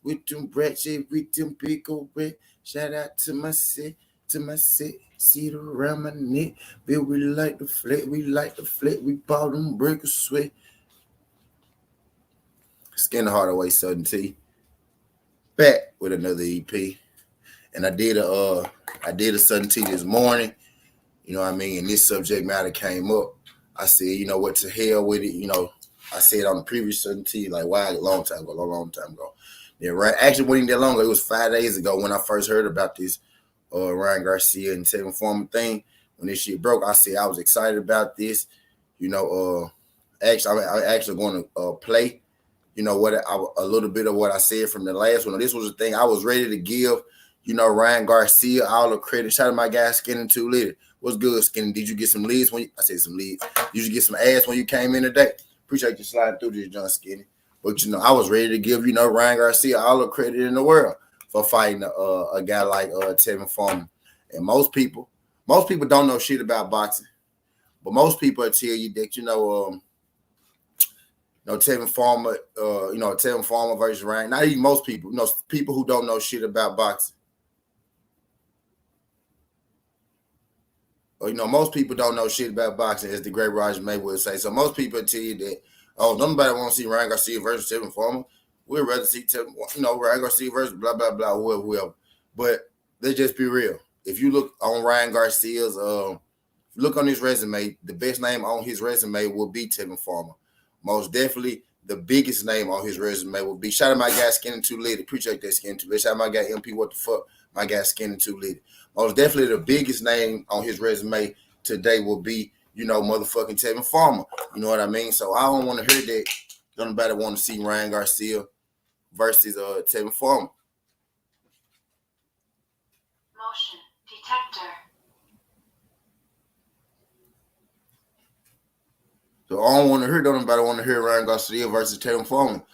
with them ratchet, with them big old red. Shout out to my set, see it around my neck. Bill, we like the flat, we bought them breakers sweat. Skin the Hardaway Southern T. Back with another EP. And I did a Southern T this morning. You know what I mean? And this subject matter came up. I said, you know what, to hell with it. You know, I said on the previous Southern T, like, why? Long time ago. Yeah, right. Actually, wasn't that long ago. It was 5 days ago when I first heard about this Ryan Garcia and Tevin Farmer thing. When this shit broke, I said I was excited about this. You know, actually, I'm actually going to play. You know what? A little bit of what I said from the last one. This was the thing I was ready to give. You know, Ryan Garcia all the credit. Shout out to my guy Skinny 2 Liter. What's good, Skinny? Did you get some leads when I said some leads? Did you get some ass when you came in today? Appreciate you sliding through this, John Skinny. But you know, I was ready to give Ryan Garcia all the credit in the world for fighting a guy like Tevin Farmer. And most people don't know shit about boxing, but most people will tell you that Tevin Farmer, Tevin Farmer versus Ryan. Not even most people, people who don't know shit about boxing. Or, most people don't know shit about boxing, as the great Roger May would say. So most people tell you that, nobody want to see Ryan Garcia versus Tevin Farmer. We'd rather see Ryan Garcia versus blah, blah, blah, whoever. But let's just be real. If you look on Ryan Garcia's, look on his resume, the best name on his resume will be Tevin Farmer. Most definitely, the biggest name on his resume will be. Shout out my guy Skinny 2 Liter. Appreciate that Skinny 2 Liter. Shout out my guy MP. What the fuck? My guy Skinny 2 Liter. Most definitely, the biggest name on his resume today will be, motherfucking Tevin Farmer. You know what I mean? So I don't want to hear that. Don't nobody want to see Ryan Garcia versus Tevin Farmer. Motion detector. So I don't want to hear. Don't nobody want to hear Ryan Garcia versus Tevin Farmer.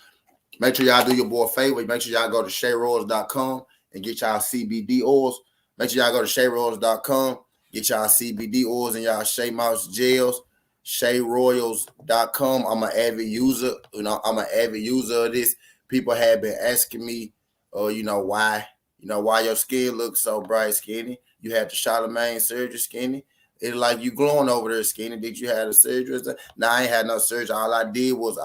Make sure y'all do your boy a favor. Make sure y'all go to ShayRoyals.com and get y'all CBD oils. Make sure y'all go to ShayRoyals.com, get y'all CBD oils and y'all Shay Mouse gels. ShayRoyals.com. I'm an avid user. I'm an avid user of this. People have been asking me, why your skin looks so bright, Skinny. You had the Charlemagne surgery, Skinny. It's like you glowing over there, Skinny. Did you have the surgery? No, I ain't had no surgery. All I did was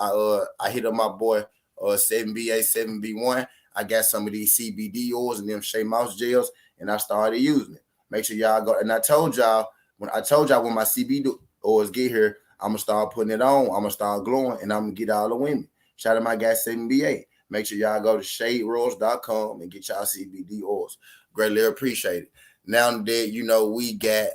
I hit up my boy 7BA, 7B1. I got some of these CBD oils and them Shea Mouse gels, and I started using it. Make sure y'all go. And I told y'all when my CBD oils get here, I'm gonna start putting it on. I'm gonna start glowing, and I'm gonna get all the women. Shout out my guy 7BA. Make sure y'all go to ShayRoyals.com and get y'all CBD oils. Greatly appreciate it. Now that we got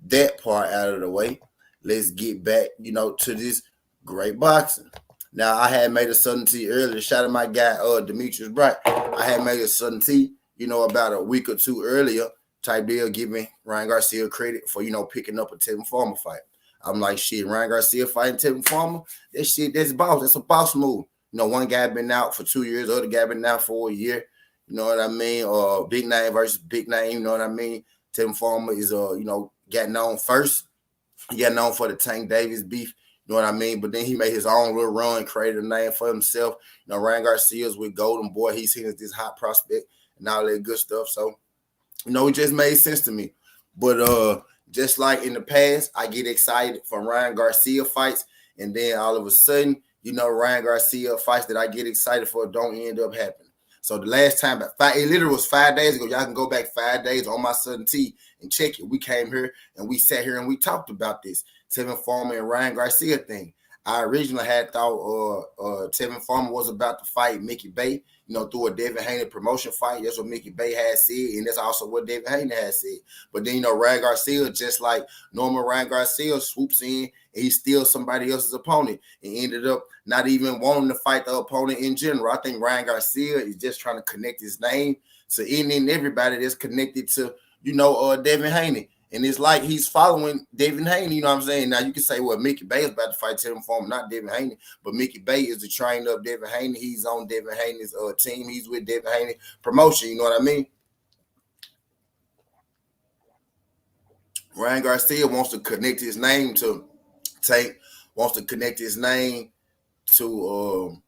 that part out of the way, let's get back to this great boxing. Now, I had made a Southern T earlier. Shout out my guy, Demetrius Bright. I had made a Southern T, about a week or two earlier, type deal, giving Ryan Garcia credit for, picking up a Tevin Farmer fight. I'm like, shit, Ryan Garcia fighting Tevin Farmer? That's boss. That's a boss move. One guy been out for 2 years, the other guy been out for a year. You know what I mean? Big name versus big name, you know what I mean? Tevin Farmer is, got known first. He got known for the Tank Davis beef. You know what I mean? But then he made his own little run, created a name for himself. Ryan Garcia's with Golden Boy. He's seen as this hot prospect and all that good stuff. So, it just made sense to me. But just like in the past, I get excited for Ryan Garcia fights. And then all of a sudden, Ryan Garcia fights that I get excited for don't end up happening. So the last time, it literally was 5 days ago. Y'all can go back 5 days on my Southern T and check it. We came here and we sat here and we talked about this Tevin Farmer and Ryan Garcia thing. I originally had thought Tevin Farmer was about to fight Mickey Bay, through a Devin Haney promotion fight. That's what Mickey Bay had said, and that's also what Devin Haney had said. But then, Ryan Garcia, just like normal Ryan Garcia, swoops in and he steals somebody else's opponent and ended up not even wanting to fight the opponent in general. I think Ryan Garcia is just trying to connect his name to any and everybody that's connected to, Devin Haney. And it's like he's following Devin Haney, you know what I'm saying? Now, you can say, well, Mickey Bay is about to fight Tevin Farmer, not Devin Haney. But Mickey Bay is the trainer of Devin Haney. He's on Devin Haney's team. He's with Devin Haney promotion, you know what I mean? Ryan Garcia wants to connect his name to Tank, wants to connect his name to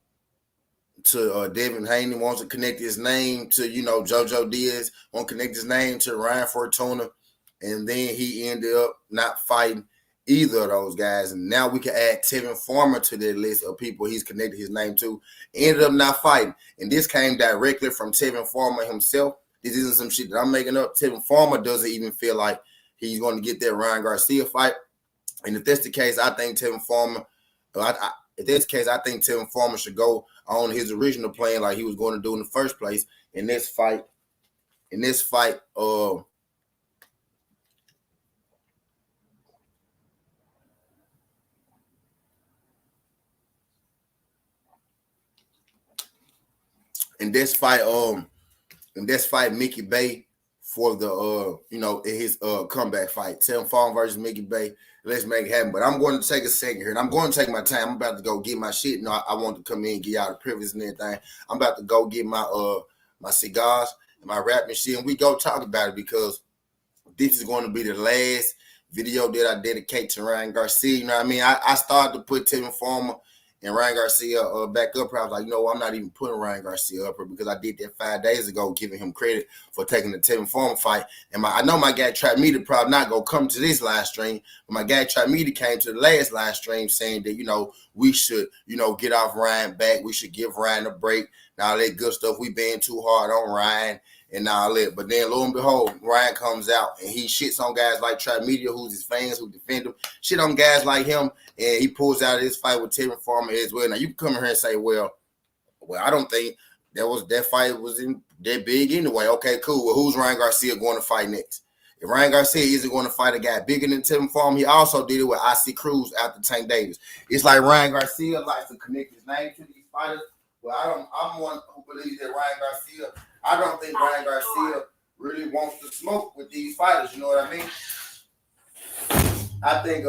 Devin Haney, wants to connect his name to, JoJo Diaz, want to connect his name to Ryan Fortuna, and then he ended up not fighting either of those guys. And now we can add Tevin Farmer to the list of people he's connected his name to. Ended up not fighting. And this came directly from Tevin Farmer himself. This isn't some shit that I'm making up. Tevin Farmer doesn't even feel like he's going to get that Ryan Garcia fight. And if that's the case, I think Tevin Farmer, if that's the case, I think Tevin Farmer should go on his original plan like he was going to do in the first place in this fight. In this fight, Mickey Bay for the his comeback fight. Tevin Farmer versus Mickey Bay. Let's make it happen. But I'm going to take a second here, and I'm going to take my time. I'm about to go get my shit. I want to come in and get y'all the privilege and everything. I'm about to go get my my cigars and my rapping shit, and we go talk about it because this is going to be the last video that I dedicate to Ryan Garcia. You know what I mean? I started to put Tevin Farmer and Ryan Garcia back up. I was like, I'm not even putting Ryan Garcia up because I did that 5 days ago, giving him credit for taking the Tevin Farmer fight. And I know my guy Trap Media probably not going to come to this live stream, but my guy Trap Media came to the last live stream saying that, we should, get off Ryan back. We should give Ryan a break. Now, all that good stuff. We been too hard on Ryan and all that. But then, lo and behold, Ryan comes out and he shits on guys like Trap Media, who's his fans, who defend him, shit on guys like him, and he pulls out of this fight with Tevin Farmer as well. Now, you can come in here and say, well, I don't think that fight was in that big anyway. Okay, cool. Well, who's Ryan Garcia going to fight next? If Ryan Garcia isn't going to fight a guy bigger than Tevin Farmer, he also did it with IC Cruz after Tank Davis. It's like Ryan Garcia likes to connect his name to these fighters. Well, I'm one who believes that Ryan Garcia, I don't think Ryan Garcia really wants to smoke with these fighters. You know what I mean? I think,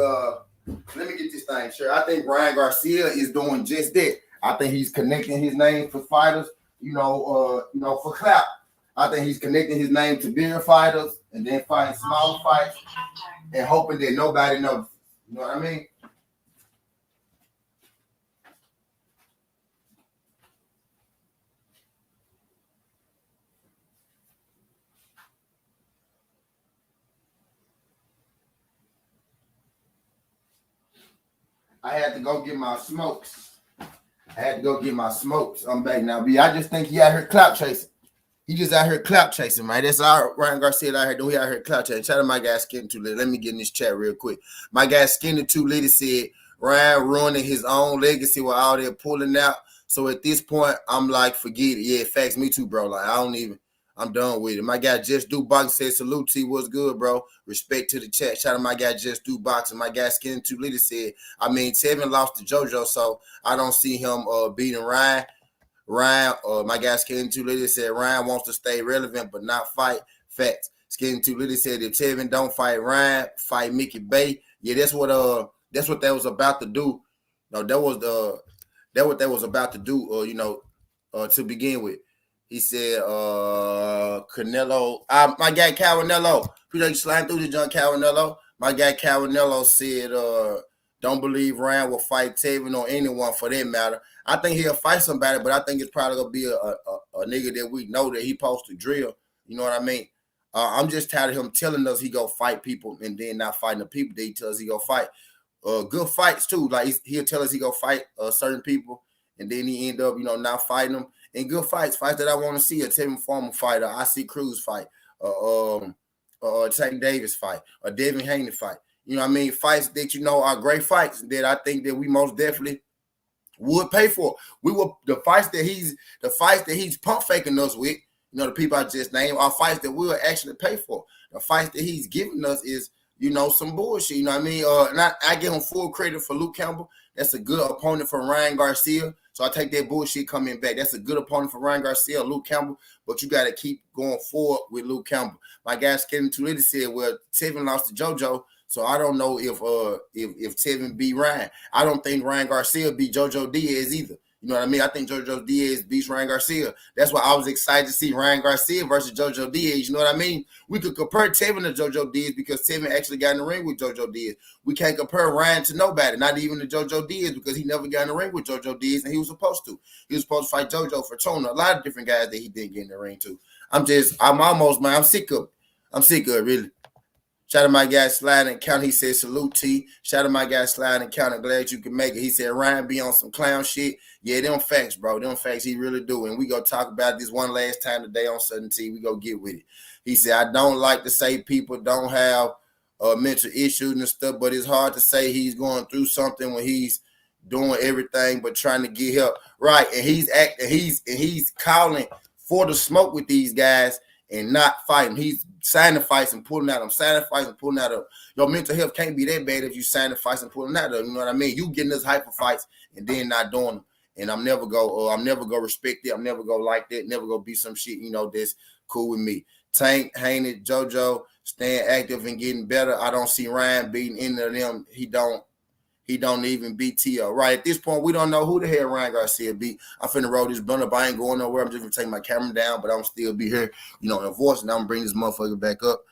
let me get this thing sure. I think Ryan Garcia is doing just that. I think he's connecting his name for fighters, for clout. I think he's connecting his name to bigger fighters and then fighting smaller fights and hoping that nobody knows. You know what I mean? I had to go get my smokes. I'm back now. B, I just think he out here clout chasing. He just out here clout chasing, man. That's all Ryan Garcia out here doing. He out here clout chasing. Shout out to my guy Skinny Too Litty. Let me get in this chat real quick. My guy Skinny Too Litty said Ryan ruining his own legacy with all that pulling out. So at this point, I'm like, forget it. Yeah, facts. Me too, bro. Like, I'm done with it. My guy Just Do Boxing said, salute T, what's good, bro? Respect to the chat. Shout out to my guy Just Do Boxing. My guy Skinny Too Litty said, Tevin lost to JoJo, so I don't see him beating Ryan. My guy Skinny Too Litty said Ryan wants to stay relevant but not fight. Facts. Skinny Too Litty said if Tevin don't fight Ryan, fight Mickey Bay. Yeah, that's what that was about to do. No, that was what that was about to do. To begin with. He said, Canelo. My guy Cavanello. Appreciate you sliding through the junk, Cavanello. My guy Cavanello said, don't believe Ryan will fight Tevin or anyone for that matter. I think he'll fight somebody, but I think it's probably gonna be a nigga that we know that he supposed to drill. You know what I mean? I'm just tired of him telling us he go fight people and then not fighting the people that he tells he go fight. Good fights too. Like he'll tell us he go fight certain people, and then he end up not fighting them. And good fights that I want to see: a Tevin Farmer fight, a IC Cruz fight, Tank Davis fight, a Devin Haney fight. You know what I mean? Fights that are great fights that I think that we most definitely would pay for. The fights that he's pump faking us with, the people I just named, are fights that we'll actually pay for. The fights that he's giving us is, some bullshit. You know what I mean? And I give him full credit for Luke Campbell. That's a good opponent for Ryan Garcia. So I take that bullshit coming back. That's a good opponent for Ryan Garcia, Luke Campbell. But you got to keep going forward with Luke Campbell. My guy Skinny Too Litty said, well, Tevin lost to JoJo. So I don't know if Tevin beat Ryan. I don't think Ryan Garcia beat JoJo Diaz either. You know what I mean? I think JoJo Diaz beats Ryan Garcia. That's why I was excited to see Ryan Garcia versus JoJo Diaz. You know what I mean? We could compare Tevin to JoJo Diaz because Tevin actually got in the ring with JoJo Diaz. We can't compare Ryan to nobody, not even to JoJo Diaz, because he never got in the ring with JoJo Diaz, and he was supposed to. He was supposed to fight JoJo for Tona. A lot of different guys that he didn't get in the ring to. I'm almost, man, I'm sick of it. I'm sick of it, really. Shout out to my guy Sliding Count. He said, salute T. Shout out to my guy Sliding Count. I'm glad you can make it. He said, Ryan be on some clown shit. Yeah, them facts, bro. Them facts, he really do. And we go talk about this one last time today on Southern T. We go get with it. He said, I don't like to say people don't have mental issues and stuff, but it's hard to say he's going through something when he's doing everything but trying to get help. Right. And he's calling for the smoke with these guys and not fighting. He's signing fights and pulling out them. Signing fights and pulling out them. Your mental health can't be that bad if you signing fights and pulling out them. You know what I mean? You getting this hyper fights and then not doing them. And I'm never go respect it. I'm never go like that. Never go be some shit, that's cool with me. Tank, Haney, JoJo, staying active and getting better. I don't see Ryan beating any of them. He don't even beat T.O. Right at this point, we don't know who the hell Ryan Garcia beat. I'm finna roll this blunt up. I ain't going nowhere. I'm just gonna take my camera down, but I'm still be here, in the voice, and I'm gonna bring this motherfucker back up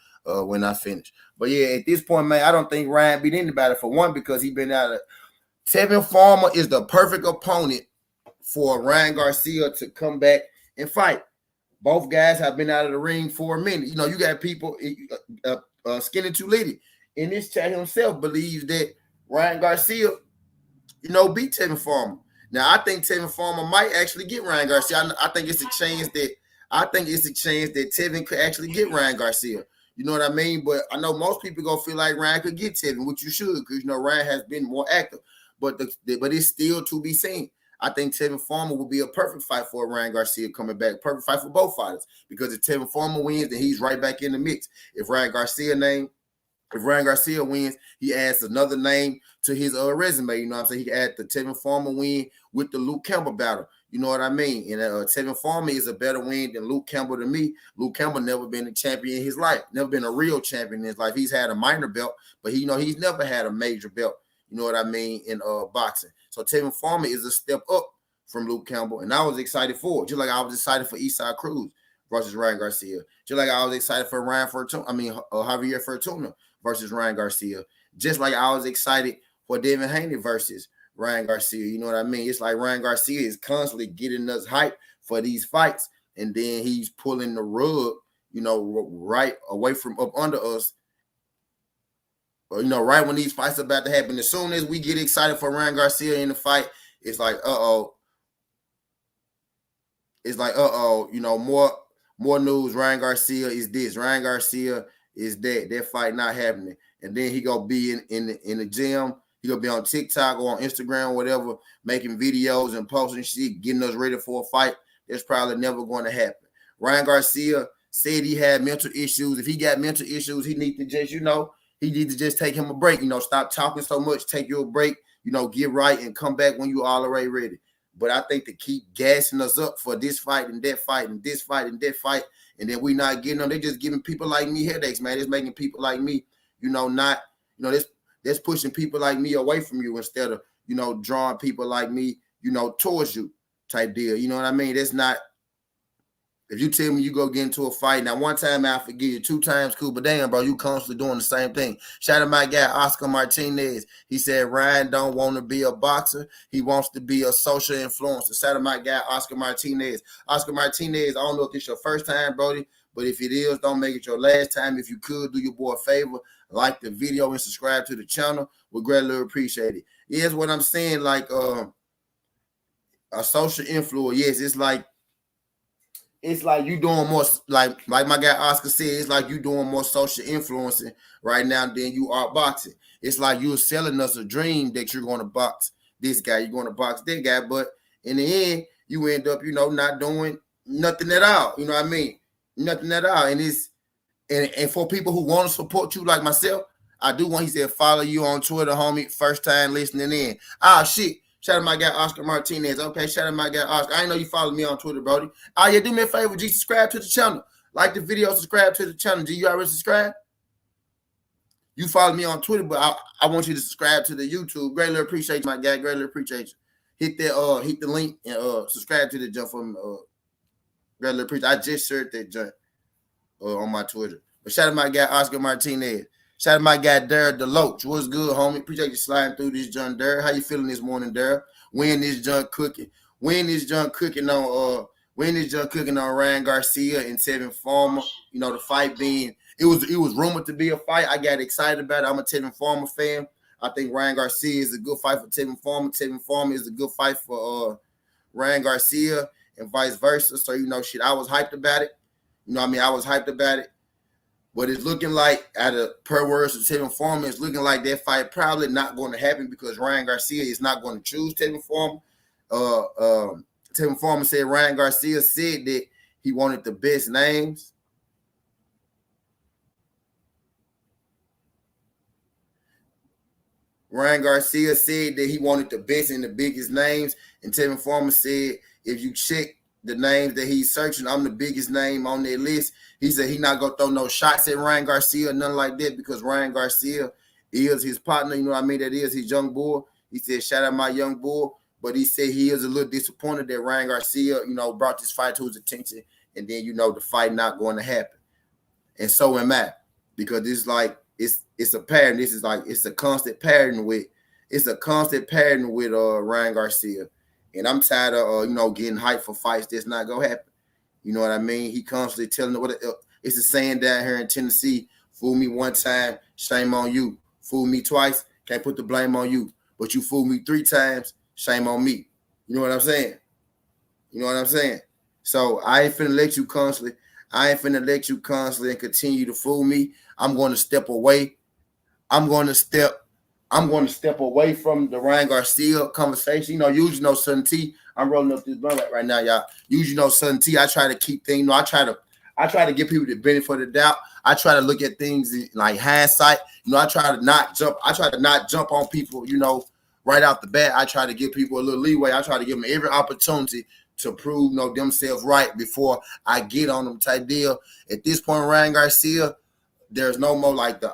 when I finish. But yeah, at this point, man, I don't think Ryan beat anybody, for one, because he been out of. Tevin Farmer is the perfect opponent for Ryan Garcia to come back and fight. Both guys have been out of the ring for a minute. You got people, Skinny Tuliti in this chat himself believes that Ryan Garcia, beat Tevin Farmer. Now, I think Tevin Farmer might actually get Ryan Garcia. I think it's a chance that Tevin could actually get Ryan Garcia. You know what I mean? But I know most people gonna feel like Ryan could get Tevin, which you should, because Ryan has been more active. But it's still to be seen. I think Tevin Farmer will be a perfect fight for Ryan Garcia coming back. Perfect fight for both fighters, because if Tevin Farmer wins, then he's right back in the mix. If Ryan Garcia wins, he adds another name to his resume. You know what I'm saying? He can add the Tevin Farmer win with the Luke Campbell battle. You know what I mean? And Tevin Farmer is a better win than Luke Campbell to me. Luke Campbell never been a champion in his life. Never been a real champion in his life. He's had a minor belt, but he's never had a major belt. You know what I mean, in boxing. So Tevin Farmer is a step up from Luke Campbell, and I was excited for it. Just like I was excited for Eastside Cruz versus Ryan Garcia. Just like I was excited for Javier Fortuna versus Ryan Garcia. Just like I was excited for Devin Haney versus Ryan Garcia. You know what I mean? It's like Ryan Garcia is constantly getting us hype for these fights, and then he's pulling the rug, right away from up under us. Right when these fights are about to happen, as soon as we get excited for Ryan Garcia in the fight, it's like, It's like, more news. Ryan Garcia is this. Ryan Garcia is that. That fight not happening. And then he gonna be in the gym. He gonna be on TikTok or on Instagram, whatever, making videos and posting shit, getting us ready for a fight. That's probably never going to happen. Ryan Garcia said he had mental issues. If he got mental issues, he needs to just take him a break. Stop talking so much, take you a break, get right and come back when you already ready. But I think to keep gassing us up for this fight and that fight and this fight and that fight, and then we not getting them, they just giving people like me headaches, man. It's making people like me, that's pushing people like me away from you instead of, drawing people like me, towards you type deal. You know what I mean? That's not. If you tell me you go get into a fight, now one time I forgive you, 2 times cool, but damn, bro, you constantly doing the same thing. Shout out to my guy, Oscar Martinez. He said Ryan don't want to be a boxer. He wants to be a social influencer. Shout out to my guy, Oscar Martinez. Oscar Martinez, I don't know if this is your first time, Brody, but if it is, don't make it your last time. If you could, do your boy a favor, like the video and subscribe to the channel. We'd greatly appreciate it. Here's what I'm saying, like a social influencer. Yes, it's like you doing more, like my guy Oscar said, it's like you doing more social influencing right now than you are boxing. It's like you're selling us a dream that you're going to box this guy, you're going to box that guy, but in the end, you end up, not doing nothing at all. You know what I mean? Nothing at all. And and for people who want to support you like myself, I do want, he said, follow you on Twitter, homie. First time listening in. Shit. Shout out to my guy, Oscar Martinez. Okay, shout out to my guy, Oscar. I didn't know you follow me on Twitter, Brody. Yeah, do me a favor, G, subscribe to the channel. Like the video, subscribe to the channel. G, you already subscribe? You follow me on Twitter, but I want you to subscribe to the YouTube. Greatly appreciate you, my guy. Greatly appreciate you. hit the link and subscribe to the jump from regular preacher. I just shared that jump on my Twitter. But shout out to my guy Oscar Martinez. Shout out to my guy Darryl Deloach. What's good, homie? Appreciate you sliding through this junk, Darryl. How you feeling this morning, Darryl? When this junk cooking? When this junk cooking on Ryan Garcia and Tevin Farmer? You know, the fight being it was rumored to be a fight. I got excited about it. I'm a Tevin Farmer fan. I think Ryan Garcia is a good fight for Tevin Farmer. Tevin Farmer is a good fight for Ryan Garcia and vice versa. So, you know, shit, I was hyped about it. You know what I mean? I was hyped about it. But it's looking like, per words of Tevin Farmer, it's looking like that fight probably not going to happen because Ryan Garcia is not going to choose Tevin Farmer. Tevin Farmer said Ryan Garcia said that he wanted the best names. Ryan Garcia said that he wanted the best and the biggest names. And Tevin Farmer said, if you check the names that he's searching, I'm the biggest name on their list. He said he's not going to throw no shots at Ryan Garcia, nothing like that, because Ryan Garcia is his partner. You know what I mean? That is his young boy. He said, shout out my young boy. But he said he is a little disappointed that Ryan Garcia, you know, brought this fight to his attention. And then, you know, the fight not going to happen. And so am I. Because it's like, it's a pattern. This is like it's a constant pattern with Ryan Garcia, and I'm tired of you know, getting hyped for fights that's not gonna happen. You know what I mean? He constantly telling it's a saying down here in Tennessee: "Fool me one time, shame on you. Fool me twice, can't put the blame on you. But you fool me 3 times, shame on me." You know what I'm saying? You know what I'm saying? So I ain't finna let you constantly and continue to fool me. I'm going to step away. I'm going to step away from the Ryan Garcia conversation. You know, usually know Sun T. I'm rolling up this blunt right now, y'all. Usually know Sun T. I try to keep things. You know, I try to give people the benefit of the doubt. I try to look at things in, like hindsight. You know, I try to not jump on people. You know, right out the bat. I try to give people a little leeway. I try to give them every opportunity to prove, you know, themselves right before I get on them type deal. At this point, Ryan Garcia, there's no more like the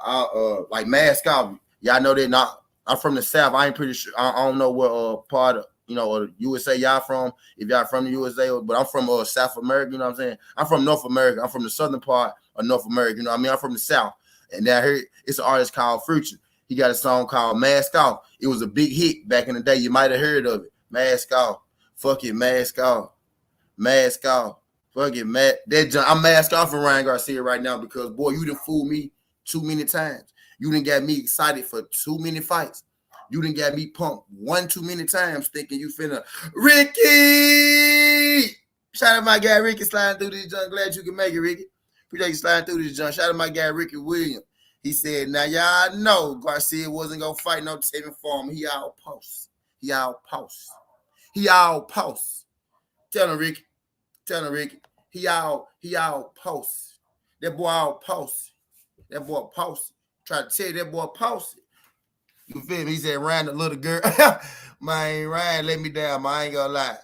like mask off. Y'all know that not. I'm from the South. I ain't pretty sure. I don't know what part of, you know, or USA y'all from. If y'all from the USA, but I'm from South America. You know what I'm saying? I'm from North America. I'm from the southern part of North America. You know what I mean? I'm from the South. And down here, it's an artist called Future. He got a song called Mask Off. It was a big hit back in the day. You might have heard of it. Mask Off. Fuck it, mask off. Mask off. Fuck it, I'm masked off from Ryan Garcia right now because, boy, you done fooled me too many times. You done got me excited for too many fights. You done got me pumped one too many times thinking you finna. Ricky! Shout out my guy Ricky sliding through this junk. Glad you can make it, Ricky. Appreciate you sliding through this junk. Shout out my guy Ricky Williams. He said, now y'all know Garcia wasn't going to fight no Tevin Farmer. He all post. He all post. Tell him, Ricky. He all post. That boy all post. Try to tell you that boy post. You feel me? He said, Ryan, the little girl. Man, Ryan let me down, man. I ain't gonna lie.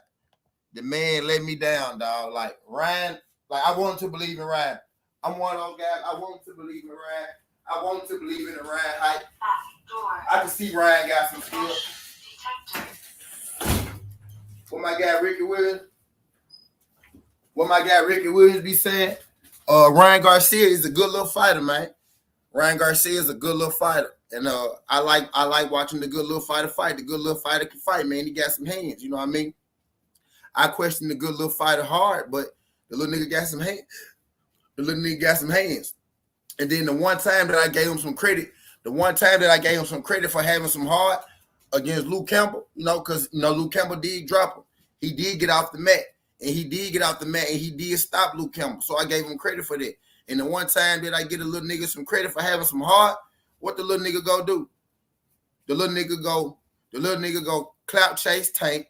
The man let me down, dog. Like, Ryan, like, I want to believe in Ryan. I'm one of those guys. I want to believe in Ryan. I want to believe in the Ryan hype. I can see Ryan got some skills. What my guy Ricky Williams be saying? Ryan Garcia is a good little fighter, man. Ryan Garcia is a good little fighter. And I like watching the good little fighter fight. The good little fighter can fight, man. He got some hands, you know what I mean? I question the good little fighter hard, but the little nigga got some hands. And then the one time that I gave him some credit for having some heart against Luke Campbell, you know, because, you know, Luke Campbell did drop him. He did get off the mat. And he did stop Luke Campbell. So I gave him credit for that. And the one time that I get a little nigga some credit for having some heart, what the little nigga go do? The little nigga go clout chase Tank.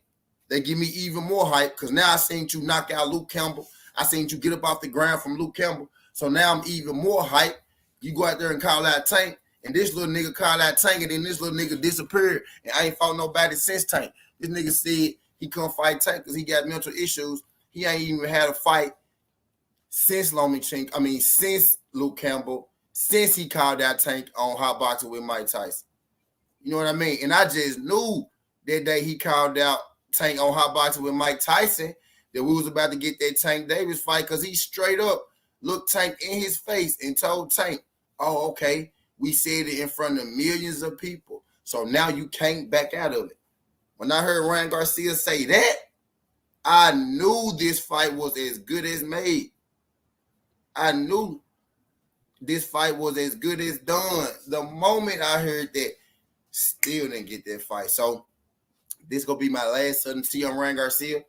They give me even more hype because now I seen you knock out Luke Campbell. I seen you get up off the ground from Luke Campbell. So now I'm even more hype. You go out there and call out Tank, and this little nigga call out Tank, and then this little nigga disappeared, and I ain't fought nobody since Tank. This nigga said he couldn't fight Tank because he got mental issues. He ain't even had a fight since since Luke Campbell, since he called out Tank on Hot Boxing with Mike Tyson. You know what I mean? And I just knew that day he called out Tank on hot boxing with Mike Tyson that we was about to get that Tank Davis fight because he straight up looked Tank in his face and told Tank, "Oh, okay, we said it in front of millions of people, so now you can't back out of it." When I heard Ryan Garcia say that, I knew this fight was as good as made. I knew this fight was as good as done. The moment I heard that, still didn't get that fight. So this gonna be my last Southern see on Ryan Garcia.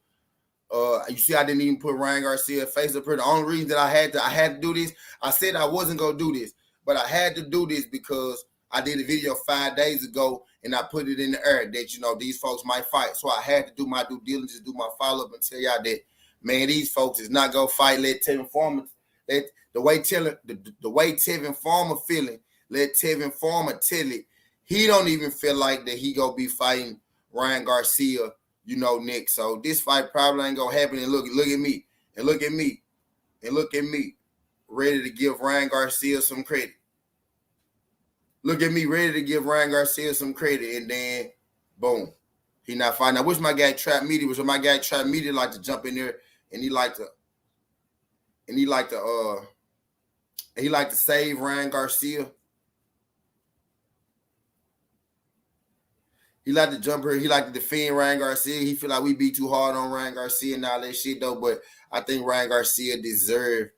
You see, I didn't even put Ryan Garcia face up here. The only reason that I had to do this, I said I wasn't gonna do this, but I had to do this because I did a video 5 days ago and I put it in the air that these folks might fight. So I had to do my due diligence, do my follow up, and tell y'all that, man, these folks is not gonna fight. Let Tevin Farmer, the way Tevin Farmer feeling, let Tevin Farmer tell it. He don't even feel like that he gonna be fighting Ryan Garcia, Nick. So this fight probably ain't gonna happen. And look at me, and look at me, and look at me, ready to give Ryan Garcia some credit. Look at me, ready to give Ryan Garcia some credit, and then boom, he not fighting. I wish my guy Trap Media was. My guy Trap Media like to jump in there, and he like to save Ryan Garcia. He like to jump here. He like to defend Ryan Garcia. He feel like we be too hard on Ryan Garcia and all that shit though. But I think Ryan Garcia deserves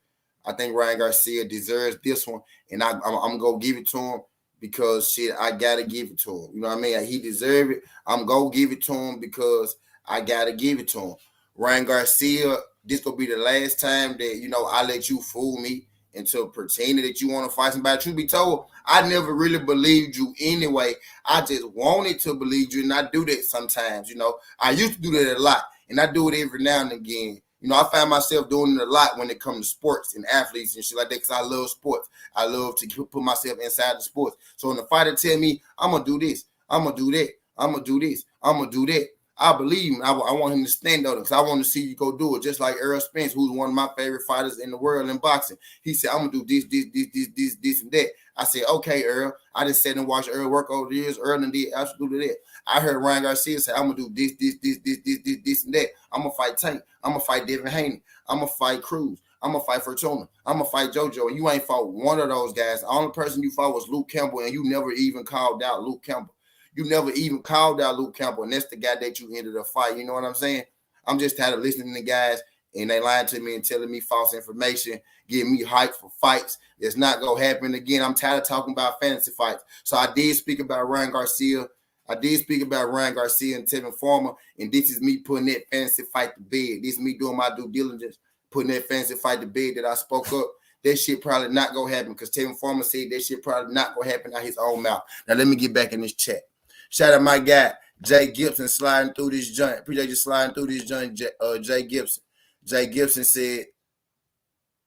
this one, and I'm gonna give it to him because shit, I gotta give it to him. You know what I mean? He deserve it. I'm gonna give it to him because I gotta give it to him. Ryan Garcia, this gonna be the last time that I let you fool me into pretending that you want to fight somebody. Truth be told, I never really believed you anyway. I just wanted to believe you, and I do that sometimes. I used to do that a lot, and I do it every now and again. I find myself doing it a lot when it comes to sports and athletes and shit like that because I love sports. I love to put myself inside the sports. So when the fighter tell me, I'm going to do this, I'm going to do that, I'm going to do this, I'm going to do that, I believe him. I want him to stand on it because I want to see you go do it. Just like Errol Spence, who's one of my favorite fighters in the world in boxing. He said, I'm going to do this, and that. I said, okay, Earl. I just sat and watched Earl work over the years. Earl and did absolutely that. I heard Ryan Garcia say, I'm going to do this, and that. I'm going to fight Tank. I'm going to fight Devin Haney. I'm going to fight Cruz. I'm going to fight Fortuna. I'm going to fight JoJo. And you ain't fought one of those guys. The only person you fought was Luke Campbell, and you never even called out Luke Campbell. You never even called out Luke Campbell, and that's the guy that you ended the fight. You know what I'm saying? I'm just tired of listening to guys, and they lying to me and telling me false information, getting me hyped for fights. It's not going to happen again. I'm tired of talking about fantasy fights. So I did speak about Ryan Garcia. and Tevin Farmer, and this is me putting that fantasy fight to bed. This is me doing my due diligence, putting that fantasy fight to bed that I spoke up. That shit probably not going to happen because Tevin Farmer said that shit probably not going to happen out his own mouth. Now, let me get back in this chat. Shout out my guy, Jay Gibson, sliding through this joint. Appreciate you sliding through this joint, Jay Gibson. Jay Gibson said,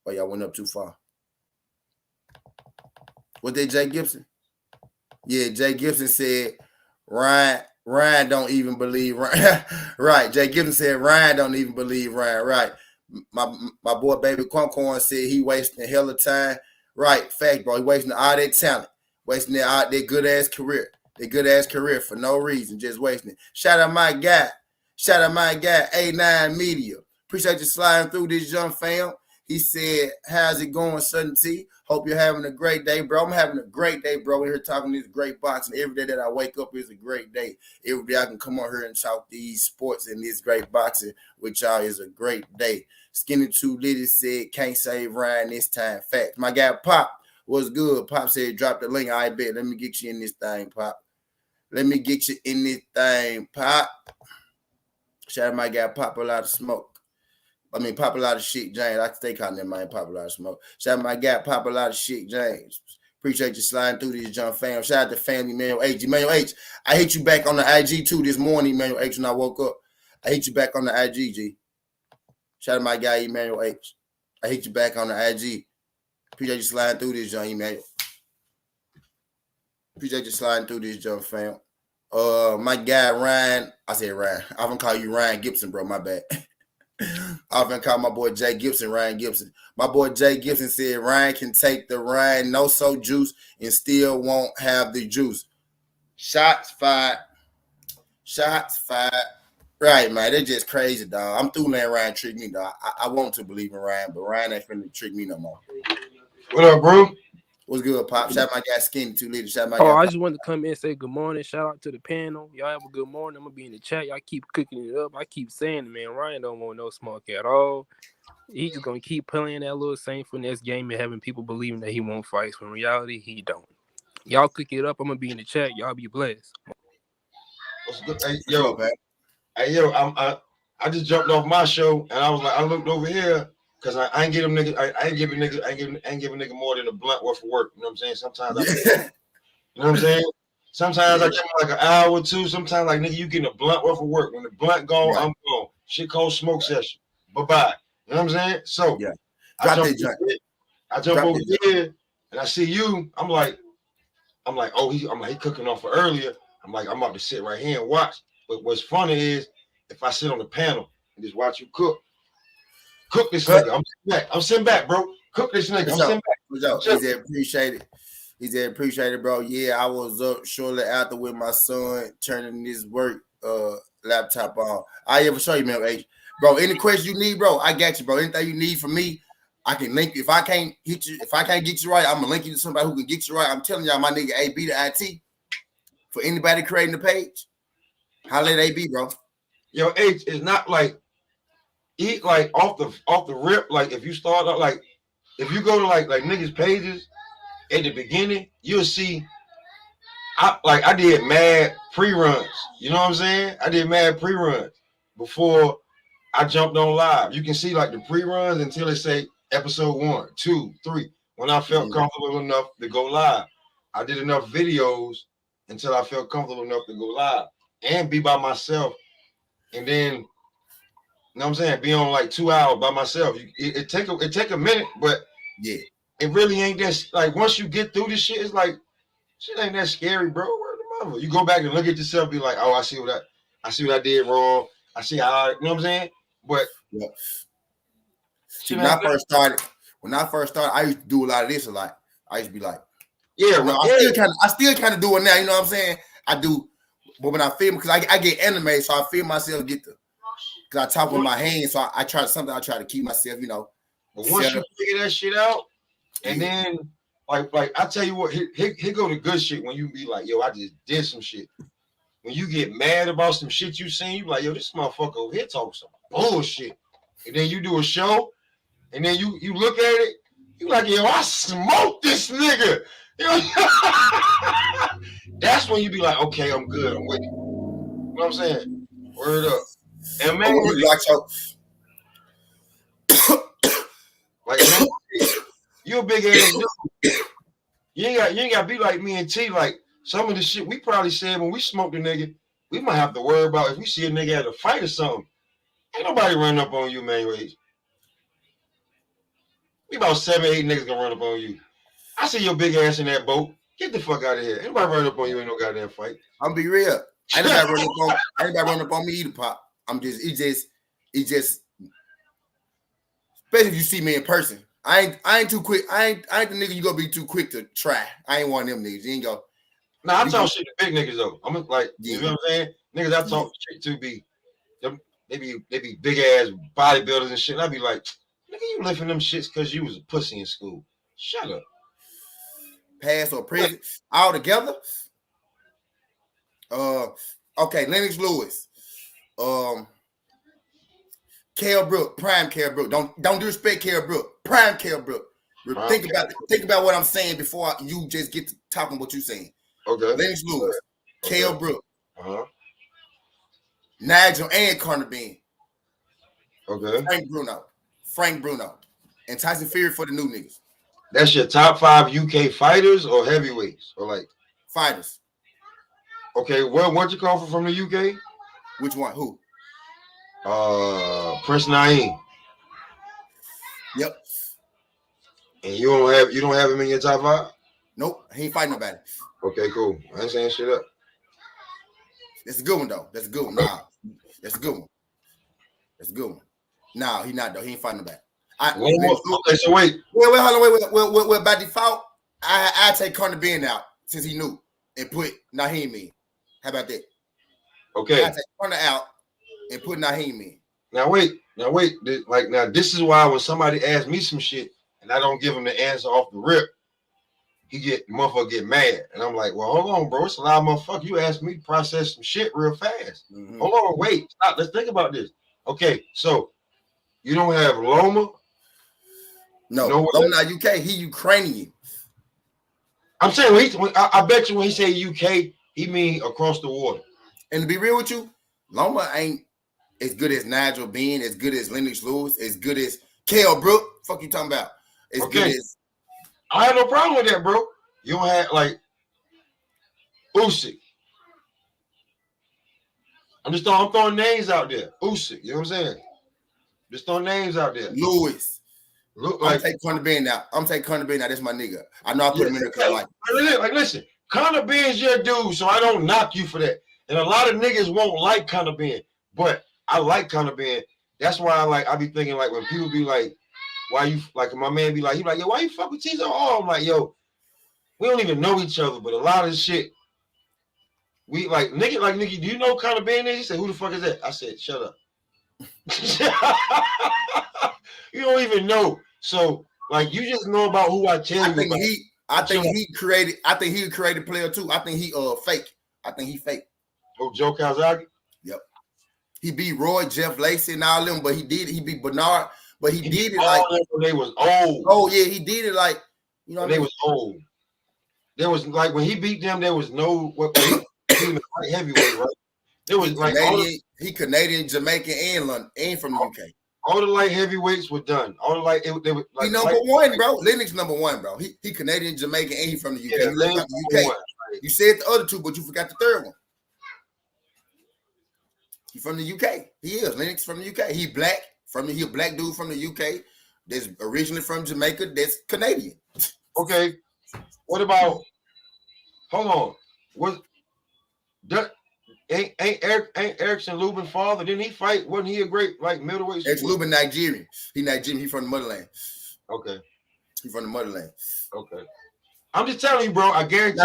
oh, y'all went up too far. What did Jay Gibson? Yeah, Jay Gibson said, Ryan don't even believe Ryan. Right. Jay Gibson said, Ryan don't even believe Ryan. Right. My boy, Baby Corn said he wasting a hell of time. Right. Fact, bro. He wasting all that talent. Wasting their good-ass career. Their good-ass career for no reason. Just wasting it. Shout out my guy. A9 Media. Appreciate you sliding through this young fam. He said, how's it going, Sudden T? Hope you're having a great day, bro. I'm having a great day, bro. We're here talking this great boxing. Every day that I wake up is a great day. Every day I can come on here and talk these sports and this great boxing with y'all is a great day. Skinny Too Litty said, can't save Ryan this time. Fact. My guy Pop was good. Pop said, drop the link. I bet. Let me get you in this thing, Pop. Let me get you in this thing, Pop. Shout out my guy Pop, a lot of smoke. Pop a lot of shit, James. I can stay calling that man Pop a lot of smoke. Shout out my guy, Pop a lot of shit, James. Appreciate you sliding through this jump, fam. Shout out to family, Emmanuel H. Emmanuel H. I hit you back on the IG too this morning, Emmanuel H. When I woke up, I hit you back on the IG, G. Shout out my guy, Emmanuel H. I hit you back on the IG. Appreciate you sliding through this jump, Emmanuel. Appreciate you sliding through this jump, fam. My guy Ryan. I said Ryan. I often call you Ryan Gibson, bro. My bad. I often call my boy Jay Gibson, Ryan Gibson. My boy Jay Gibson said Ryan can take the Ryan no-so juice and still won't have the juice. Shots fired. Shots fired. Right, man. They're just crazy, dog. I'm through letting Ryan trick me, dog. I want to believe in Ryan, but Ryan ain't finna trick me no more. What up, bro? What's good, Pop? Shout out my guy Skinny 2 liters. Shout out my Oh, guy I Pop. just wanted to come in and say good morning. Shout out to the panel. Y'all have a good morning. I'm gonna be in the chat. Y'all keep cooking it up. I keep saying, man, Ryan don't want no smoke at all. He just gonna keep playing that little Saint finesse game and having people believing that he won't fight. When in reality, he don't. Y'all cook it up. I'm gonna be in the chat. Y'all be blessed. What's good? Hey, For sure, yo, man. hey, yo, I just jumped off my show and I was like, I looked over here because I ain't give them niggas, I ain't giving niggas, I ain't giving nigga more than a blunt worth of work. You know what I'm saying? Sometimes I, Yeah. you know what I'm saying? Sometimes I Yeah. give them like an hour or two. Sometimes like nigga, you getting a blunt worth of work. When the blunt gone, Right. I'm gone. Shit called smoke session. Bye bye. You know what I'm saying? So Yeah. I Drop jump that joint. over here, I jump Drop over that joint. here and I see you. I'm like, oh, he cooking off for earlier. I'm like, I'm about to sit right here and watch. But what's funny is if I sit on the panel and just watch you cook this Cut. nigga. I'm sitting back, bro. Cook this nigga. For I'm sure. sitting back. For sure. Chill. He said appreciated. He said appreciated, bro. Yeah, I was up shortly after with my son turning his work laptop on. I ever show you, man, H. Bro, any question you need, bro, I got you, bro. Anything you need from me, I can link you. If I can't hit you, if I can't get you right, I'm gonna link you to somebody who can get you right. I'm telling y'all, my nigga AB to IT. For anybody creating the page, holla at AB, bro. Yo, H is not like eat like off the rip. Like if you start out like if you go to like niggas pages at the beginning, you'll see I did mad pre-runs. You know what I'm saying? I did mad pre-runs before I jumped on live. You can see like the pre-runs until it say episode 1, 2, 3. When I felt comfortable enough to go live, I did enough videos until I felt comfortable enough to go live and be by myself. And then, you know what I'm saying, be on like 2 hours by myself. It take a minute, but Yeah. it really ain't that. Like once you get through this shit, it's like shit ain't that scary, bro. Where the mother? You go back and look at yourself, be like, oh, I see what I did wrong. I see how, you know what I'm saying? But Yeah. See, shit ain't when I first started, I used to do a lot of this a lot. I used to be like, yeah, you know, I still kind of do it now. You know what I'm saying? I do, but when I film, because I get animated, so I feel myself get the, because I talk with my hands, so I try to keep myself, you know. But once you figure that shit out, and Yeah. then like I tell you what, here go the good shit when you be like, yo, I just did some shit. When you get mad about some shit you seen, you be like, yo, this motherfucker over here talking some bullshit. And then you do a show, and then you look at it, you like, yo, I smoked this nigga. You know? That's when you be like, okay, I'm good, I'm with you. You know what I'm saying? Word up. And man, when you watch your, like man, you a big ass dude. You ain't got to be like me and T. Like some of the shit we probably said when we smoked a nigga, we might have to worry about if we see a nigga at a fight or something. Ain't nobody running up on you, man. We about 7, 8 niggas gonna run up on you. I see your big ass in that boat. Get the fuck out of here. Ain't nobody running up on you in no goddamn fight. I'm be real. Ain't nobody running up on me either, Pop. It just, especially if you see me in person. I ain't too quick. I ain't the nigga you gonna be too quick to try. I ain't one of them niggas. You ain't go. Nah, I talk shit to big niggas though. I'm like, Yeah. you know what I'm saying? Niggas I talk shit to be them, they be big ass bodybuilders and shit. And I be like, nigga, you lifting them shits because you was a pussy in school. Shut up. Pass or prison all together. Okay, Lennox Lewis. Kell Brook, prime Kell Brook. Don't disrespect Kell Brook. Prime Kell Brook. Think about what I'm saying before you just get to talking what you saying. Okay. Lennox Lewis, Okay. Kell Brook, Uh-huh. Nigel and Carter Bean. Okay. Frank Bruno, and Tyson Fury for the new niggas. That's your top 5 UK fighters or heavyweights or like Fighters. Okay, what you call from the UK? Which one? Who? Prince Naeem. Yep. And you don't have him in your top 5? Nope. He ain't fighting nobody. Okay, cool. I ain't saying shit up. That's a good one though. That's a good one. Nah. That's a good one. That's a good one. Nah, he not though. He ain't fighting nobody. Okay, so wait. Hold on. Well, by default, I take Carter Ben out since he knew and put Naheem in. How about that? Okay. I take Carter out and put Naheem in. Now wait. Like now, this is why when somebody asks me some shit and I don't give them the answer off the rip, the motherfucker get mad, and I'm like, well, hold on, bro. It's a lot of motherfuckers. You asked me to process some shit real fast. Mm-hmm. Hold on, wait, stop. Let's think about this. Okay, so you don't have Loma. No, Loma not UK. He Ukrainian. I'm saying I bet you when he say UK, he mean across the water. And to be real with you, Loma ain't as good as Nigel Bean, as good as Lennox Lewis, as good as Kale Brook. Fuck you talking about? As good as. I have no problem with that, bro. You don't have like Usyk. I'm throwing names out there. Usyk, you know what I'm saying? Just throwing names out there. Lewis. I'm taking Conor Ben now. That's my nigga. I know I put him in the car like listen, Conor Ben's your dude, so I don't knock you for that. And a lot of niggas won't like Conor Ben, but I like Conor Ben. That's why I be thinking like when people be like, why you like my man be like, he like, yo, why you fuck with Tito? Oh, I'm like, yo, we don't even know each other, but a lot of this shit, we like nigga, do you know Conor Ben is? He said, who the fuck is that? I said, shut up. You don't even know. So like you just know about who I tell you. I think he a creative player too. I think he fake. I think he fake. Oh, Joe Calzaghe? Yep. He beat Roy, Jeff Lacey, and all them, but he beat Bernard, but he did it like when they was old. Oh yeah, he did it like when they was old. There was like when he beat them, there was no heavyweight, right? There was like he Canadian, Jamaican, and London, and from the UK. All the light heavyweights were done. All the they were like he number one, bro. Lennox number one, bro. He Canadian, Jamaican, and he from the UK. Yeah, he left out the UK. Right. You said the other two, but you forgot the third one. He from the UK. He is Lennox from the UK. He black he a black dude from the UK. That's originally from Jamaica. That's Canadian. Okay. What about? Hold on. Ain't Erickson Lubin father? Didn't he fight? Wasn't he a great like middleweight? Erickson Lubin Nigerian. He Nigerian. He from the motherland. Okay. He from the motherland. Okay. I'm just telling you, bro. I guarantee.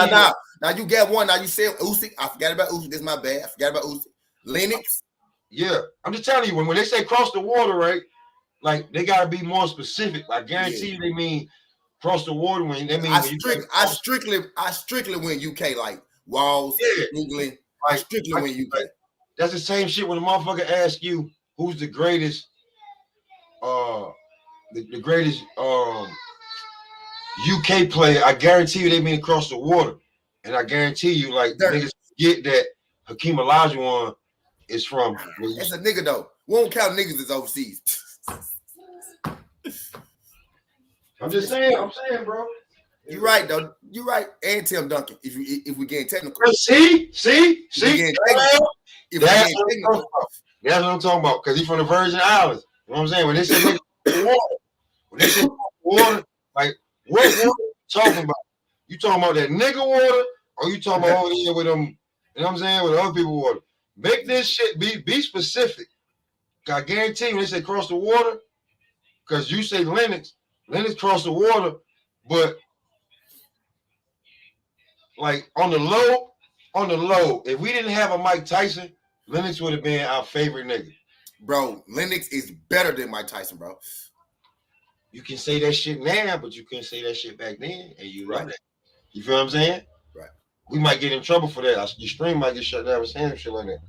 Now you got one. Now you said Usyk. I forgot about Usyk. This is my bad. I forgot about Usyk. Lennox. Yeah, I'm just telling you when they say cross the water, right? Like they gotta be more specific. I guarantee you they mean cross the water when they mean. I strictly win UK like Walls, England. I strictly win UK. That's the same shit when the motherfucker asks you who's the greatest, the greatest UK player. I guarantee you they mean across the water, and I guarantee you like niggas get that Hakeem Olajuwon is from. That's a nigga though. We won't count niggas as overseas. I'm just saying. Bro. You're right, though. You're right. And Tim Duncan. If we get technical. See. That's what I'm talking about. Because he's from the Virgin Islands. You know what I'm saying? When they say water, like what water you talking about? You talking about that nigga water, or you talking about over here with them? You know what I'm saying? With other people water. Make this shit be specific. I guarantee you when they say cross the water, because you say Lennox crossed the water, but like on the low, if we didn't have a Mike Tyson, Lennox would have been our favorite nigga. Bro, Lennox is better than Mike Tyson, bro. You can say that shit now, but you couldn't say that shit back then, and you know that. You feel what I'm saying? Right. We might get in trouble for that. Your stream might get shut down for saying shit like that.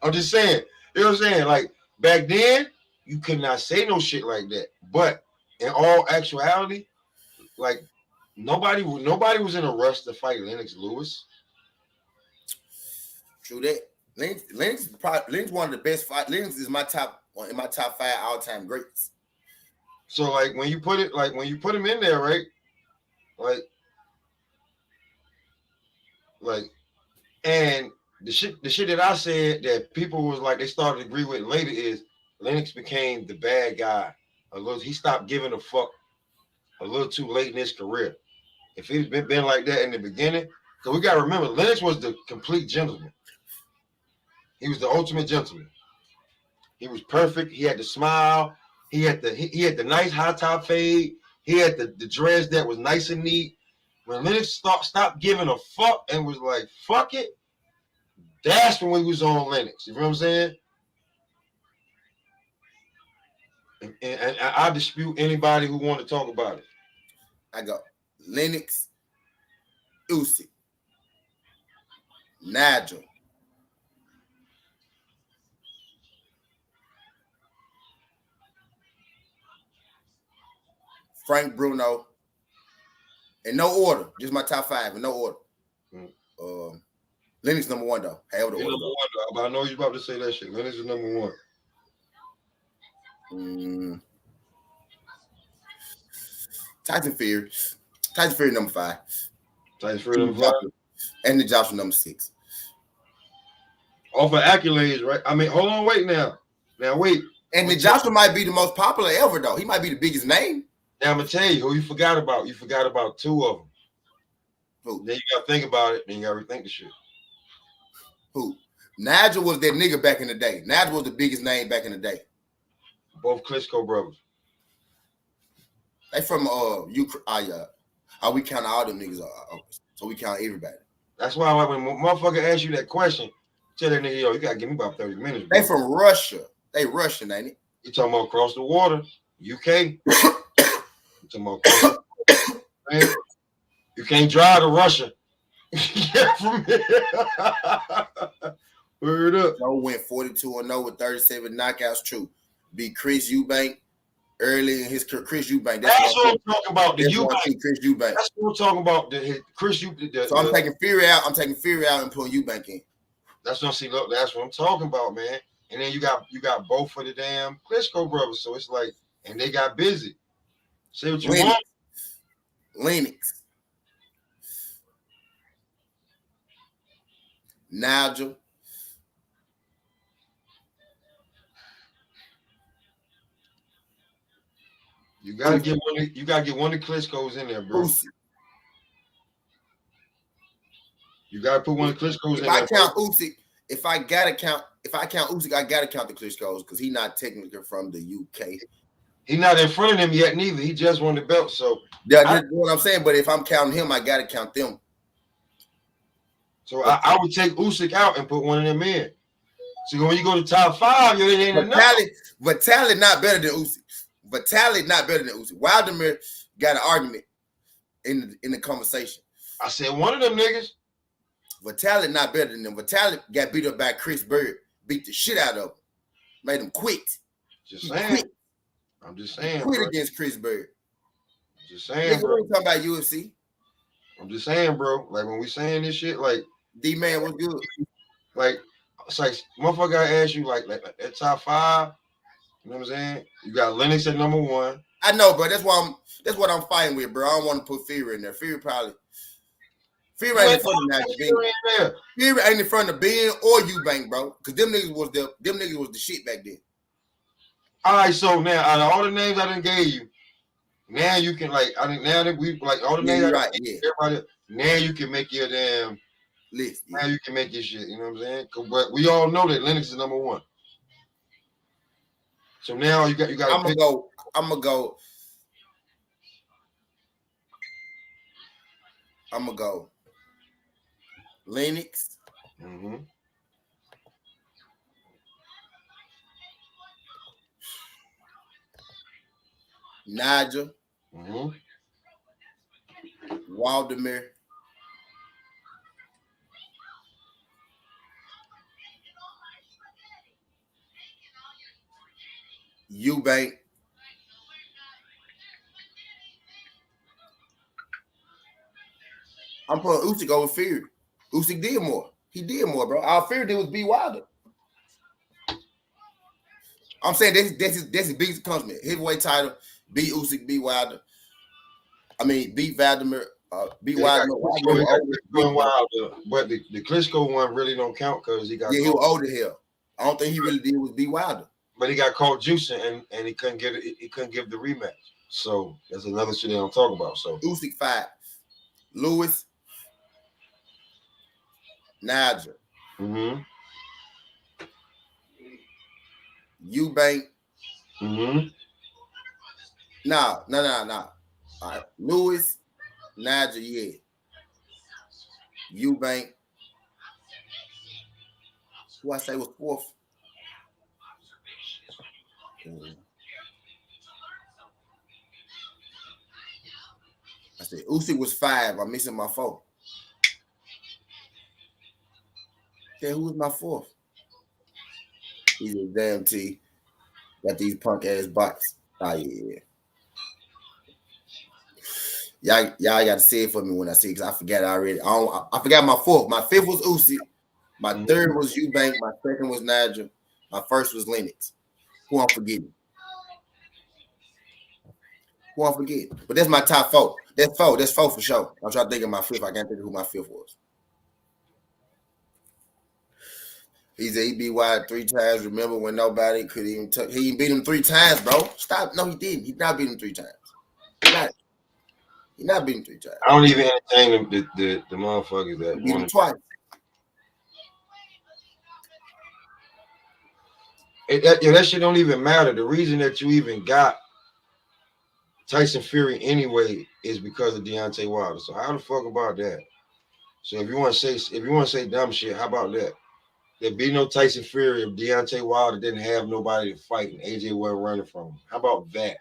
I'm just saying. You know what I'm saying? Like back then, you could not say no shit like that. But in all actuality, like nobody was in a rush to fight Lennox Lewis. True that. Lennox is one of the best fight. Lennox is in my top 5 all-time greats. So like when you put him in there, right? Like, and the shit that I said that people was like they started to agree with later is Lennox became the bad guy. He stopped giving a fuck a little too late in his career. If he's been like that in the beginning, because we gotta remember Lennox was the complete gentleman. He was the ultimate gentleman. He was perfect. He had the smile. He had the nice high top fade. He had the dress that was nice and neat. When Lennox stopped giving a fuck and was like, fuck it, That's when we was on Lennox. You know what I'm saying? And I dispute anybody who want to talk about it. I go Lennox, Usyk, Nigel, Frank Bruno, in no order. Just my top 5 in no order. Lennox number 1 though. However the You're order number 1, but I know you're about to say that shit. Lennox is number 1. Tyson Fury number 5. Tyson Fury number 5. Anthony Joshua number 6. Off of accolades, right? I mean, hold on, wait now. Now wait. Anthony Joshua might be the most popular ever though. He might be the biggest name. Now I'm gonna tell you who you forgot about. You forgot about 2 of them. Who? Then you gotta think about it. Then you gotta rethink the shit. Who? Nigel was that nigga back in the day. Nigel was the biggest name back in the day. Both Klitschko brothers. They from Ukraine. We count all them niggas. So we count everybody. That's why like when motherfucker ask you that question, tell that nigga, yo, you gotta give me about 30 minutes. Bro. They from Russia. They Russian, ain't it? You talking about across the water, UK? You talking about across the water. Man, you can't drive to Russia. Yeah, from here. Word up. Joe went 42-0 with 37 knockouts. True. Beat Chris Eubank early in his career. Chris Eubank. That's what I'm talking about. The Eubank. Chris Eubank. That's what I'm talking about. Chris Eubank. So I'm taking Fury out. I'm taking Fury out and putting Eubank in. That's what I'm saying. Look, that's what I'm talking about, man. And then you got both of the damn Klitschko brothers. So it's like, and they got busy. Say what you want. Lennox. Nigel. You gotta get one of the Klitschko's in there, bro. Usyk. You gotta put one of the Klitschko's in there. there. If I count Usyk, if I count Usyk, I gotta count the Klitschko's because he's not technically from the UK. He's not in front of them yet, neither. He just won the belt. So that's what I'm saying. But if I'm counting him, I gotta count them. So I would take Usyk out and put one of them in. So when you go to top 5, it ain't enough. Vitaly not better than Usyk. Vitaly not better than Usyk. Wildemir got an argument in the conversation. I said one of them niggas. Vitaly not better than them. Vitaly got beat up by Chris Bird. Beat the shit out of him. Made him quit. Just saying. I'm just saying. Quit against Chris Bird. Just saying, nigga, bro. we talking about UFC. I'm just saying, bro. Like when we saying this shit, like D-Man was good. Like it's like motherfucker I ask you like that top 5. You know what I'm saying? You got Lennox at number 1. I know, bro. That's what I'm fighting with, bro. I don't want to put Fury in there. Fury ain't in front of Ben. Fury ain't in front of Ben or Eubank, bro. Because them niggas was the shit back then. All right, so now out of all the names I done gave you, now you can now that we like all the names right, everybody, now you can make your damn list. Now you can make your shit. You know what I'm saying? But we all know that Lennox is number 1. So now you got. I'm gonna go. Lennox. Mm-hmm. Nigel. Mm-hmm. Waldemir. Eubank. I'm putting Usyk over Fury. Usyk did more. He did more, bro. All Fury did was beat Wilder. I'm saying that's his biggest accomplishment. Heavyweight title, beat Usyk, beat Wilder. I mean, beat Vladimir, beat Wilder. Wilder. But the Klitschko one really don't count because he got. Yeah, he was old as hell. I don't think he really did was beat Wilder. But he got caught juicing and he couldn't get it. He couldn't give the rematch. So that's another shit they don't talk about. So Usyk 5, Lewis, Nigel, Eubank. Nah. All right, Lewis, Nigel, yeah. Eubank, Who I say was fourth? I said Usyk was 5. I'm missing my 4. Okay, who was my 4th? He's a damn T. Got these punk ass bots. Oh yeah. Y'all got to say it for me when I see it, because I forgot already. I forgot my 4th. My 5th was Usyk. My 3rd was Eubank. My 2nd was Nigel. My 1st was Lennox. Who I'm forgetting? Who I'm forgetting? But that's my top 4. That's 4. That's 4 for sure. I'm trying to think of my 5th. I can't think of who my 5th was. He said he beat Wyatt 3 times. Remember when nobody could even touch? He beat him 3 times, bro. Stop. No, he didn't. He not beat him 3 times. He not beat him 3 times. I don't even entertain the motherfuckers that He beat him twice. That shit don't even matter. The reason that you even got Tyson Fury anyway is because of Deontay Wilder. So how the fuck about that? So if you want to say dumb shit, how about that? There'd be no Tyson Fury if Deontay Wilder didn't have nobody to fight and AJ wasn't running from him. How about that?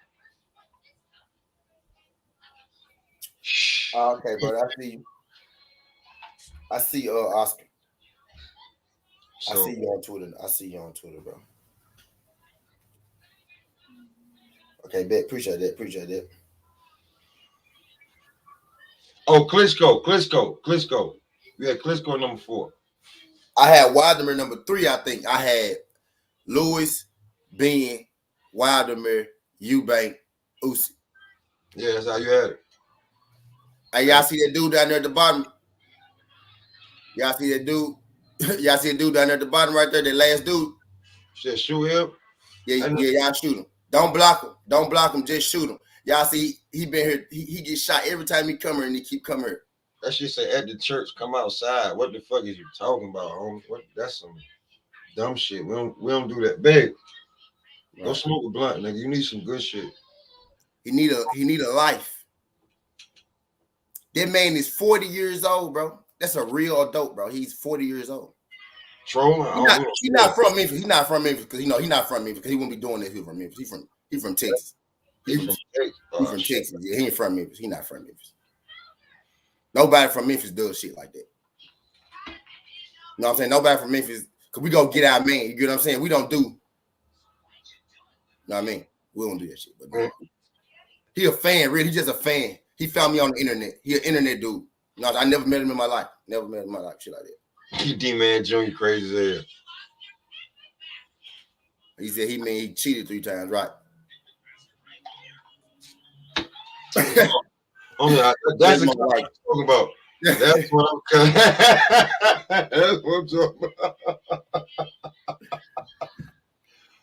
Okay, brother. I see you. Oscar. So, I see you on Twitter. Bro. Okay, bet. Appreciate that. Oh, Klitschko. We had Klitschko number 4. I had Waldemar number 3, I think. I had Lewis, Ben, Waldemar, Eubank, Usyk. Yeah, that's how you had it. Hey, y'all see that dude down there at the bottom? Y'all see that dude? Y'all see a dude down there at the bottom right there, that last dude? Should shoot him? Yeah, y'all shoot him. Don't block him, just shoot him. Y'all see, he been here, he gets shot every time he come here, and he keep coming here. That shit say at the church, come outside. What the fuck is you talking about, homie? That's some dumb shit. We don't do that. Babe, right. Go smoke a blunt, nigga. You need some good shit. He need a life. That man is 40 years old, bro. That's a real adult, bro. He's 40 years old. Trolling? He's not from Memphis. He's not from Memphis because he's not from Memphis because he wouldn't be doing this if he was from Memphis. He's from Texas. He's from Texas. Yeah, he ain't from Memphis. He's not from Memphis. Nobody from Memphis does shit like that. You know what I'm saying? Nobody from Memphis, because we go get our man. You get what I'm saying? We don't do. You know what I mean? We don't do that shit. But he a fan, really. He just a fan. He found me on the internet. He an internet dude. No, I never met him in my life. Never met him in my life. Shit like that. He D-Man Jr. crazy as hell. He said he cheated 3 times, right? Oh, yeah, that's what I'm talking about. That's what I'm talking about.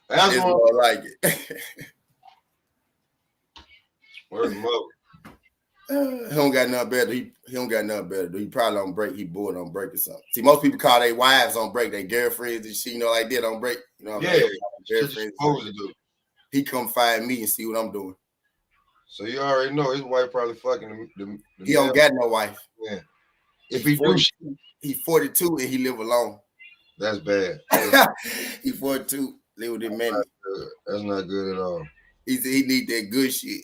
That's what I like it. Where's the mother? He don't got nothing better. He don't got nothing better. He probably on break. He bored on break or something. See, most people call their wives on break, their girlfriends and shit, you know, like that on break. You know, yeah, girlfriends. He come find me and see what I'm doing. So you already know his wife probably fucking the he don't got no wife. Yeah. If he do, he's 42 and he live alone. That's bad. He 42, live with his man. That's not good at all. He said he need that good shit.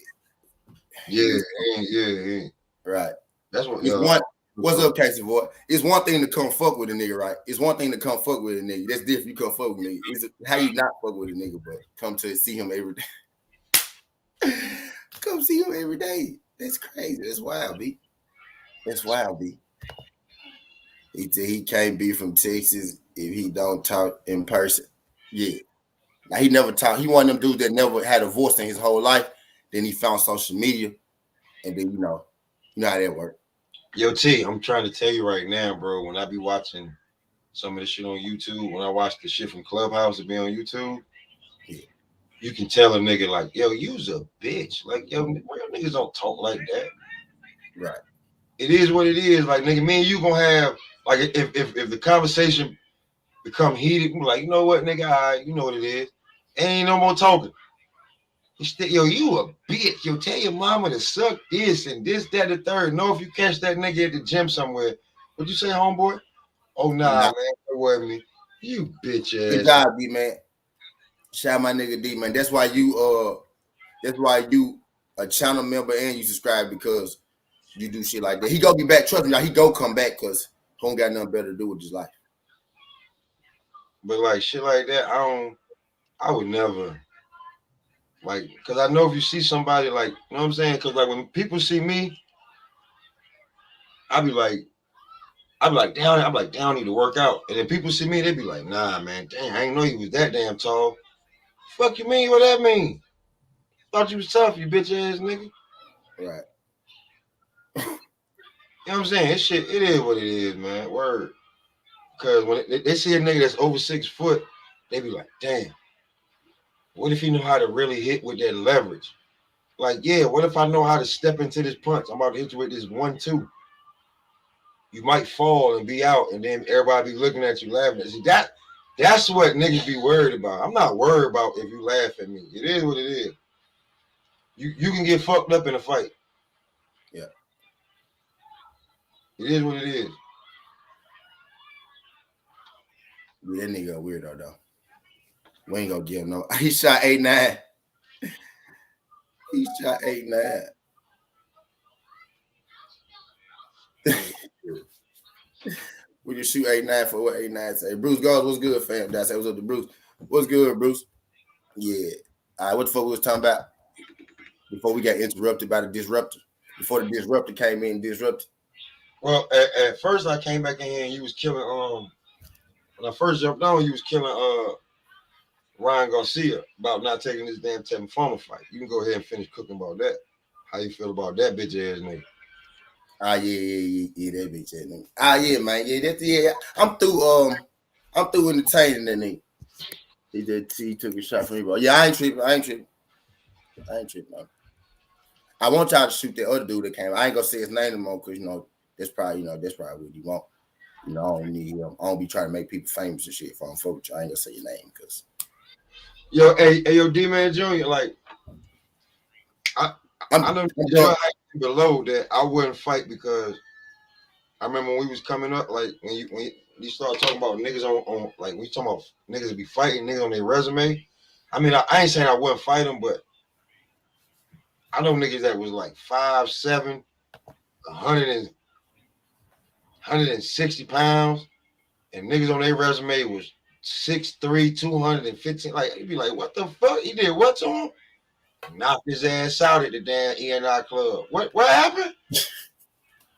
Yeah. Right. That's what. What's up, Casey boy? It's one thing to come fuck with a nigga, right? It's one thing to come fuck with a nigga. That's different. You come fuck with a nigga. It's how you not fuck with a nigga, but come to see him every day. Come see him every day. That's crazy. That's wild, B. That's wild, B. He said he can't be from Texas if he don't talk in person. Yeah. Now he never talked. He one of them dudes that never had a voice in his whole life. Then he found social media, and then you know how that works. Yo, T, I'm trying to tell you right now, bro. When I be watching some of the shit on YouTube, when I watch the shit from Clubhouse to be on YouTube, you can tell a nigga like, yo, you's a bitch. Like, yo, real niggas don't talk like that. Right. It is what it is. Like, nigga, me and you gonna have, like, if the conversation become heated, I'm like, you know what, nigga, all right, you know what it is. Ain't no more talking. Yo, you a bitch. Yo, tell your mama to suck this and this, that, the third. Know if you catch that nigga at the gym somewhere. What'd you say, homeboy? Oh, nah, man. Don't worry with me. You bitch Good ass. job, D man. Shout out my nigga D man. That's why you a channel member and you subscribe because you do shit like that. He go get back. Trust me, now he go come back because he don't got nothing better to do with his life. But like shit like that, I would never like, cause I know if you see somebody like, you know what I'm saying? Cause like when people see me, I be like, damn, I need to work out. And then people see me, they be like, nah, man, damn, I ain't know you was that damn tall. Fuck you mean? What that mean? Thought you was tough, you bitch ass nigga. Right. You know what I'm saying? This shit, it is what it is, man. Word. Because when they see a nigga that's over 6 foot, they be like, damn, what if he know how to really hit with that leverage? Like, yeah, what if I know how to step into this punch? I'm about to hit you with this 1-2. You might fall and be out, and then everybody be looking at you laughing. See, that's what niggas be worried about. I'm not worried about if you laugh at me. It is what it is. You can get fucked up in a fight. Yeah. It is what it is. Yeah, that nigga a weirdo though. We ain't gonna give him no. He shot 8'9". He shot 8'9". We just shoot 8'9" for what 8'9" say. Bruce Goss, what's good, fam? Did I say what's up to Bruce? What's good, Bruce? Yeah. All right, what the fuck we was talking about before we got interrupted by the disruptor? Before the disruptor came in and disrupted. Well, at first I came back in here and you was killing when I first jumped on, you was killing Ryan Garcia about not taking this damn Tevin Farmer fight. You can go ahead and finish cooking about that. How you feel about that bitch ass nigga? Ah, yeah, that bitch ass nigga. Ah, yeah, man, yeah. I'm through entertaining that nigga. He took a shot from me, bro. Yeah, I ain't tripping, man. I want y'all to shoot that other dude that came. I ain't gonna say his name no more because that's probably what you want. I don't need him. I don't be trying to make people famous and shit. If I'm fuck with you, I ain't gonna say your name because. Yo, yo, D-Man Jr., like, I know you're below that I wouldn't fight because I remember when we was coming up, like, when you start talking about niggas on like, we talking about niggas that be fighting, niggas on their resume. I mean, I ain't saying I wouldn't fight them, but I know niggas that was like 5'7", 160 pounds, and niggas on their resume was 6'3", 215. Like, you'd be like, what the fuck? He did what to him? Knocked his ass out at the damn ENI club. What happened?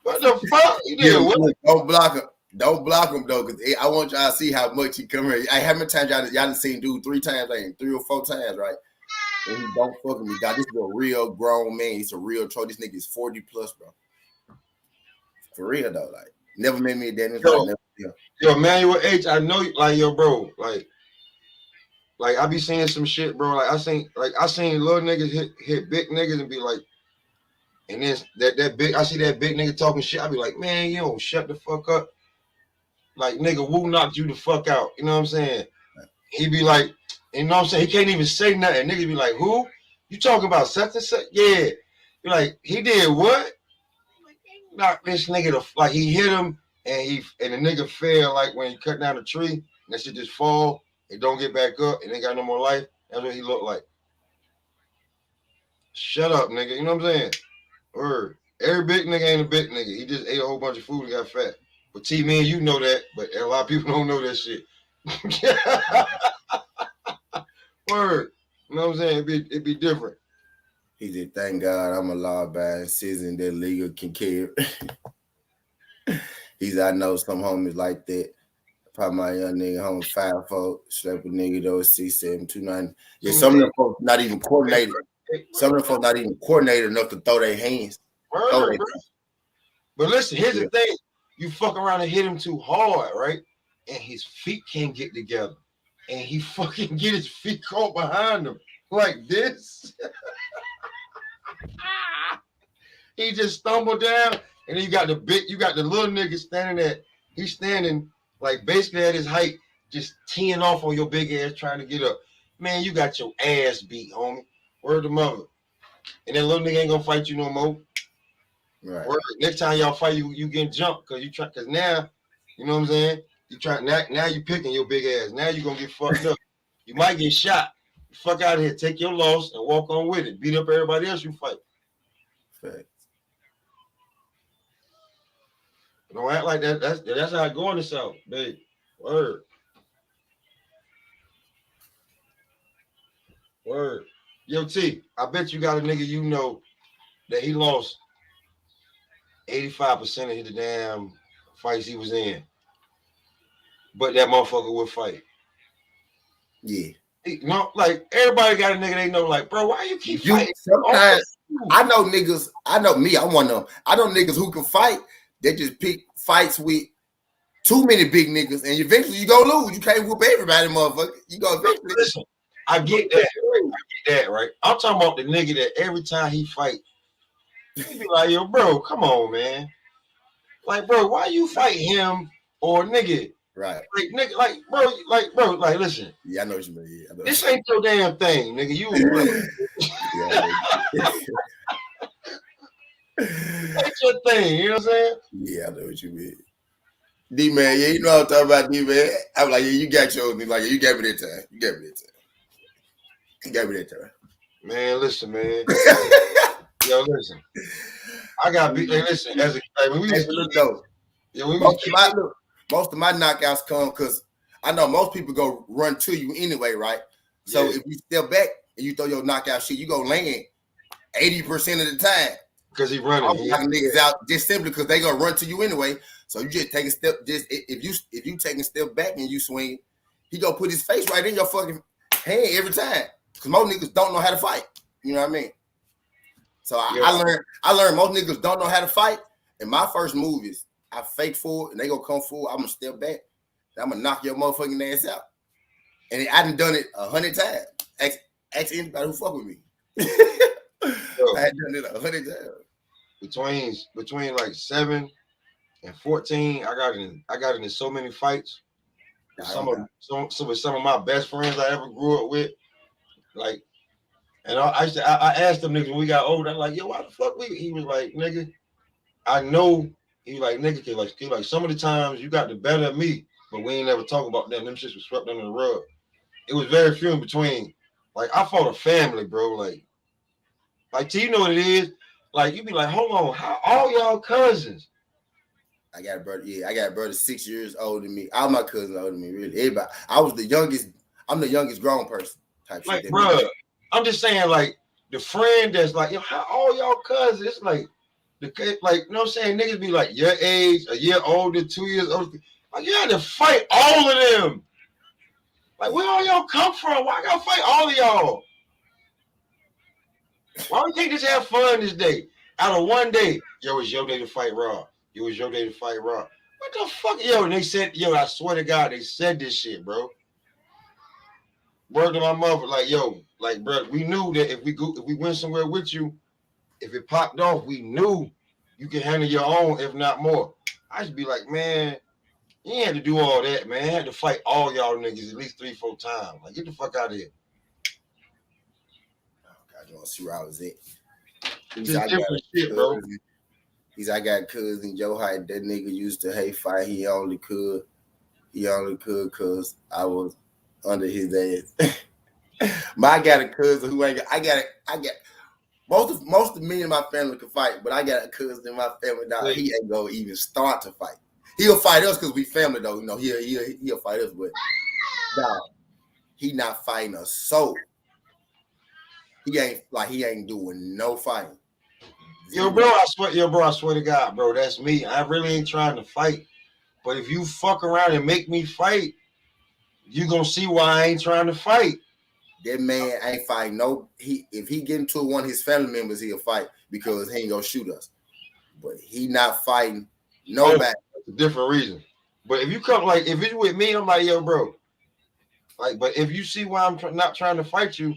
What the fuck? He did what? Don't block him. Don't block him though, because I want y'all to see how much he come here. How many times y'all done seen dude 3 times, like 3 or 4 times, right? And he don't fuck with me. God, this is a real grown man. He's a real troll. This nigga is 40 plus, bro. For real though, like never met me a day in his life. Yo, Manuel H, I know, like, yo, bro, like I be seeing some shit, bro. Like I seen little niggas hit big niggas and be like, and then that big, I see that big nigga talking shit. I be like, man, you don't shut the fuck up. Like, nigga, Wu knocked you the fuck out. You know what I'm saying? He be like, you know what I'm saying? He can't even say nothing. Niggas be like, who? You talking about such and such? Yeah. You're like, he did what? Knock this nigga like he hit him and the nigga fell like when he cut down a tree and that shit just fall and don't get back up and ain't got no more life. That's what he looked like. Shut up, nigga. You know what I'm saying? Word. Every big nigga ain't a big nigga. He just ate a whole bunch of food and got fat. But T-Man, you know that, but a lot of people don't know that shit. Word. You know what I'm saying? It'd be different. He said, thank God I'm a law-abiding citizen that legal can care. He said, I know some homies like that. Probably my young nigga home 5'4", slept with nigga though 6'7", 290. Yeah, some of them folks not even coordinated. Some of them folks not even coordinated enough to throw their hands. Word, but listen, here's the thing. You fuck around and hit him too hard, right? And his feet can't get together. And he fucking get his feet caught behind him like this. He just stumbled down, and then you got the little nigga he's standing like basically at his height, just teeing off on your big ass trying to get up. Man, you got your ass beat, homie. Word to mother. And that little nigga ain't gonna fight you no more. Right. Word. Next time y'all fight, you getting jumped because now, you know what I'm saying? You try now you picking your big ass. Now you gonna get fucked up. You might get shot. Fuck out of here. Take your loss and walk on with it. Beat up everybody else you fight. Facts. Don't act like that. That's how it go in the South, babe. Word. Word. Yo, T, I bet you got a nigga you know that he lost 85% of the damn fights he was in. But that motherfucker would fight. Yeah. You know, like everybody got a nigga they know, like, bro, why you keep fighting? Sometimes I know niggas, I know me, I'm one of them. I know niggas who can fight. They just pick fights with too many big niggas, and eventually you gonna lose. You can't whoop everybody, motherfucker. You go eventually. Listen, I get that. I get that, right? I'm talking about the nigga that every time he fight, he be like, yo, bro, come on, man. Like, bro, why you fight him or nigga? Right. Like, nigga, like, listen. Yeah, I know what you mean. Yeah, I know. This ain't your damn thing, nigga. You ain't your thing, you know what I'm saying? Yeah, I know what you mean. D man, yeah, you know what I'm talking about, D man. I'm like, yeah, you got yours. Like, yeah, you gave me that time. You gave me that time. You gave me that time. Man, listen, man. Yo, listen. I got be. Hey, listen. As a, like, when we was yeah, when we most of my knockouts come because I know most people go run to you anyway, right? So if you step back and you throw your knockout shit, you go land 80% of the time. Because he running. I'm knocking niggas out just simply because they gonna run to you anyway. So you just take a step. Just if you take a step back and you swing, he gonna put his face right in your fucking hand every time. Because most niggas don't know how to fight. You know what I mean? So I learned most niggas don't know how to fight. And my first move is I fake forward and they gonna come forward. I'm gonna step back. I'm gonna knock your motherfucking ass out. And I done it 100 times. Ask anybody who fuck with me. I had done it 100 times. Between like 7 and 14, I got into so many fights. Some of my best friends I ever grew up with. Like, and I asked them niggas when we got older, I'm like, yo, why the fuck we? He was like, nigga, I know. He was like, nigga, like some of the times you got the better of me, but we ain't never talk about them. Them shits was swept under the rug. It was very few in between. Like, I fought a family, bro. Like, you know what it is? Like, you be like, hold on, how all y'all cousins? I got a brother. Yeah, I got a brother 6 years older than me. All my cousins older than me, really. Everybody. I was the youngest. I'm the youngest grown person type like, shit. Bro, I'm just saying, like, the friend that's like, yo, how all y'all cousins? It's like, you know what I'm saying? Niggas be like, your age, a year older, 2 years older. Like, you had to fight all of them. Like, where all y'all come from? Why I gotta fight all of y'all? Why we can't just have fun this day? Out of one day, yo, it's your day to fight Raw. It was your day to fight Raw. What the fuck? Yo, and they said, yo, I swear to God, they said this shit, bro. Word to my mother, like, yo, like, bro, we knew that if we went somewhere with you, if it popped off, we knew you can handle your own, if not more. I just be like, man, you ain't had to do all that, man. You had to fight all y'all niggas at least 3-4 times. Like, get the fuck out of here. Oh, God, you want to see where I was at? Just different shit, bro. I got cousin Joe Hyde. That nigga used to hate fight. He only could because I was under his ass. I got a cousin who ain't. I got most of me and my family can fight, but I got a cousin in my family now. He ain't gonna even start to fight. He'll fight us because we family though. You know, he'll fight us, but nah, he not fighting a soul. He ain't doing no fighting. Yo, bro, I swear to God, bro, that's me. I really ain't trying to fight. But if you fuck around and make me fight, you gonna see why I ain't trying to fight. That man ain't fighting if he get into one of his family members, he'll fight because he ain't gonna shoot us. But he not fighting nobody. That's a different reason. But if you come, like, if it's with me, I'm like, yo, bro. Like, but if you see why I'm not trying to fight you,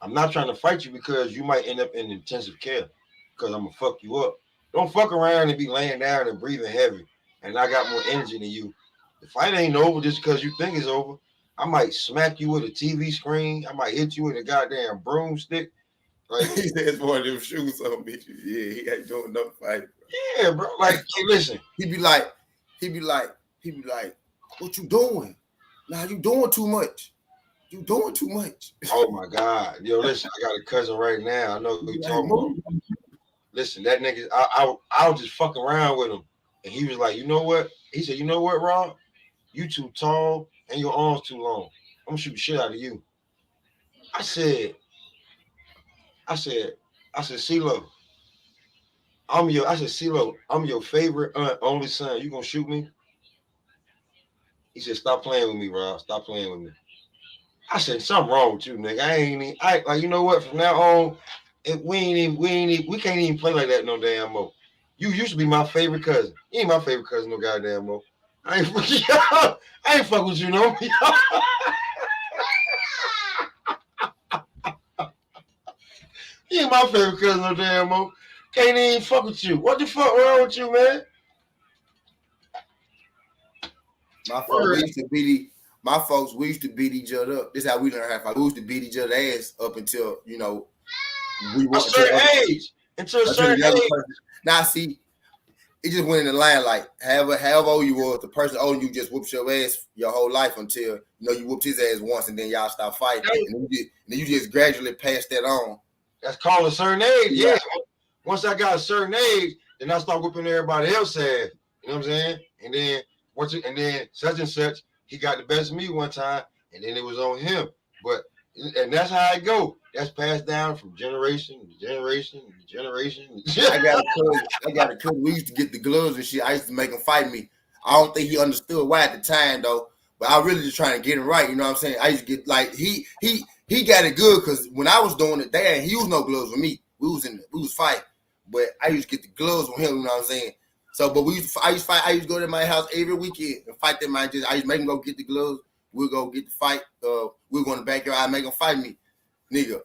I'm not trying to fight you because you might end up in intensive care because I'm gonna fuck you up. Don't fuck around and be laying down and breathing heavy and I got more energy than you. The fight ain't over just because you think it's over. I might smack you with a TV screen. I might hit you with a goddamn broomstick. Like, he says one of them shoes on bitches. Yeah, he ain't doing no fighting. Yeah, bro. Like, hey, listen. He be like, What you doing? Nah, you doing too much. You doing too much. Oh my God. Yo, listen, I got a cousin right now. I know who you Like, talking about. move. Listen, that nigga, I was just fucking around with him. And he was like, you know what? He said, you know what, Rob? You too tall and your arms too long. I'm gonna shoot the shit out of you. I said, I said, CeeLo, CeeLo, I'm your favorite only son. You gonna shoot me? He said, stop playing with me, Rob. Stop playing with me. I said, something wrong with you, nigga. I like, you know what? From now on, we can't even play like that no damn more. You used to be my favorite cousin. You ain't my favorite cousin no goddamn more. I ain't I ain't fuck with you no more. You ain't my favorite cousin no damn more. Can't even fuck with you. What the fuck wrong with you, man? My folks, we used to beat each other up. This is how we learned how to fight. We used to beat each other ass up until, we A want certain age. Until a certain the other age. person. Now see, it just went in the line like however old you was, the person older you just whoops your ass your whole life until you whooped his ass once and then y'all stop fighting. And then you just gradually pass that on. That's called a certain age. Yeah. Yeah. Once I got a certain age, then I start whipping everybody else ass. You know what I'm saying? And then such and such, he got the best of me one time, and then it was on him. And that's how it go. That's passed down from generation to generation to generation. I got a cousin. We used to get the gloves and shit. I used to make him fight me. I don't think he understood why at the time though. But I really just trying to get him right. You know what I'm saying? I used to get like he got it good because when I was doing it, they ain't used no gloves with me. We was fighting, but I used to get the gloves with him. You know what I'm saying? So, but I used to fight. I used to go to my house every weekend and fight them. I used to make him go get the gloves. We'll go get the fight. We'll go in the backyard. I make him fight me, nigga.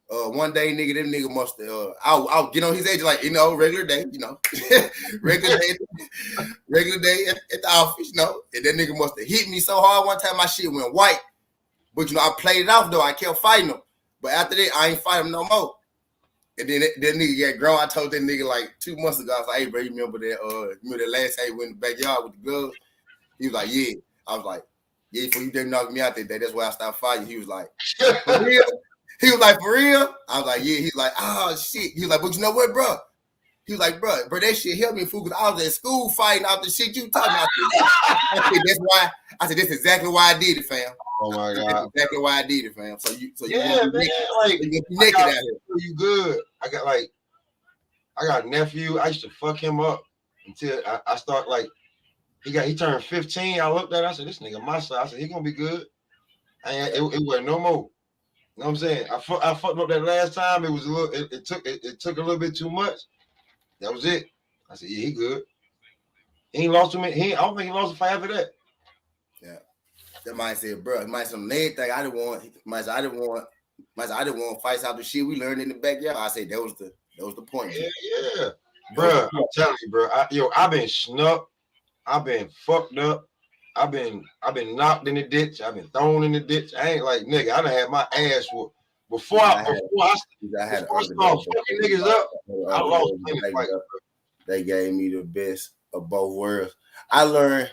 One day, nigga, them nigga must have. I'll get on his age like regular day, regular day at the office, And that nigga must have hit me so hard one time, my shit went white. But I played it off though. I kept fighting him. But after that, I ain't fight him no more. And then that nigga got grown. I told that nigga like 2 months ago. I was like, hey, bro, you remember that last time we went in the backyard with the gloves? He was like, yeah. I was like, yeah, before you didn't knock me out that day, that's why I stopped fighting. He was like, for real? He was like, for real? I was like, yeah. He's like, oh, shit. He was like, but you know what, bro? He was like, bro, that shit helped me, fool, because I was at school fighting out the shit you talking about. I said, that's why. I said, that's exactly why I did it, fam. Oh, my God. That's exactly why I did it, fam. So you yeah, man. Like, you naked out here. You good. I got a nephew. I used to fuck him up until I start like, he turned 15. I looked at it, I said, this nigga my size. I said, he gonna be good. It wasn't no more. You know what I'm saying? I fucked up that last time. It was a little. It took a little bit too much. That was it. I said, yeah, he good. He ain't lost too many. I don't think he lost a fight after that. Yeah. That might say, bro, it might say on everything I didn't want. I didn't want fights out the shit we learned in the backyard. I said that was the point. Yeah. Bro, I'm telling you, bro. I've been snuck. I've been fucked up. I've been knocked in the ditch. I've been thrown in the ditch. I ain't like nigga. I done had my ass whooped. Before I start fucking niggas up, I lost many fights. They gave me the best of both worlds. I learned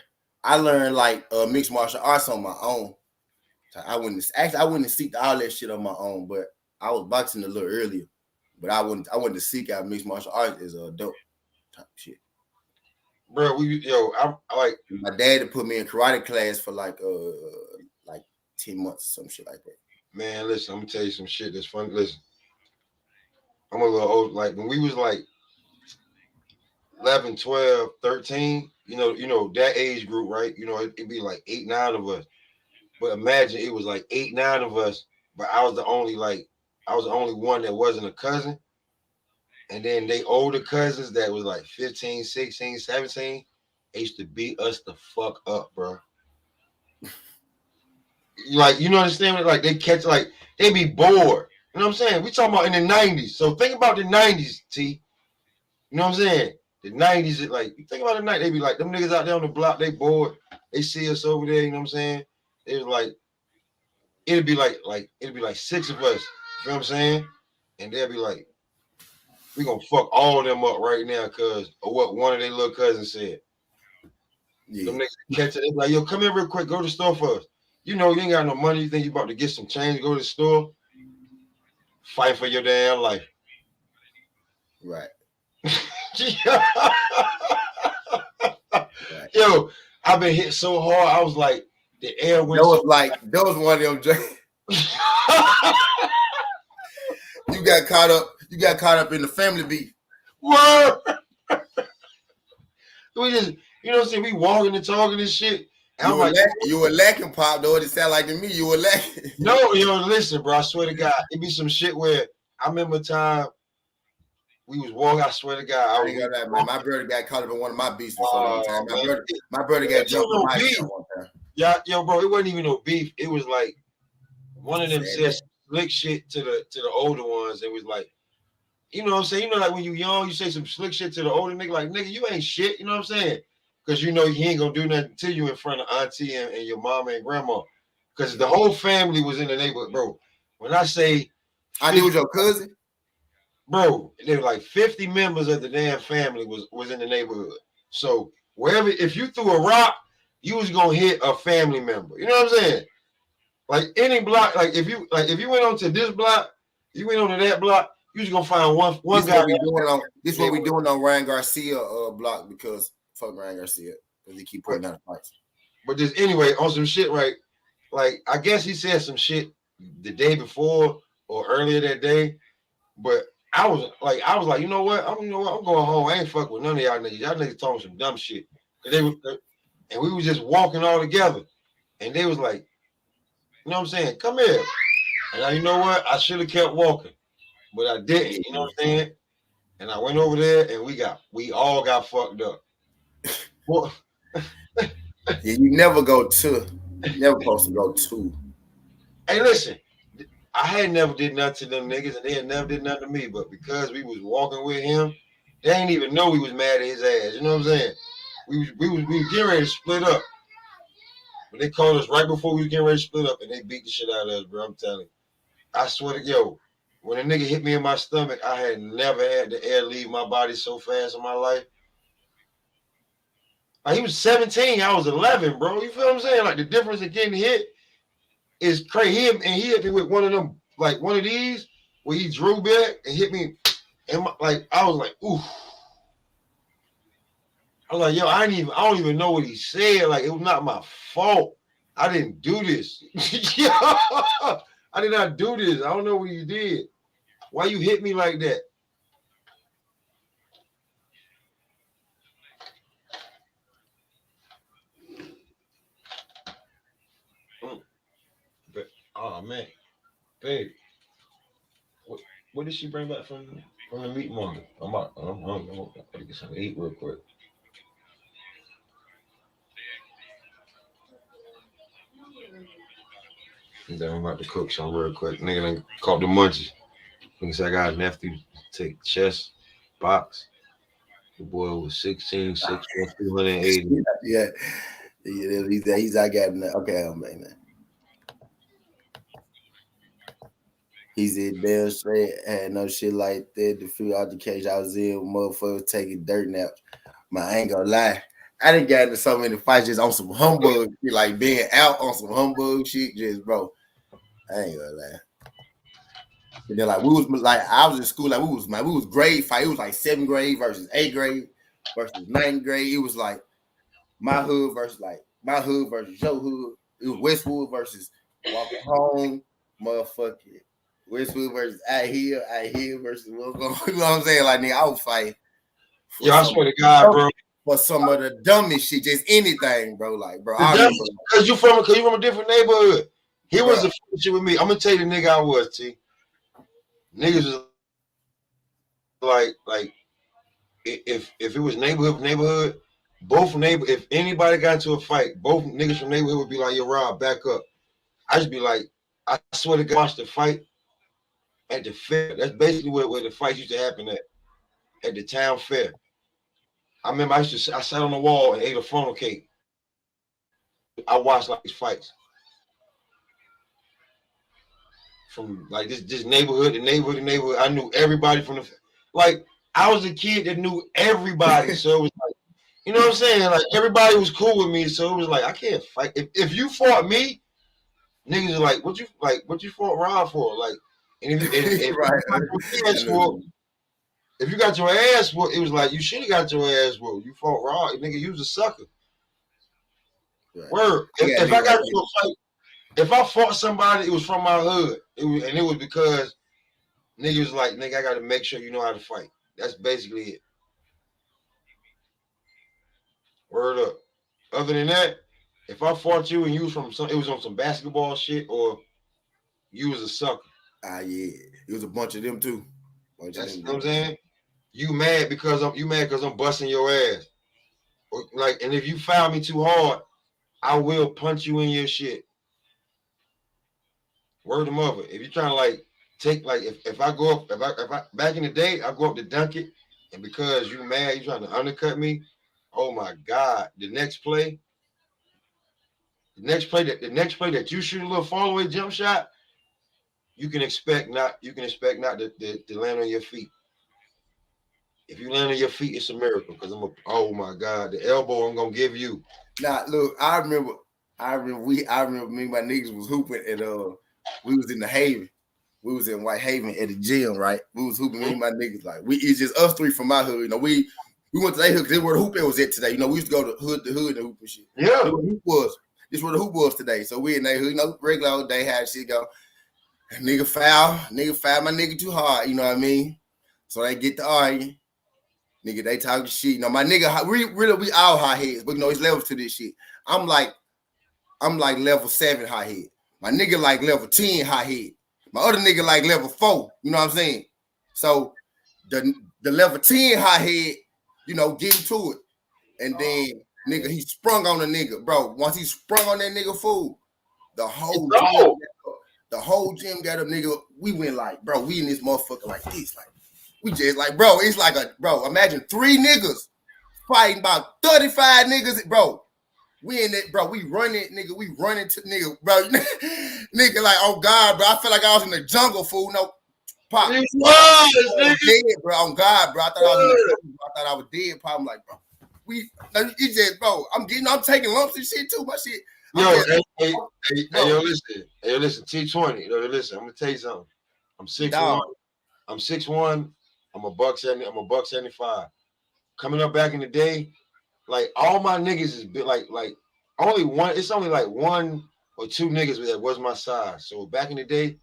like mixed martial arts on my own. I wouldn't seek all that shit on my own, but I was boxing a little earlier. But I wouldn't to seek out mixed martial arts as a adult type shit. Bro, I like my dad put me in karate class for like 10 months, some shit like that. Man, listen, I'm gonna tell you some shit that's funny. Listen, I'm a little old. Like when we was like 11, 12, 13, you know that age group, right? It'd be like 8, 9 of us. But imagine it was like 8, 9 of us, but I was the only one that wasn't a cousin. And then they older cousins that was like 15, 16, 17, they used to beat us the fuck up, bro. Like, understand? Like they catch, like they be bored. You know what I'm saying? We talking about in the 90s. So think about the 90s, T. You know what I'm saying? The 90s, like, you think about the night, they be like, them niggas out there on the block, they bored. They see us over there, you know what I'm saying? It was like, it'd be like 6 of us, you know what I'm saying? And they'll be like, we gonna fuck all of them up right now because of what one of their little cousins said. Yeah. Them niggas catch it. They like, yo, come here real quick. Go to the store for us. You know, you ain't got no money. You think you about to get some change? Go to the store. Fight for your damn life. Right. Right. Yo, I've been hit so hard. I was like, the air went. That was one of them. You got caught up. You got caught up in the family beef. Word. We just, you know what I'm saying? We walking and talking and shit. And You were lacking, Pop, though. It sound like to me you were lacking. No, yo, listen, bro. I swear to God, it be some shit where I remember a time we was walking. I swear to God, man. My brother got caught up in one of my beefs before one time. My brother got jumped in my beef one time. Yeah, yo, bro, it wasn't even no beef. It was like one of them said slick shit to the older ones. It was like, you know what I'm saying? You know, like when you young, you say some slick shit to the older nigga, like, nigga, you ain't shit. You know what I'm saying? Because you know he ain't gonna do nothing to you in front of auntie and your mama and grandma. Because the whole family was in the neighborhood, bro. When I say I knew it was your cousin, bro, there were like 50 members of the damn family was in the neighborhood. So wherever, if you threw a rock, you was gonna hit a family member. You know what I'm saying? Like any block, like if you went on to this block, you went on to that block, you was gonna find one guy. This is what we doing on Ryan Garcia block because fuck Ryan Garcia because he keep putting out fights. But just anyway, on some shit, right? Like I guess he said some shit the day before or earlier that day, but I was like, you know what? I'm going home. I ain't fuck with none of y'all niggas. Y'all niggas talking some dumb shit. And we was just walking all together, and they was like, you know what I'm saying? Come here. And you know what? I should have kept walking, but I didn't. You know what I'm saying? And I went over there, and we all got fucked up. Well, yeah, you never supposed to go to. Hey, listen, I had never did nothing to them niggas, and they had never did nothing to me. But because we was walking with him, they ain't even know we was mad at his ass. You know what I'm saying? We was getting ready to split up. But they called us right before we was getting ready to split up, and they beat the shit out of us, bro. I'm telling you. I swear to yo, when a nigga hit me in my stomach, I had never had the air leave my body so fast in my life. Like he was 17, I was 11, bro. You feel what I'm saying? Like the difference in getting hit is crazy. He hit me with one of them, like one of these, where he drew back and hit me. And I was like, oof. I was like, yo, I don't even know what he said. Like, it was not my fault. I didn't do this. I did not do this. I don't know what you did. Why you hit me like that? Oh man, babe, what did she bring back from the meat market? I'm gonna get something to eat real quick. And then I'm about to cook some real quick. Nigga done caught the munchies. Nigga said I got a nephew take chess box. The boy was 16, 6'1", 280. Yeah. He's I got okay, man. He said damn straight had no shit like that. The few altercations I was in, motherfuckers taking dirt naps. I ain't gonna lie. I didn't get into so many fights just on some humbug shit, like being out on some humbug shit, just bro. I ain't gonna lie. And then like we was like I was in school, like we was grade fight. It was like 7th grade versus 8th grade versus 9th grade. It was like my hood versus your hood. It was Westwood versus Walker Home, motherfucking Westwood versus I hear versus what's going. You know what I'm saying? Like nigga, I was fighting. Yo, I swear to God, bro. For some of the dumbest shit, just anything, bro. Like, bro, because you from a different neighborhood. He was the shit with me. I'm gonna tell you the nigga I was, T. Niggas was like if it was neighborhood, if anybody got into a fight, both niggas from neighborhood would be like, yo, Rob, back up. I just be like, I swear to God, watch the fight at the fair. That's basically where the fights used to happen at the town fair. I remember I sat on the wall and ate a funnel cake. I watched like these fights from like this neighborhood to neighborhood. I knew everybody from I was a kid that knew everybody. So it was like, You know what I'm saying? Like everybody was cool with me, so it was like I can't fight. If you fought me, niggas are like, what you fought Ron for? Like, and if Right. you got I your ass know whooped, you. if you got your ass whooped, it was like you should have got your ass whooped. You fought Ron, nigga. You was a sucker. Right. Word. I got If I nigga got like to a fight, if I fought somebody, it was from my hood. It was because niggas was like, nigga, I got to make sure you know how to fight. That's basically it. Word up. Other than that, if I fought you and you was from it was on some basketball shit or you was a sucker. yeah. It was a bunch of them too. That's you know what I'm saying. You mad because I'm busting your ass. Like, and if you foul me too hard, I will punch you in your shit. Word to mother. If you're trying to like take like if I go up if I back in the day I go up to dunk it and because you mad you trying to undercut me, oh my God, the next play that you shoot a little fall away jump shot, you can expect not to land on your feet. If you land on your feet, it's a miracle because oh my God, the elbow I'm gonna give you. Nah, look, I remember me and my niggas was hooping and we was in the Haven. We was in White Haven at the gym, right? We was hooping, me and my niggas, like it's just us three from my hood. You know, we went to that hood because this where the hoop was at today. You know, we used to go to hood and hoop and shit. Yeah. This where the hoop was. This where the hoop was today. So we in that hood, you know, regular old day, how shit go. Nigga foul my nigga too hard, you know what I mean? So they get to arguing. Nigga, they talking shit. You know, my nigga, we all high heads, but you know, it's levels to this shit. I'm like level 7 high head. My nigga like level 10 high head. My other nigga like level 4. You know what I'm saying? So the level 10 high head, you know, get into it. And then nigga, he sprung on the nigga, bro. Once he sprung on that nigga fool, the whole gym got up, nigga. We went like, bro, we in this motherfucker like this. Like, we just like, bro, it's like imagine 3 niggas fighting about 35 niggas, bro. We in it, bro. We running to nigga, bro. Nigga, like, oh God, bro. I feel like I was in the jungle, fool. No, pop. It was, nigga. Dead, bro. On God, bro. I thought I was in the jungle. I thought I was dead. Pop. I'm like, bro. It just, bro. I'm taking lumps and shit too. My shit. Yo, listen, T20. Yo, listen, I'm gonna tell you something. I'm 6'1". I'm 6'1". I'm a buck 70. I'm a buck 75. Coming up back in the day, like all my niggas is like only one. It's only like 1 or 2 niggas that was my size. So back in the day,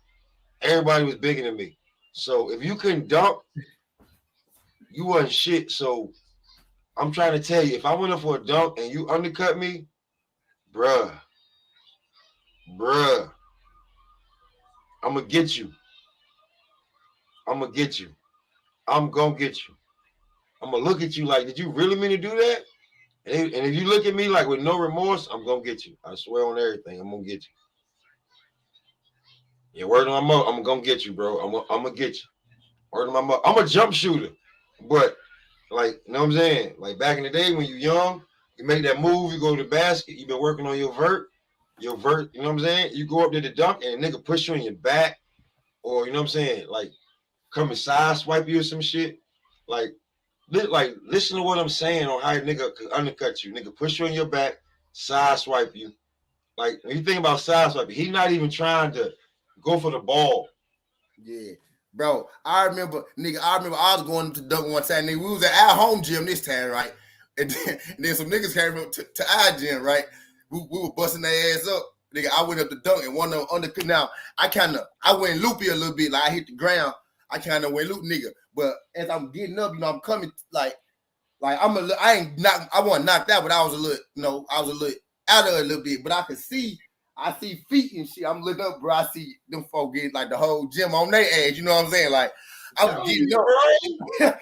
everybody was bigger than me. So if you couldn't dunk, you wasn't shit. So I'm trying to tell you, if I went up for a dunk and you undercut me, bruh, I'm gonna get you. I'm gonna get you. I'm gonna get you. I'm gonna look at you like, did you really mean to do that? And if you look at me like with no remorse, I'm gonna get you. I swear on everything, I'm gonna get you. Yeah, word on my mother, I'm gonna get you, bro. I'm gonna get you. Word on my mother. I'm a jump shooter, but like, you know what I'm saying? Like back in the day when you're young, you make that move, you go to the basket, you've been working on your vert, you know what I'm saying? You go up there to dunk and a nigga push you in your back, or you know what I'm saying? Like come and side swipe you or some shit. Like listen to what I'm saying on how a nigga could undercut you. Nigga push you in your back, side swipe you. Like when you think about side swiping, he's not even trying to go for the ball. Yeah. Bro, I remember I was going to dunk one time, nigga. We was at our home gym this time, right? And then some niggas came up to our gym, right? We were busting their ass up. Nigga, I went up to dunk and one of them undercut. Now, I went loopy a little bit, like I hit the ground. I kind of went loop, nigga. But as I'm getting up, you know, I'm coming like I wasn't knocked out, but I was a little, you know, out of it a little bit. But I see feet and shit. I'm looking up, bro. I see them folk getting like the whole gym on their ass. You know what I'm saying? Like I'm getting up.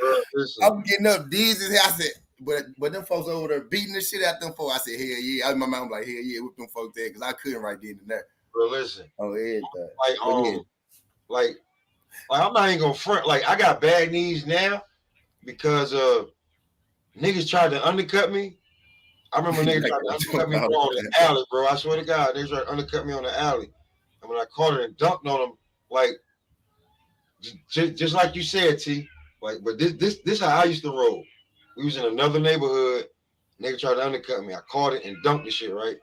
I'm getting up dizzy. I said, but them folks over there beating the shit out them folks. I said, hell yeah. My mom like, hell yeah, with them folks there because I couldn't right then and there. Bro, listen. Oh yeah. Like I'm not even gonna front. Like I got bad knees now because niggas tried to undercut me. I remember niggas tried to undercut me on the alley, bro. I swear to God, they tried to undercut me on the alley. And when I caught it and dunked on them, like just like you said, T. Like, but this how I used to roll. We was in another neighborhood, Nigga tried to undercut me. I caught it and dunked the shit, right?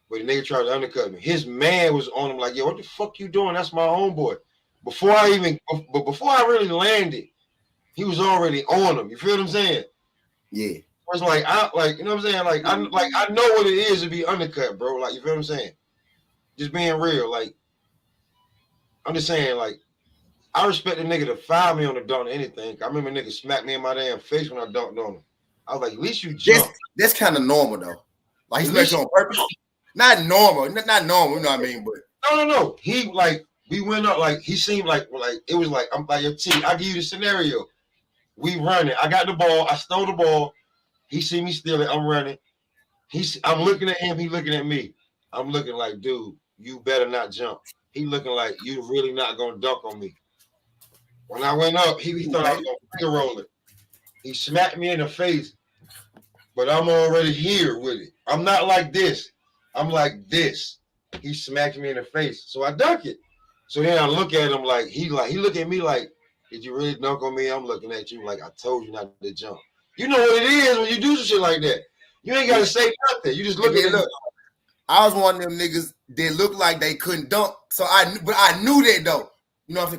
But the nigga tried to undercut me. His man was on him like, yo, what the fuck you doing? That's my homeboy. Before I really landed, he was already on him. You feel what I'm saying? Yeah. It's like you know what I'm saying? I know what it is to be undercut, bro. Like, you feel what I'm saying? Just being real. Like, I'm just saying, like, I respect the nigga to foul me on the dunk or anything. I remember nigga smacked me in my damn face when I dunked on him. I was like, at least you jump. That's kind of normal though. Like, he's making on purpose. Not normal, not normal, you know what I mean? But no. He like we went up, like he seemed like it was like, I'm like, your team. I give you the scenario. We running. I got the ball. I stole the ball. He see me steal it. I'm running. I'm looking at him. He looking at me. I'm looking like, dude, you better not jump. He looking like, you really not gonna dunk on me. When I went up, he thought I was gonna finger roll it. He smacked me in the face, but I'm already here with it. I'm not like this. I'm like this. He smacked me in the face, so I dunk it. So then I look at him like he look at me like, did you really dunk on me? I'm looking at you like, I told you not to jump. You know what it is when you do some shit like that. You ain't gotta say nothing. You just look at it. I was one of them niggas that looked like they couldn't dunk, but I knew that though. You know what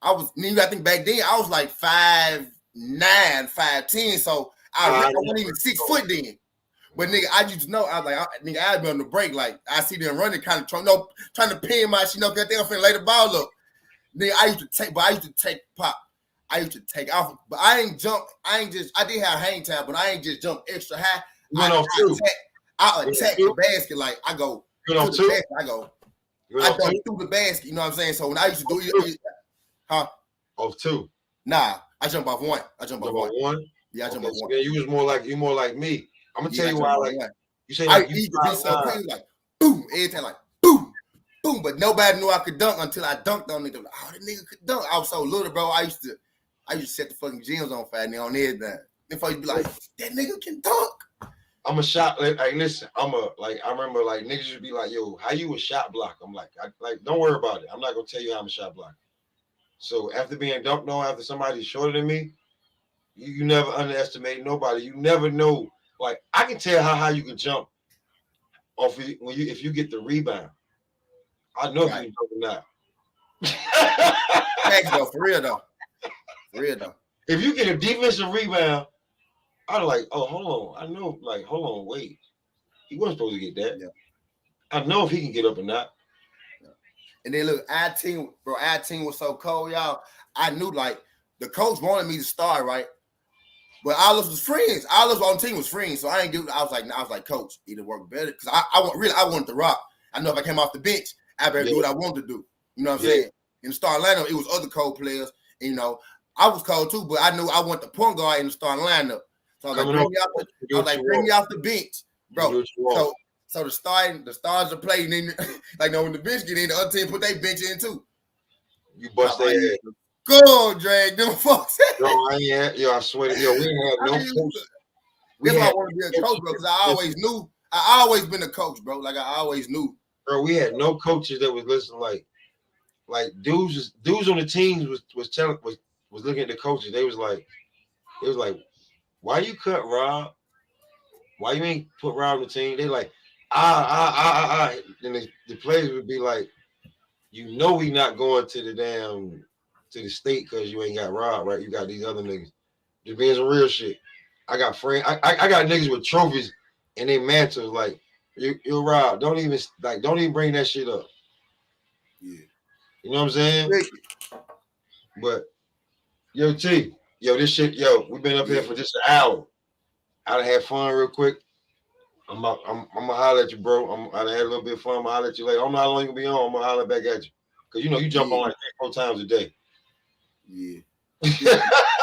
I'm saying? I think back then I was like 5'9", 5'10", so I wasn't even 6 foot then. But nigga, I used to know. I was like, nigga, I'd be on the break. Like, I see them running, kind of trying to pin my shit. Cause they finna lay the ball up. Nigga, I used to take pop. I used to take off, but I ain't jump. I did have hang time, but I ain't just jump extra high. I attack the basket. Like, I go to the basket. I go through the basket. You know what I'm saying? So when I used to do it, off two. Nah, I jump off one. I jump off one. Yeah, I jump off one. Yeah, you more like me. I'm gonna tell you why. Like, you say, like, you be so crazy, like boom, every time, like boom, boom. But nobody knew I could dunk until I dunked on nigga. Like, oh, that nigga could dunk. I was so little, bro. I used to set the fucking gyms on fire and on everything. Then folks be like, that nigga can dunk. I'm a shot. Like, listen, I remember like niggas would be like, yo, how you a shot block? I'm like, don't worry about it. I'm not gonna tell you how I'm a shot blocker. So after being dunked on, after somebody's shorter than me, you never underestimate nobody. You never know. Like, I can tell how high you can jump off if you get the rebound. I know if you can jump or not. Thanks though, for real though. If you get a defensive rebound, I'm like, oh, hold on. I know, like, hold on, wait. He wasn't supposed to get that. Yeah. I know if he can get up or not. Yeah. And then look, our team was so cold, y'all. I knew, like, the coach wanted me to start, right? But all of us was friends. All of us on the team was friends. So I was like, coach, either work better. Because I wanted to rock. I know if I came off the bench, I better do what I wanted to do. You know what I'm saying? In the starting lineup, it was other cold players. And, you know, I was cold too, but I knew I want the point guard in the starting lineup. So I was like, bring me off the bench, bro. So the stars are playing. Then, like, when the bench get in, the other team put their bench in too. You bust their head. Go drag them folks. Yo, I swear to you, we ain't had no coach. That's why I want to be a coach, bro, because I always been a coach, bro. Like, I always knew. Bro, we had no coaches that was listening. Like dudes on the teams was looking at the coaches. They was like, why you cut Rob? Why you ain't put Rob on the team? They like, and the players would be like, you know, we not going to the state because you ain't got Rob, right? You got these other niggas. Just being some real shit. I got friends. I got niggas with trophies and they mantles. Like, you're Rob. Don't even bring that shit up. Yeah. You know what I'm saying? But this shit, we've been up here for just an hour. I done had fun real quick. I'm gonna holler at you, bro. I done had a little bit of fun. I'm gonna holler at you later. I don't know how long you gonna be on. I'm gonna holler back at you. Cause you jump on like 3-4 times a day. Yeah.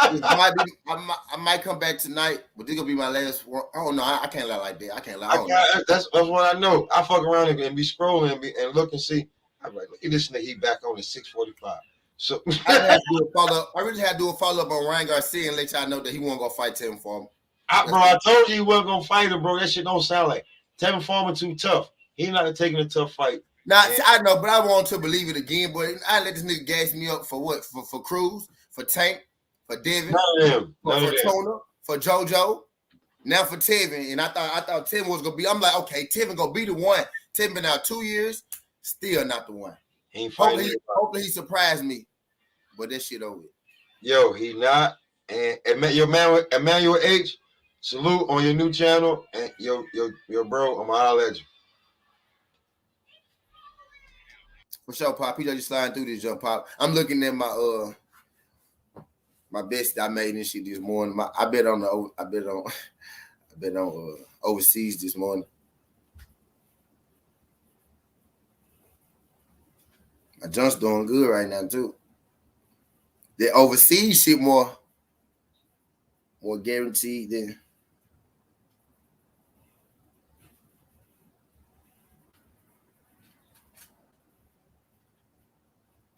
I might come back tonight, but this gonna be my last one. Oh no, I can't lie like that. I can't lie. That's what I know. I fuck around and be scrolling and look and see. I'm like, look at this nigga. He back on at 6:45. So I really had to do a follow up on Ryan Garcia and let y'all know that he won't go fight Tevin Farmer. I told you he wasn't gonna fight him, bro. That shit don't sound like Tevin Farmer too tough. He not taking a tough fight. Now I know, but I want to believe it again. But I let this nigga gas me up for what? For Cruz, for Tank, for Devin, for Tona, for JoJo. Now for Tevin, and I thought Tevin was gonna be. I'm like, okay, Tevin gonna be the one. Tevin been out 2 years, still not the one. He ain't fighting. Hopefully he surprised me, but that shit over. Yo, he not. And your man Emmanuel H. Salute on your new channel, and your bro, I'm gonna holler at you. For sure, Pop. He just sliding through this jump, Pop. I'm looking at my best I made and shit this morning. I bet on overseas this morning. My junk's doing good right now too. The overseas shit more guaranteed than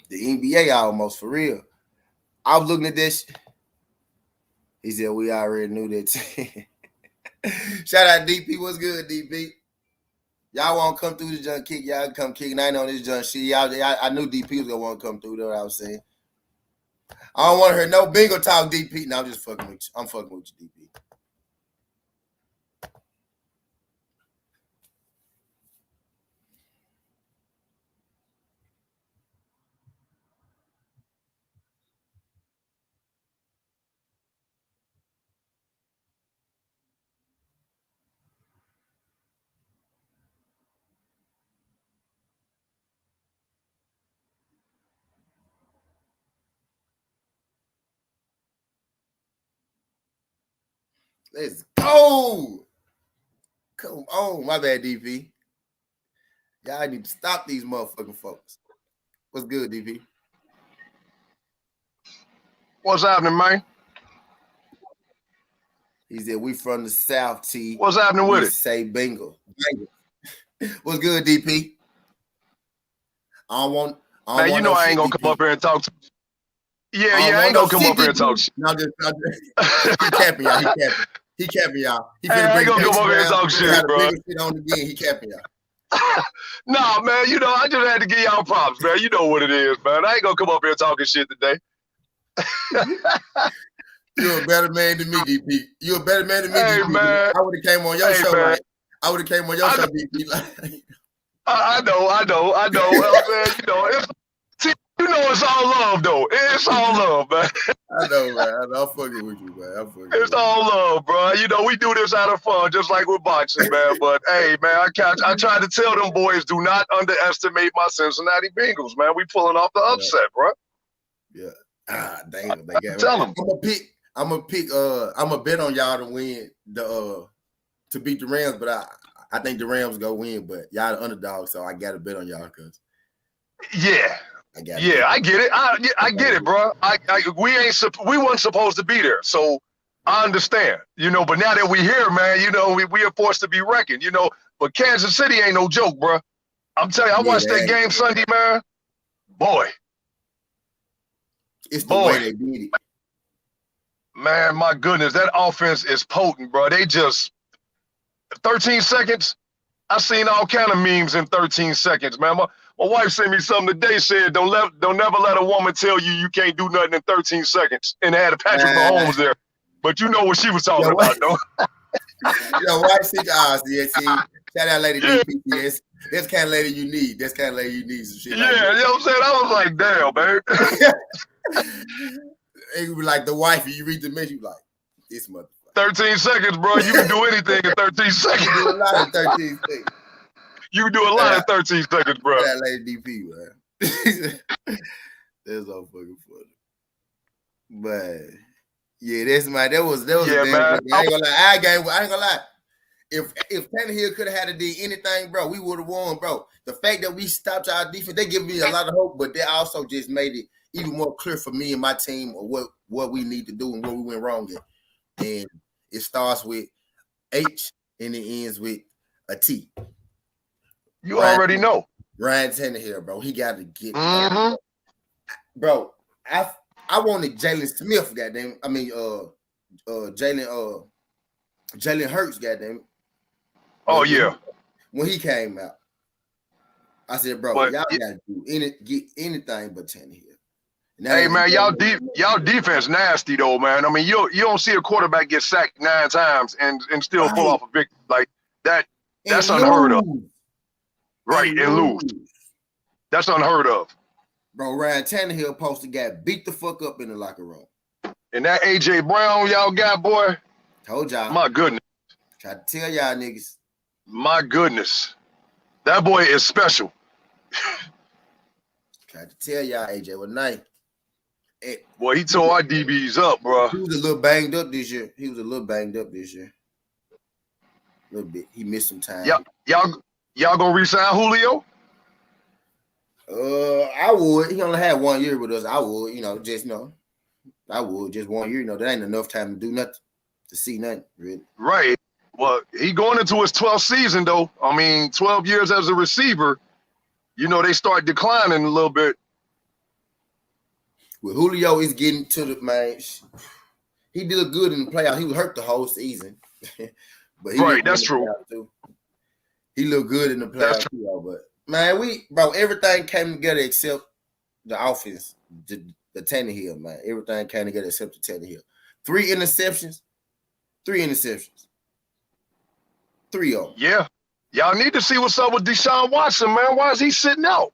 the NBA almost, for real. I was looking at this. He said we already knew that. Shout out DP. What's good, DP? Y'all want to come through the junk kick? Y'all come kicking. I ain't on this junk shit. I knew DP was gonna want to come through. That's what I was saying. I don't want to hear no bingo talk, DP. No, I'm just fucking with you. I'm fucking with you, DP. Let's go. Come on. My bad, DP. Y'all need to stop these motherfucking folks. What's good, DP? What's happening, man? He said, we from the South, T. What's happening with it? Say bingo. What's good, DP? Man, you know I ain't gonna come up here and talk to you. Yeah, I ain't gonna come up here and talk shit. No, just he capping y'all. He capping y'all. He hey, I ain't gonna come up here and talk shit, bro. He capping y'all. Nah, man, you know, I just had to give y'all props, man. You know what it is, man. I ain't gonna come up here talking shit today. You're a better man than me, DP. You're a better man than me, hey, DP. Man. I would have came on your show, man. right? I would have came on your show, DP. I know. Well, man, you know, it's all love, though. It's all love, man. I know, man. I'm fucking with you, man. It's all love, bro. You know, we do this out of fun, just like with boxing, man. But, hey, man, I try to tell them boys, do not underestimate my Cincinnati Bengals, man. We pulling off the upset, bro. Yeah. Damn. They got Tell them. I'm gonna bet on y'all to win to beat the Rams, but I think the Rams go win, but y'all the underdog, so I gotta bet on y'all because I get it. I get it, bro. We weren't supposed to be there, so I understand, you know. But now that we here, man, you know, we are forced to be reckoned, you know. But Kansas City ain't no joke, bro. I'm telling you, I watched that game Sunday, man. Boy, it's the way they did it. Man, my goodness, that offense is potent, bro. They just 13 seconds. I seen all kind of memes in 13 seconds, man. My wife sent me something today. Said, "Don't never let a woman tell you can't do nothing in 13 seconds." And had a Patrick Mahomes there, but you know what she was talking about, though. Yo, wife see shout out, lady DPS. That's the kind of lady you need. That's the kind of lady you need. Some shit. Yeah, like you know what I'm saying. I was like, damn, man. It was like the wife. You read the message, you like this motherfucker. 13 seconds, bro. You can do anything in 13 seconds. You can do a lot in 13 seconds. You can do a lot in 13 seconds, bro. That lady DP, man. That's so fucking funny. But yeah, that was yeah, man. I ain't gonna lie. I ain't gonna lie. If Tannehill could have had to do anything, bro, we would have won, bro. The fact that we stopped our defense, they give me a lot of hope, but they also just made it even more clear for me and my team of what we need to do and what we went wrong in. And it starts with H and it ends with a T. You already know. Ryan Tannehill, bro. He got to get bro. I wanted Jalen Smith, goddamn. I mean, Jalen Hurts, goddamn. Oh yeah. When he came out, I said, bro, y'all gotta get anything but Tannehill. Hey man, y'all defense nasty though, man. I mean, you don't see a quarterback get sacked 9 times and still pull right off a victory like that. and That's unheard of, lose right? And lose. That's unheard of. Bro, Ryan Tannehill supposed to got beat the fuck up in the locker room. And that AJ Brown y'all got, boy. Told y'all. My goodness. Tried to tell y'all niggas. My goodness. That boy is special. Tried to tell y'all AJ was nice. Boy, he tore our DBs up, bro. He was a little banged up this year. A little bit. He missed some time. Y'all gonna re-sign Julio? I would. He only had 1 year with us. I would, I would just 1 year. That ain't enough time to do nothing, to see nothing, really. Right. Well, he going into his 12th season though. I mean, 12 years as a receiver. They start declining a little bit. Well, Julio is getting to the man. He did look good in the playoffs. He was hurt the whole season, but right, that's true. Too. He looked good in the playoffs too, but man, everything came together except the offense, the Tannehill, man. Everything came together except the Tannehill. 3 interceptions. 3 of them. Yeah. Y'all need to see what's up with Deshaun Watson, man. Why is he sitting out?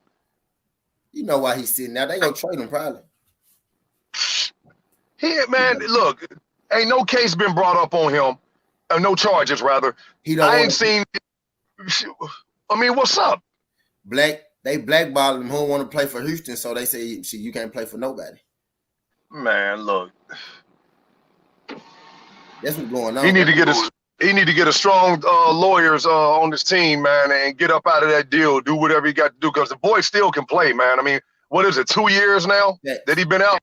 You know why he's sitting out. They gonna trade him probably. Man, look, ain't no case been brought up on him. No charges, rather. I ain't seen. I mean, what's up? They blackballed him. Who don't want to play for Houston, so they say, you can't play for nobody. Man, look. That's what's going on. He need to get a strong lawyers on this team, man, and get up out of that deal. Do whatever he got to do, because the boy still can play, man. I mean, what is it? 2 years now that he been out?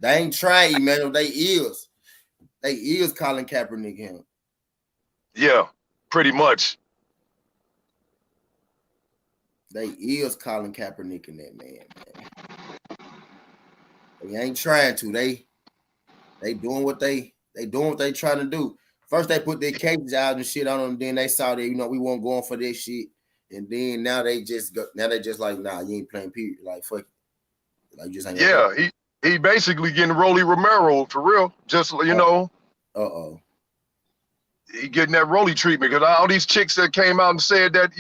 They ain't trying, Emmanuel. They is Colin Kaepernick him. Yeah, pretty much. They is Colin Kaepernick in that man. They ain't trying to. They doing what they trying to do. First they put their cases out and shit on them. Then they saw that we weren't going for this shit, and then now they just like, nah, you ain't playing. Period. Like fuck. Like just ain't. Yeah, he basically getting Rolly Romero for real. Just he getting that Rolly treatment, because all these chicks that came out and said that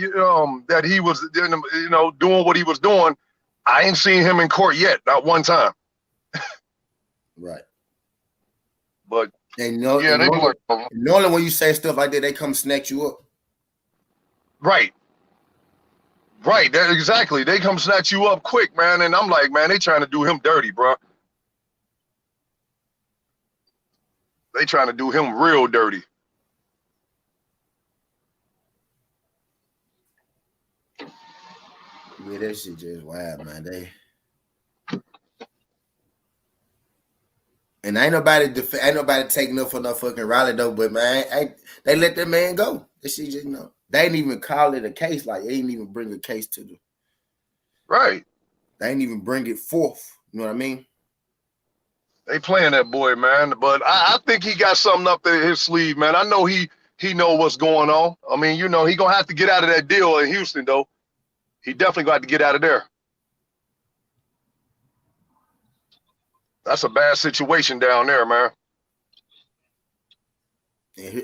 that he was doing what he was doing, I ain't seen him in court yet, not one time. Right. But normally when you say stuff like that, they come snatch you up. Right. That exactly. They come snatch you up quick, man. And I'm like, man, they trying to do him dirty, bro. They trying to do him real dirty. Yeah, that shit just wild, man. And ain't nobody taking up for no fucking Riley though. But man, they let that man go. That shit just they ain't even call it a case. Like they ain't even bring a case to the. Right. They ain't even bring it forth. You know what I mean? They playing that boy, man. But I think he got something up there in his sleeve, man. I know he know what's going on. I mean, he gonna have to get out of that deal in Houston though. He definitely got to get out of there. That's a bad situation down there, man.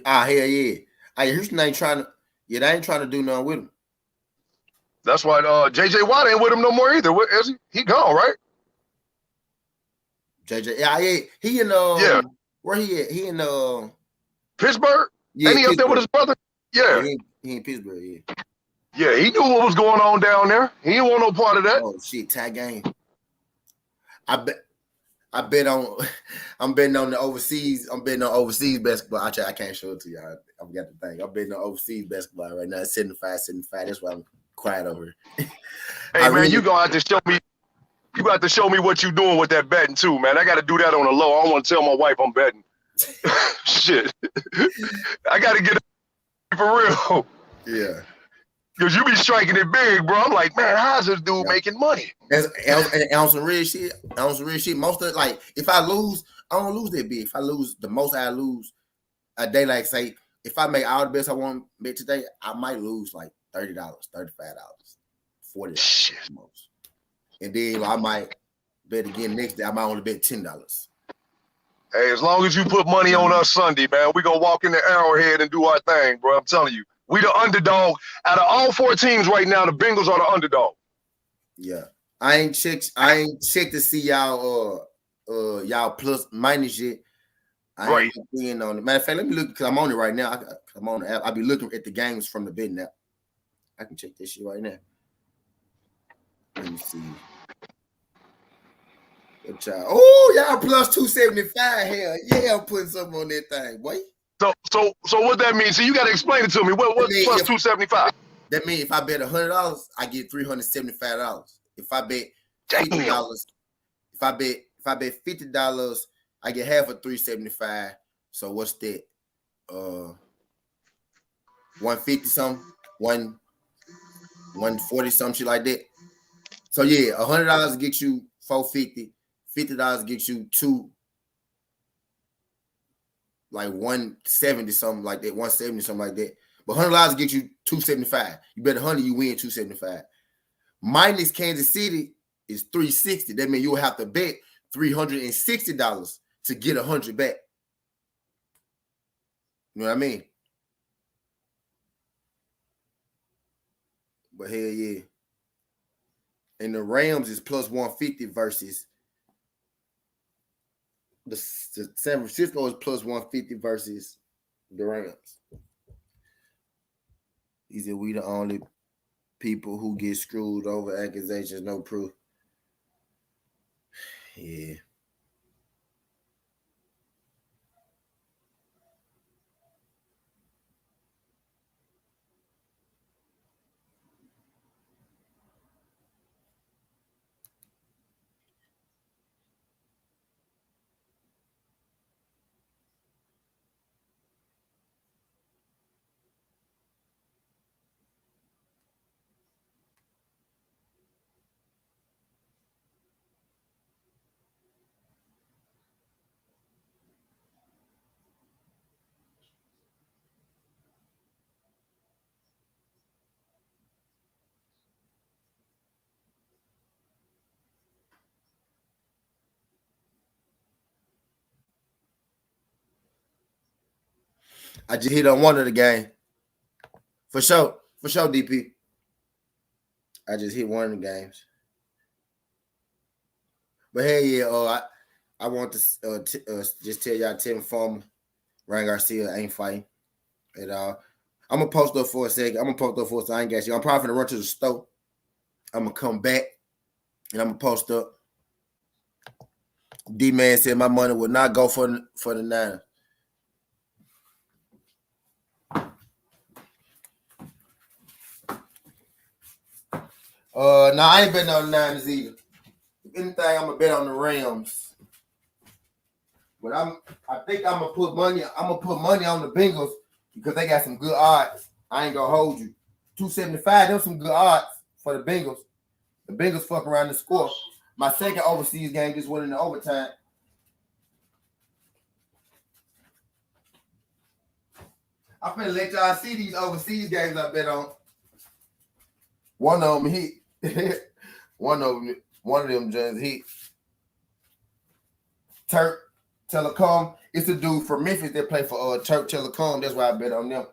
Hell yeah. Houston ain't trying to. Yeah, they ain't trying to do nothing with him. That's why J.J. Watt ain't with him no more either. What is he? He gone, right? JJ, yeah, he in where he at? He in Pittsburgh. Yeah, ain't he up there with his brother? Yeah. He in Pittsburgh. Yeah. Yeah, he knew what was going on down there. He didn't want no part of that. Oh shit, tie game. I'm betting on the overseas. I'm betting on overseas basketball. I can't show it to y'all. I forgot the thing. I'm betting on overseas basketball right now. It's 75-75. That's why I'm quiet over here. Hey man, you gonna have to show me. You got to show me what you doing with that betting too, man. I got to do that on the low. I don't want to tell my wife I'm betting. Shit, I got to get it for real. Yeah. Because you be striking it big, bro. I'm like, man, how's this dude making money? And on some real shit. Most of like, if I lose, I don't lose that big. If I lose, the most I lose a day, like say, if I make all the bets I want to bet today, I might lose like $30, $35, $40 most. And then I might Bet again next day. I might only bet $10. Hey, as long as you put money on us Sunday, man, we gonna walk in the Arrowhead and do our thing, bro. I'm telling you, we the underdog. Out of all 4 teams right now, the Bengals are the underdog. Yeah, I ain't checked to see y'all y'all plus minus yet. I ain't been on it. Matter of fact, let me look because I'm on it right now. I'm on the app. I'll be looking at the games from the betting app. I can check this shit right now. Let me see. Oh, y'all plus 275. Hell yeah, I'm putting something on that thing, boy. So what that means? So you got to explain it to me. What's plus 275? That means if I bet $100, I get $375. If I bet $50, if I bet $50, I get half of $375. So what's that? 150 something, 140 some shit like that. So yeah, $100 gets you $450. $50 gets you like 170 something like that, 170 something like that. But $100 gets you $275. You bet 100, you win $275. Minus Kansas City is $360. That means you'll have to bet $360 to get 100 back. You know what I mean? But hell yeah. And the Rams is plus 150 versus the San Francisco is plus 150 versus the Rams. He said we the only people who get screwed over accusations, no proof. Yeah. I just hit on one of the game. For sure, DP. I just hit one of the games. But hey, yeah, I want to just tell y'all Tim Farmer, Ryan Garcia ain't fighting at all. I'm gonna post up for a second. I ain't got you. I'm probably gonna run to the store. I'm gonna come back and I'm gonna post up. D-Man said my money would not go for the Niners. No, I ain't betting on the Niners either. If anything, I'm gonna bet on the Rams. But I think I'm gonna put money on the Bengals because they got some good odds. I ain't gonna hold you. 275, them some good odds for the Bengals. The Bengals fuck around and score. My second overseas game just went into overtime. I'm finna let y'all see these overseas games I bet on. One of them hit. one of them just hit. Turk Telecom. It's a dude from Memphis that play for Turk Telecom. That's why I bet on them.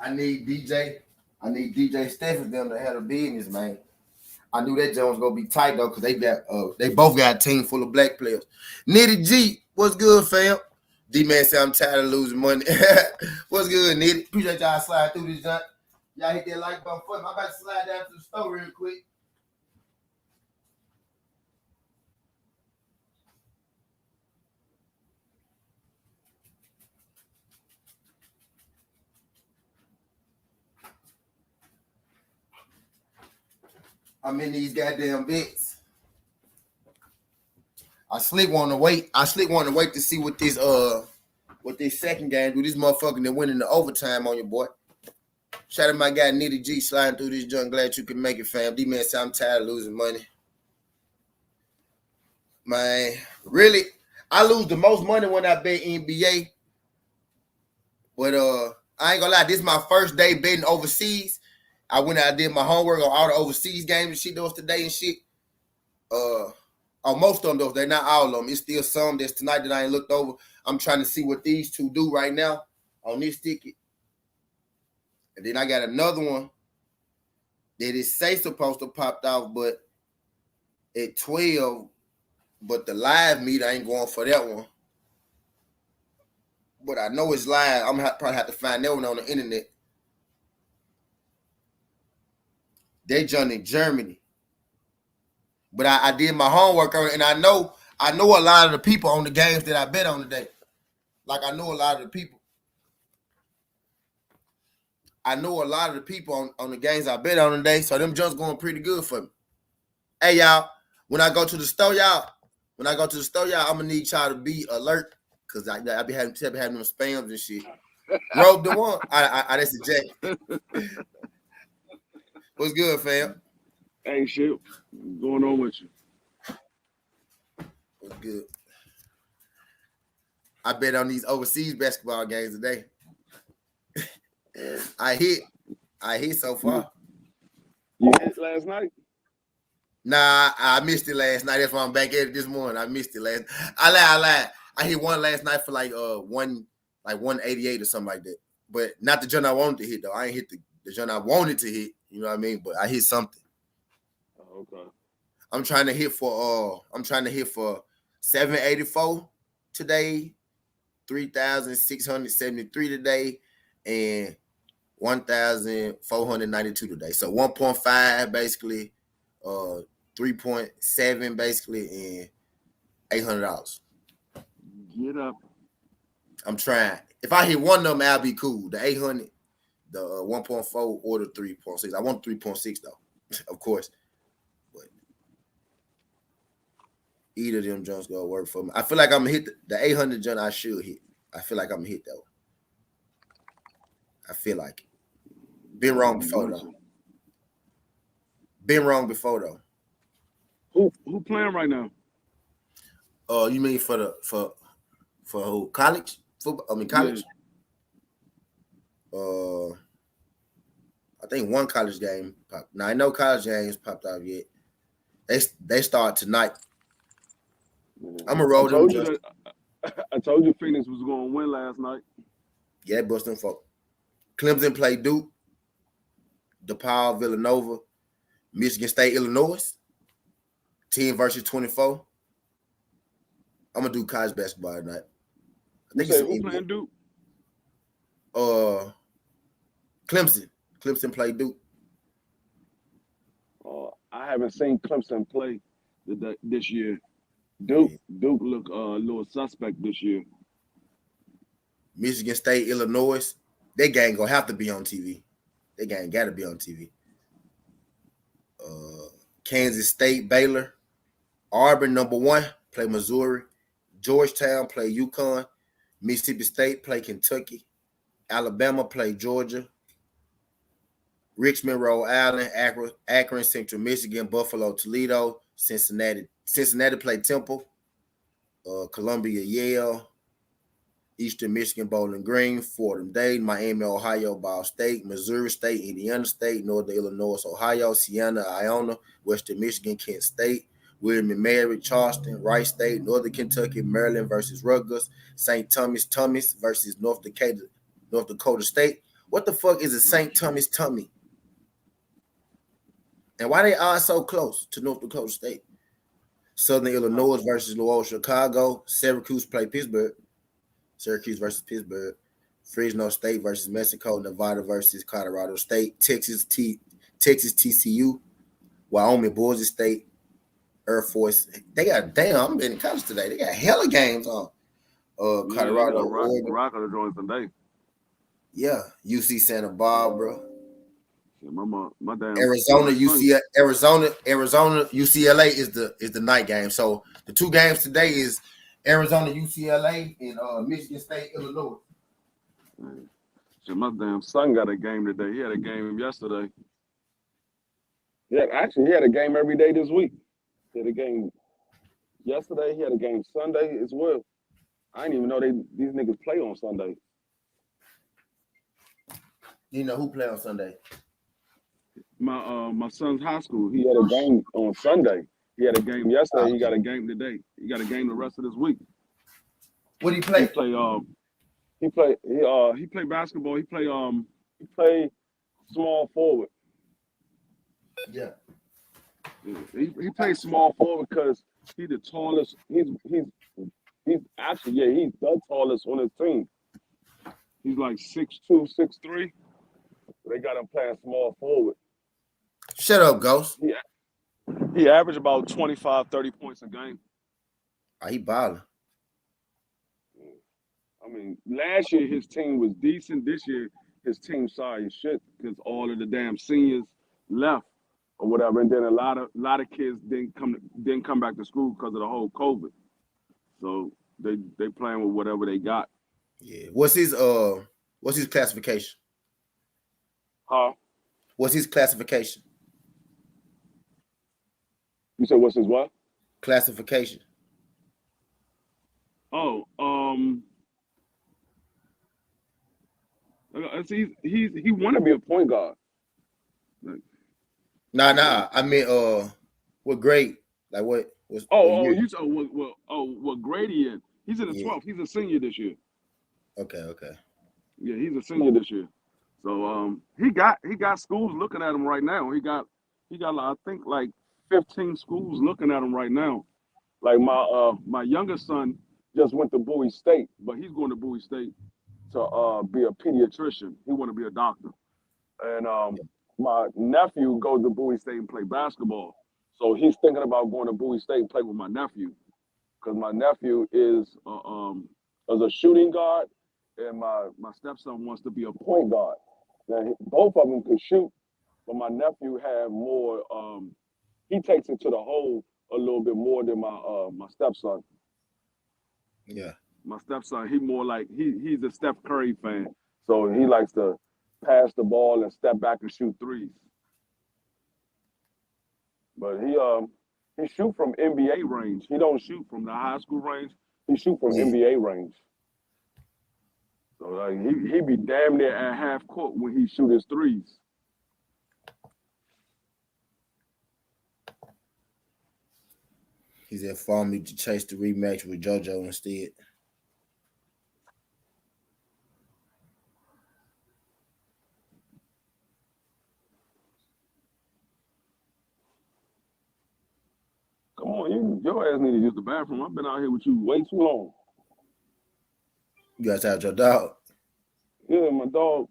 I need DJ Steph and them to have a business, man. I knew that Jones gonna be tight though, because they both got a team full of black players. Nitty G, what's good, fam? D-Man said I'm tired of losing money. What's good, Nitty? Appreciate y'all slide through this junk. Y'all hit that like button for me. I'm about to slide down to the store real quick. I'm in these goddamn beds. I sleep wanting to wait. I sleep wanting to wait to see what this second game do. This motherfucker that went into overtime on your boy. Shout out my guy Nitty G sliding through this junk. Glad you can make it, fam. D-Man said I'm tired of losing money. Man, really, I lose the most money when I bet NBA. But I ain't gonna lie, this is my first day betting overseas. I went out and did my homework on all the overseas games and shit that was today and shit. On most of them though, they're not all of them. It's still some that's tonight that I ain't looked over. I'm trying to see what these two do right now on this ticket. And then I got another one that is supposed to popped off, but at 12, but the live meet, I ain't going for that one. But I know it's live. I'm gonna probably have to find that one on the internet. They joined in Germany. But I did my homework on it, and I know a lot of the people on the games that I bet on today. Like I know a lot of the people. I know a lot of the people on the games I bet on today, so them just going pretty good for me. Hey y'all, when I go to the store, y'all, I'm gonna need y'all to be alert because I be having them spams and shit. Robe the one. I that's a jack. What's good, fam? Hey, shit, what's going on with you? What's good? I bet on these overseas basketball games today. I hit so far. You hit last night? Nah, I missed it last night. That's why I'm back at it this morning. I missed it last. I lied. I hit one last night for like 188 or something like that. But not the jump I wanted to hit though. I ain't hit the jump I wanted to hit. You know what I mean? But I hit something. Oh, okay. I'm trying to hit for 784 today, 3,673 today, and 1,492 today. So 1.5 basically, 3.7 basically, and $800. Get up. I'm trying. If I hit one of them, I'll be cool. The 800, the 1.4 or the 3.6. I want 3.6 though, of course. But either of them jumps gonna work for me. I feel like I'm gonna hit the 800 jump. I should hit. I feel like I'm gonna hit though. I feel like it. Been wrong before though. Who playing right now? You mean for who? College football? I mean college. Yeah. I think one college game popped. Now I know college games popped out yet. They start tonight. I'm gonna roll them. I told you Phoenix was going to win last night. Yeah, Boston folk. Clemson played Duke. DePaul, Villanova, Michigan State, Illinois. 10 versus 24. I'm gonna do college basketball tonight. I think it's who playing Duke? Clemson. Clemson played Duke. I haven't seen Clemson play this year. Duke look a little suspect this year. Michigan State, Illinois. That game gonna have to be on TV. That game gotta be on TV. Kansas State, Baylor. Auburn, #1, play Missouri. Georgetown play UConn. Mississippi State play Kentucky. Alabama play Georgia. Richmond, Rhode Island. Akron, Central Michigan. Buffalo, Toledo. Cincinnati play Temple. Columbia, Yale. Eastern Michigan, Bowling Green. Fordham, Dayton. Miami, Ohio. Ball State. Missouri State. Indiana State. Northern Illinois, Ohio. Siena, Iona. Western Michigan, Kent State. William and Mary, Charleston. Rice State. Northern Kentucky. Maryland versus Rutgers. St. Thomas versus North Dakota State. What the fuck is a St. Thomas Tummy? And why they are so close to North Dakota State? Southern Illinois versus Loyola Chicago. Syracuse play Pittsburgh. Syracuse versus Pittsburgh. Fresno State versus Mexico. Nevada versus Colorado State. Texas TCU. Wyoming, Boise State. Air Force. They got, damn, I'm been in college today. They got hella games on. Colorado. Rock of the joints today. Yeah. UC Santa Barbara. Shit, my damn Arizona, my son. Arizona, UCLA is the night game. So the two games today is Arizona, UCLA, and Michigan State, Illinois. Shit, my damn son got a game today. He had a game yesterday. Yeah, actually, he had a game every day this week. He had a game yesterday. He had a game Sunday as well. I didn't even know these niggas play on Sunday. You know who play on Sunday? My son's high school. He had a game on Sunday. He had a game yesterday. He got a game today. He got a game the rest of this week. What do he play? He played basketball. He played small forward. Yeah. He plays small forward because he's the tallest. He's actually he's the tallest on his team. He's like 6'2", 6'3". They got him playing small forward. Shut up, Ghost. He averaged about 25, 30 points a game. Oh, he balling. I mean, last year his team was decent. This year his team sorry as shit because all of the damn seniors left or whatever, and then a lot of kids didn't come back to school because of the whole COVID. So they playing with whatever they got. Yeah. What's his classification? Huh? What's his classification? You said what's his what? Classification. Oh, he want to be a point guard. Nah. I mean, what grade? Like what? What grade he in? He's in the 12th. He's a senior this year. Okay. Yeah, he's a senior this year. So he got schools looking at him right now. He got I think like 15 schools looking at him right now. Like my youngest son just went to Bowie State, but he's going to Bowie State to be a pediatrician. He want to be a doctor. And my nephew goes to Bowie State and play basketball. So he's thinking about going to Bowie State and play with my nephew. Because my nephew is a shooting guard, and my stepson wants to be a point guard. Now, both of them could shoot, but my nephew have more. He takes it to the hole a little bit more than my stepson. Yeah. My stepson, he more like he's a Steph Curry fan, so he likes to pass the ball and step back and shoot threes. But he shoot from NBA range. He don't shoot from the high school range. He shoot from NBA range. So like he be damn near at half court when he shoot his threes. He's informed me to chase the rematch with JoJo instead. Come on, your ass need to use the bathroom. I've been out here with you way too long. You guys have your dog. Yeah, my dog,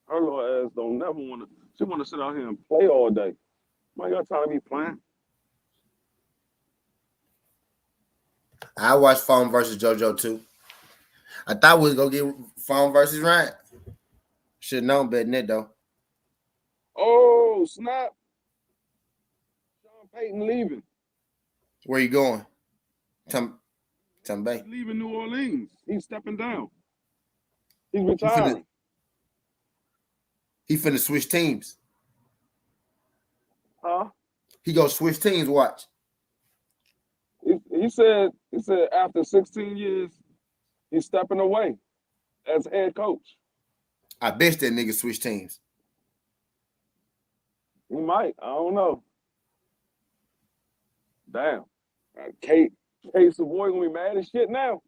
her little ass don't never want to. She want to sit out here and play all day. I got time to be playing. I watched Phone versus JoJo too. I thought we was gonna get Phone versus Ryan. Should known better than that though. Oh snap! Sean Payton leaving. Where you going? Bay. He's leaving New Orleans. He's stepping down. He's retiring. He finna switch teams. Huh? He go switch teams. Watch. He said after 16 years, he's stepping away as head coach. I bet that nigga switch teams. He might. I don't know. Damn. Kate Savoy gonna be mad as shit now.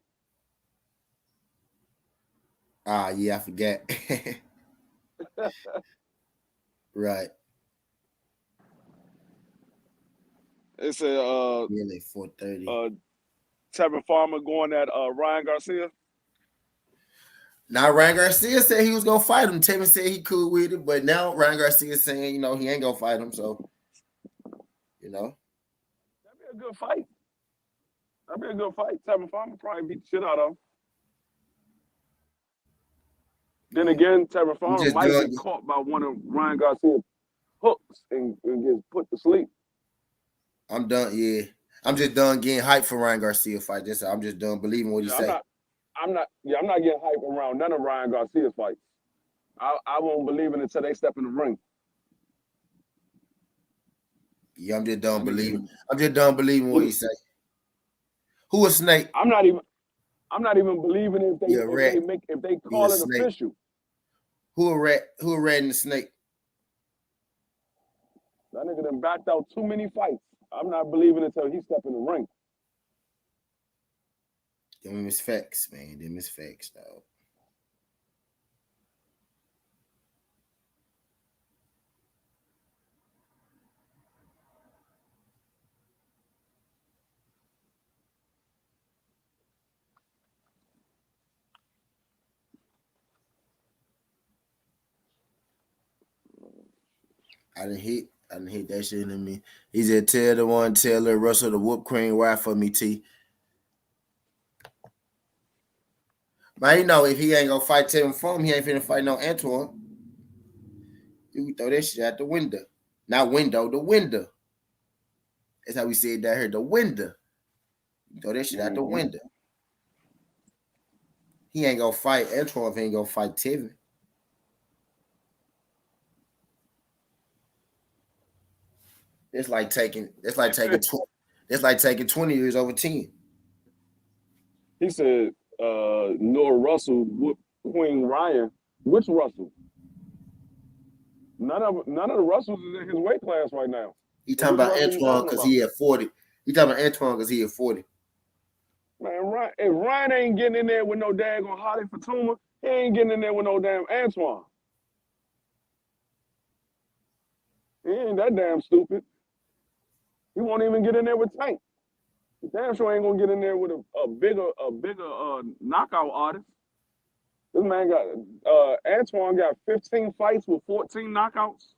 Ah, yeah, I forgot. Right. It said Really 4:30. Tevin Farmer going at Ryan Garcia. Now Ryan Garcia said he was gonna fight him. Tevin said he cool with it, but now Ryan Garcia saying, he ain't gonna fight him. So, that'd be a good fight. Tevin Farmer probably beat the shit out of him. Then again, Tevin I'm Farmer just might done. get caught by one of Ryan Garcia's hooks and get put to sleep. I'm done. Yeah, I'm just done getting hyped for Ryan Garcia fight. I'm just done believing what he Yeah, say. I'm not getting hyped around none of Ryan Garcia's fights. I won't believe it until they step in the ring. Yeah, I'm just done That nigga, believing. I'm just done believing what he say. Who a snake? I'm not even believing Yeah, rat. if they He a call it snake. official. Who a rat? Who a rat and the snake? That nigga done backed out too many fights. I'm not believing until he step in the ring. Them is facts, man. Them is facts, dog. I didn't hit that shit in me. He said, tell her Russell the whoop cream ride for me, T. Man, you know if he ain't gonna fight Tevin Farm, he ain't finna fight no Antoine. You can throw that shit out the window. Not window, the window. That's how we say it down here, the window. You throw that shit out the window. He ain't gonna fight Antoine if he ain't gonna fight Tevin. It's like taking 20 years over 10. He said, Noah Russell whooped Queen Ryan. Which Russell? None of the Russells is in his weight class right now. He So talking which about Russell you Antoine talking because about? he at 40. He talking about Antoine because he at 40. Man, if Ryan ain't getting in there with no daggone Holly Fatuma, he ain't getting in there with no damn Antoine. He ain't that damn stupid. He won't even get in there with Tank. He damn sure ain't gonna get in there with a bigger knockout artist. This man got Antoine got 15 fights with 14 knockouts.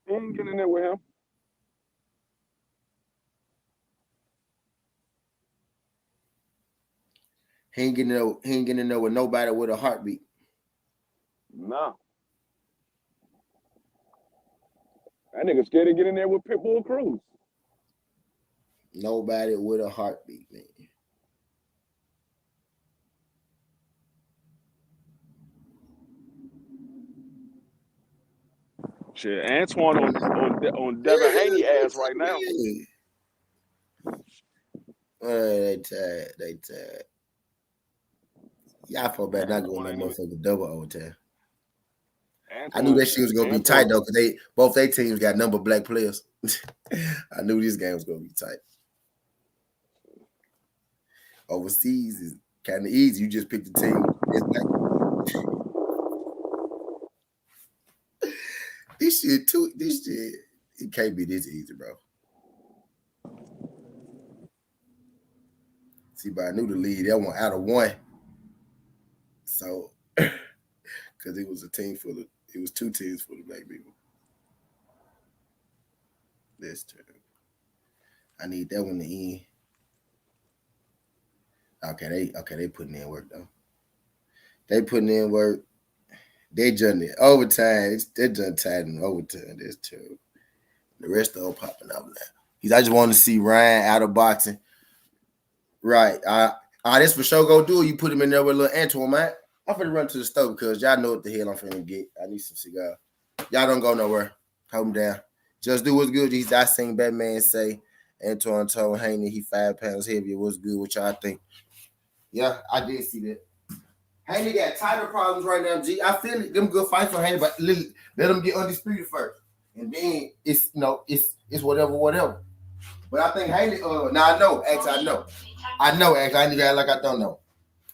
He ain't getting in there with him. He ain't getting in there with nobody with a heartbeat. Nah. That nigga scared to get in there with Pitbull Cruz. Nobody with a heartbeat, man. Shit, Antoine on Devin Haney ass right now. They tired. Y'all feel bad not going that motherfucker double overtime. I knew that shit was gonna be tight though, because both their teams got number black players. I knew this game was gonna be tight. Overseas is kind of easy. You just pick the team. This shit, it can't be this easy, bro. See, but I knew the lead. That one out of one. So, because it was two teams full of black people. That's true. I need that one to end. Okay, they putting in work though. They putting in work. They done it overtime. They done tied in overtime. That's true. The rest of them popping up now. I just want to see Ryan out of boxing. Right. This for sure go do it. You put him in there with little Antoine, man. I'm finna run to the store because y'all know what the hell I'm finna get. I need some cigar. Y'all don't go nowhere. Hold him down. Just do what's good. I seen Batman say Antoine told Haney he 5 pounds heavier. What's good? What y'all think? Yeah, I did see that. Haney got title problems right now, G. I feel it. Them good fights for Haney, but let them get undisputed first. And then it's whatever. But I think Haney, now I know, actually I know. Actually, I need to act like I don't know.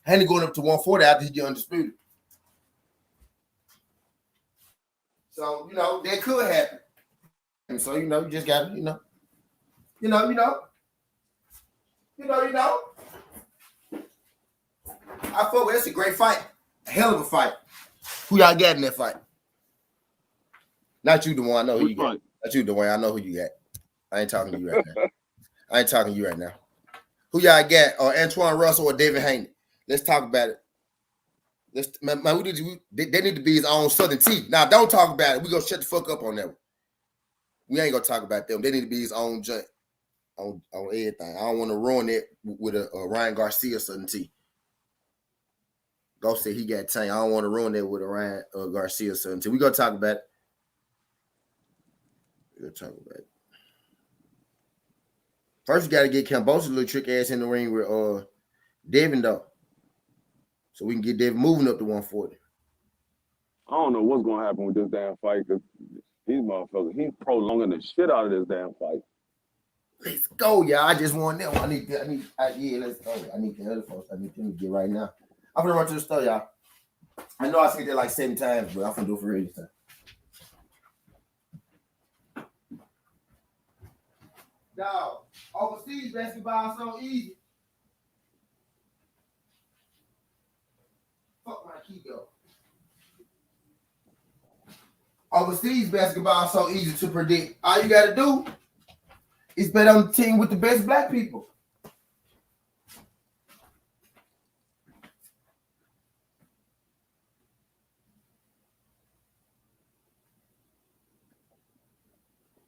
Haney going up to 140 after he get undisputed. So, that could happen. And so, you just gotta, I feel that's a great fight. A hell of a fight. Who y'all got in that fight? Not you, Dwayne. I know who you got. Not you, Dwayne. I know who you got. I ain't talking to you right now. Who y'all got? Or Antoine Russell or David Haney? Let's talk about it. Man, they need to be his own Southern T. Now, don't talk about it. We gonna shut the fuck up on that one. We ain't gonna talk about them. They need to be his own joint on everything. I don't want to ruin it with a Ryan Garcia Southern T. Go say he got Tank. I don't want to ruin it with a Ryan Garcia Southern T. We gonna talk about it. First, you got to get Cambosa's little trick ass in the ring with Devin though, so we can get Devin moving up to 140. I don't know what's gonna happen with this damn fight because these motherfuckers, he's prolonging the shit out of this damn fight. Let's go, y'all. I just want that one. Let's go. I need the other folks. I need them to get right now. I'm gonna run to the store, y'all. I know I said that like 7 times, but I'm gonna do it for real this time. Dog, overseas basketball so easy. Fuck my key go. Overseas basketball so easy to predict. All you gotta do is bet on the team with the best black people.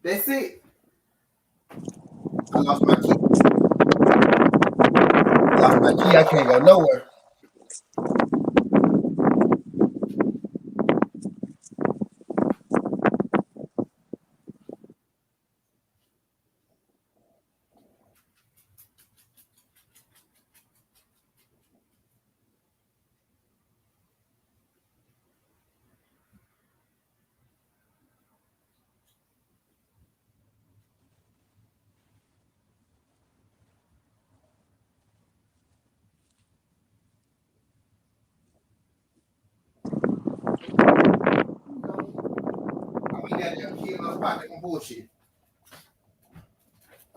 That's it. I lost my key. I can't go nowhere.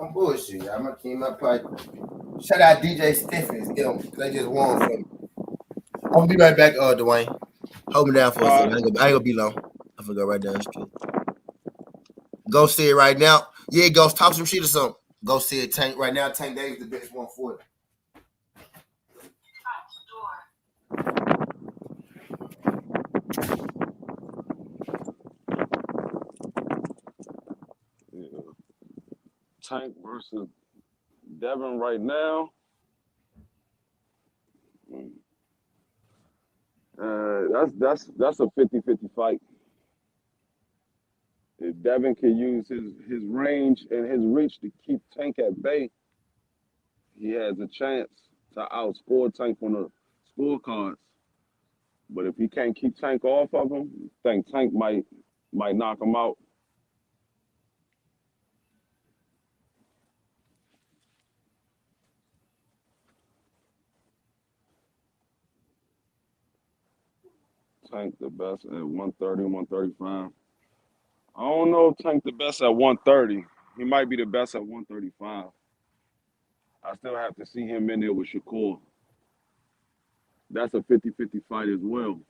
I'm bullshit. I'm gonna keep my pocket. Shout out DJ Stephens. They just won for me. I'm gonna be right back, Dwayne. Hold me down for a second. I ain't gonna be long. I'm gonna go right down the street. Go see it right now. Yeah, go talk some shit or something. Go see it. Tank right now. Tank Davis the best 140. Yeah. Tank versus Devin right now. That's a 50-50 fight. If Devin can use his range and his reach to keep Tank at bay, he has a chance to outscore Tank on the scorecards. But if he can't keep Tank off of him, I think Tank might knock him out. Tank the best at 130, 135. I don't know if Tank the best at 130. He might be the best at 135. I still have to see him in there with Shakur. That's a 50-50 fight as well.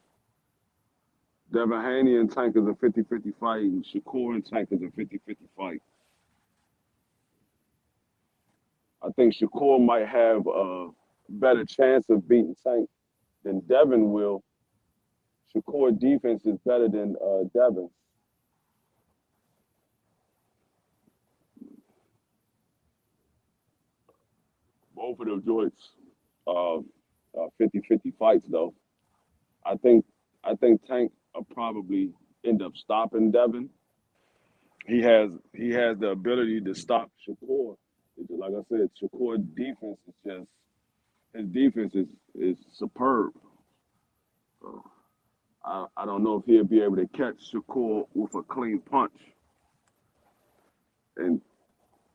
Devin Haney and Tank is a 50-50 fight, and Shakur and Tank is a 50-50 fight. I think Shakur might have a better chance of beating Tank than Devin will. Shakur defense is better than Devin. Both of them joints, 50-50 fights though. I think Tank will probably end up stopping Devin. He has the ability to stop Shakur. Like I said, Shakur defense is just his defense is superb. So I don't know if he'll be able to catch Shakur with a clean punch. And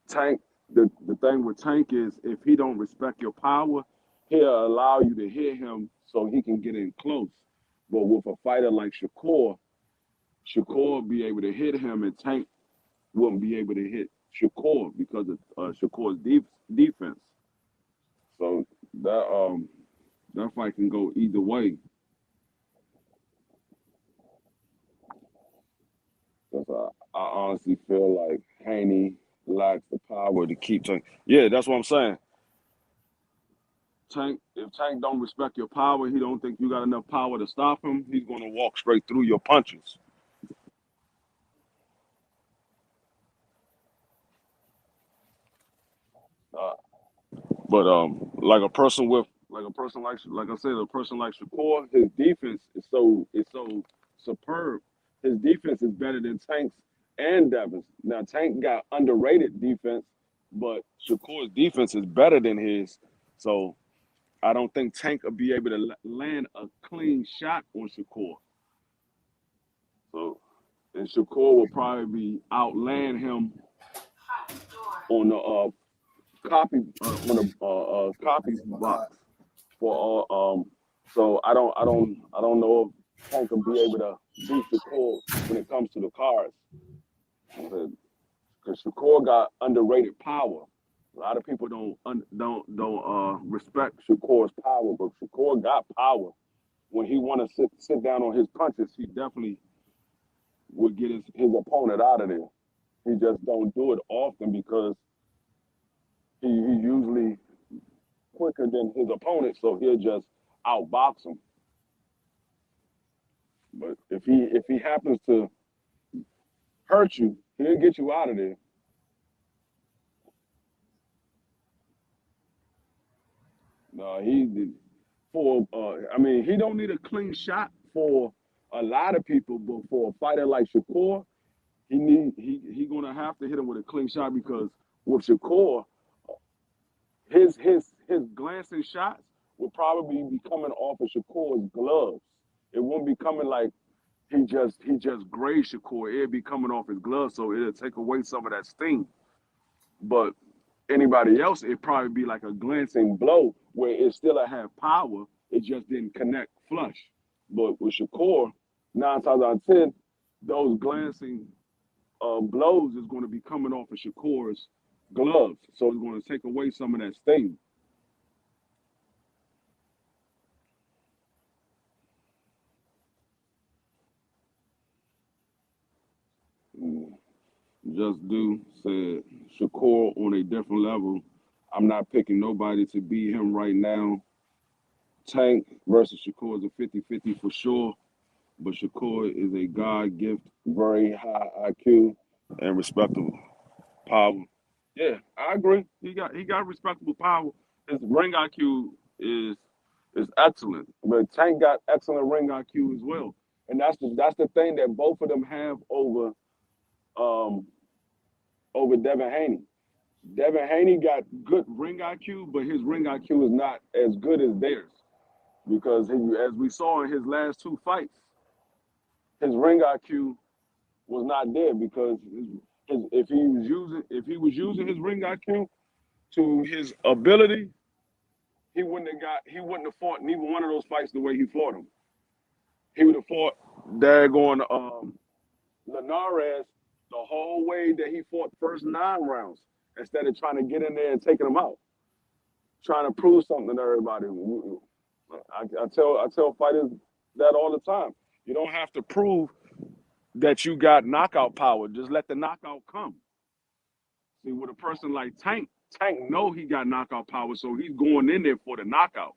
Tank, the thing with Tank is if he don't respect your power, he'll allow you to hit him so he can get in close. But with a fighter like Shakur will be able to hit him, and Tank wouldn't be able to hit Shakur because of Shakur's defense. So that fight can go either way. Because I honestly feel like Haney lacks the power to keep Tank. Yeah, that's what I'm saying. if Tank don't respect your power, he don't think you got enough power to stop him, he's gonna walk straight through your punches. Uh, but like a person like I said, a person like Shakur, his defense is so superb. His defense is better than Tank's and Devin's. Now Tank got underrated defense, but Shakur's defense is better than his. So I don't think Tank will be able to land a clean shot on Shakur. So and Shakur will probably be outland him Front door. on the copy box for all. So I don't know if Tank can be able to beat Shakur when it comes to the cards, because Shakur got underrated power. A lot of people don't respect Shakur's power, but Shakur got power. When he want to sit down on his punches, he definitely would get his opponent out of there. He just don't do it often because he usually quicker than his opponent, so he'll just outbox him. But if he happens to hurt you, he'll get you out of there. No, I mean, he don't need a clean shot for a lot of people, but for a fighter like Shakur, he gonna have to hit him with a clean shot because with Shakur, his glancing shots will probably be coming off of Shakur's gloves. It won't be coming like he just grazed Shakur. It'll be coming off his gloves, so it'll take away some of that sting. But anybody else, it'd probably be like a glancing blow where it still have power. It just didn't connect flush. But with Shakur, 9 times out of 10, those glancing blows is going to be coming off of Shakur's gloves, so it's going to take away some of that sting. Just Do said Shakur on a different level. I'm not picking nobody to beat him right now. Tank versus Shakur is a 50-50 for sure, but Shakur is a God gift, very high IQ and respectable power. Yeah, I agree. He got respectable power. His ring IQ is excellent, but Tank got excellent ring IQ as well, and that's the thing that both of them have um over Devin Haney. Devin Haney got good ring IQ, but his ring IQ is not as good as theirs because as we saw in his last 2 fights, his ring IQ was not there because if he was using his ring IQ to his ability, he wouldn't have fought neither one of those fights the way he fought him. He would have fought daggone Linares the whole way that he fought the first 9 rounds instead of trying to get in there and taking him out, trying to prove something to everybody. I tell fighters that all the time. You don't have to prove that you got knockout power. Just let the knockout come. See, with a person like Tank know he got knockout power, so he's going in there for the knockout.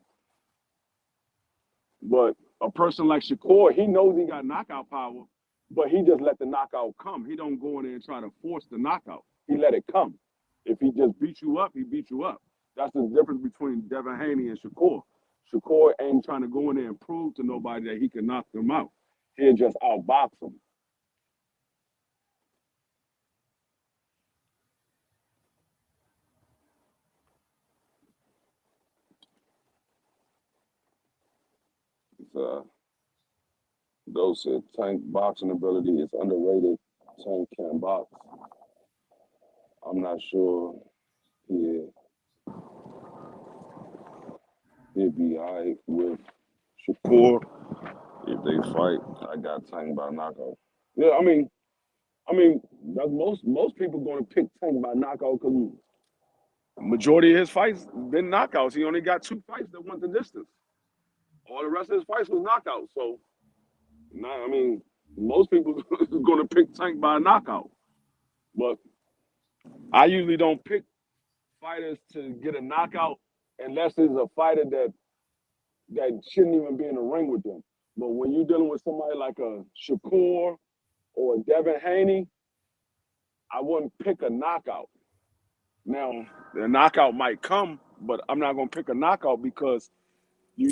But a person like Shakur, he knows he got knockout power, but he just let the knockout come. He don't go in there and try to force the knockout. He let it come. If he just beat you up, he beat you up. That's the difference between Devin Haney and Shakur. Shakur ain't trying to go in there and prove to nobody that he can knock them out. He'll just outbox them. Those said Tank boxing ability is underrated. Tank can't box. I'm not sure he'll be all right with Shakur if they fight. I got Tank by knockout. Yeah, I mean, that's most people going to pick Tank by knockout because majority of his fights been knockouts. He only got 2 fights that went the distance. All the rest of his fights was knockouts. So, I mean, most people going to pick Tank by knockout. But I usually don't pick fighters to get a knockout unless it's a fighter that shouldn't even be in the ring with them. But when you're dealing with somebody like a Shakur or a Devin Haney, I wouldn't pick a knockout. Now, the knockout might come, but I'm not gonna pick a knockout because you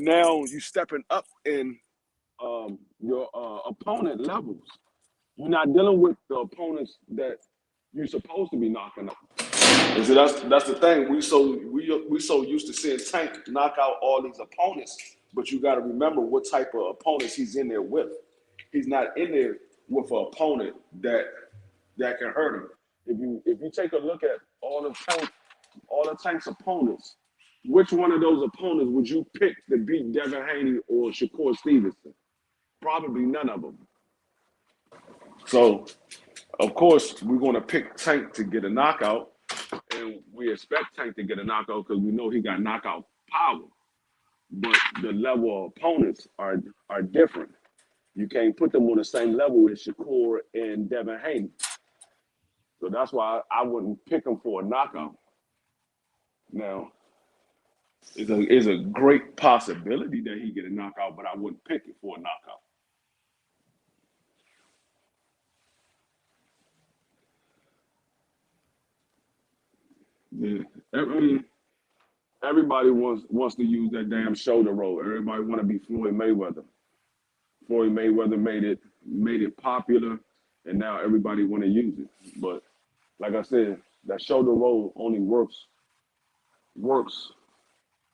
stepping up in your opponent levels. You're not dealing with the opponents that you're supposed to be knocking out. And so that's the thing. We so used to seeing Tank knock out all these opponents, but you got to remember what type of opponents he's in there with. He's not in there with an opponent that can hurt him. If you take a look at all the Tank's opponents, which one of those opponents would you pick to beat Devin Haney or Shakur Stevenson? Probably none of them. So, of course, we're going to pick Tank to get a knockout, and we expect Tank to get a knockout because we know he got knockout power. But the level of opponents are different. You can't put them on the same level as Shakur and Devin Haney. So that's why I wouldn't pick him for a knockout. Now, it's a great possibility that he get a knockout, but I wouldn't pick it for a knockout. Yeah, I mean, everybody wants to use that damn shoulder roll. Everybody want to be Floyd Mayweather. Floyd Mayweather made it popular, and now everybody want to use it. But like I said, that shoulder roll only works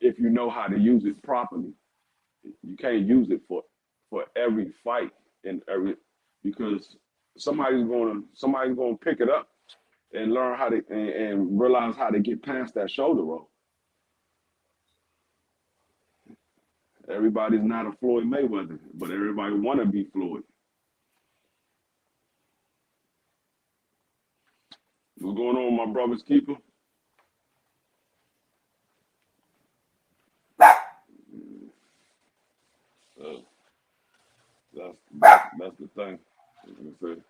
if you know how to use it properly. You can't use it for every fight and every because somebody's gonna pick it up and learn how to and realize how to get past that shoulder roll. Everybody's not a Floyd Mayweather, but everybody want to be Floyd. What's going on, my brother's keeper? That's the thing. Like I said,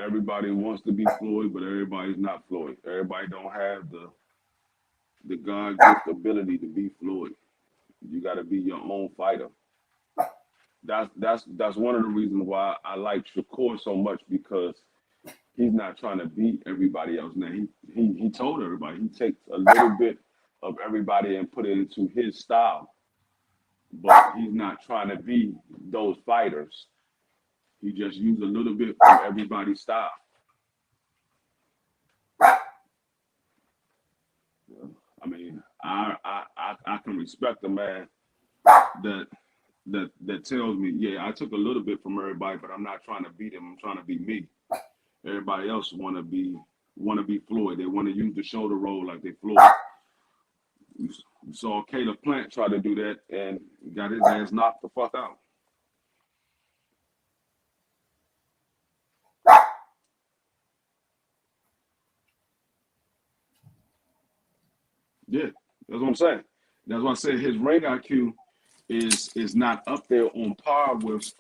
everybody wants to be Floyd, but everybody's not Floyd. Everybody don't have the God gift ability to be Floyd. You got to be your own fighter. That's one of the reasons why I like Shakur so much because he's not trying to beat everybody else. Now he told everybody he takes a little bit of everybody and put it into his style, but he's not trying to be those fighters. He just used a little bit from everybody's style. I mean, I can respect a man that tells me, yeah, I took a little bit from everybody, but I'm not trying to beat him. I'm trying to be me. Everybody else want to be Floyd. They want to use the shoulder roll like they Floyd. We saw Caleb Plant try to do that and got his ass knocked the fuck out. Yeah, that's what I'm saying. That's why I said his ring IQ is not up there on par with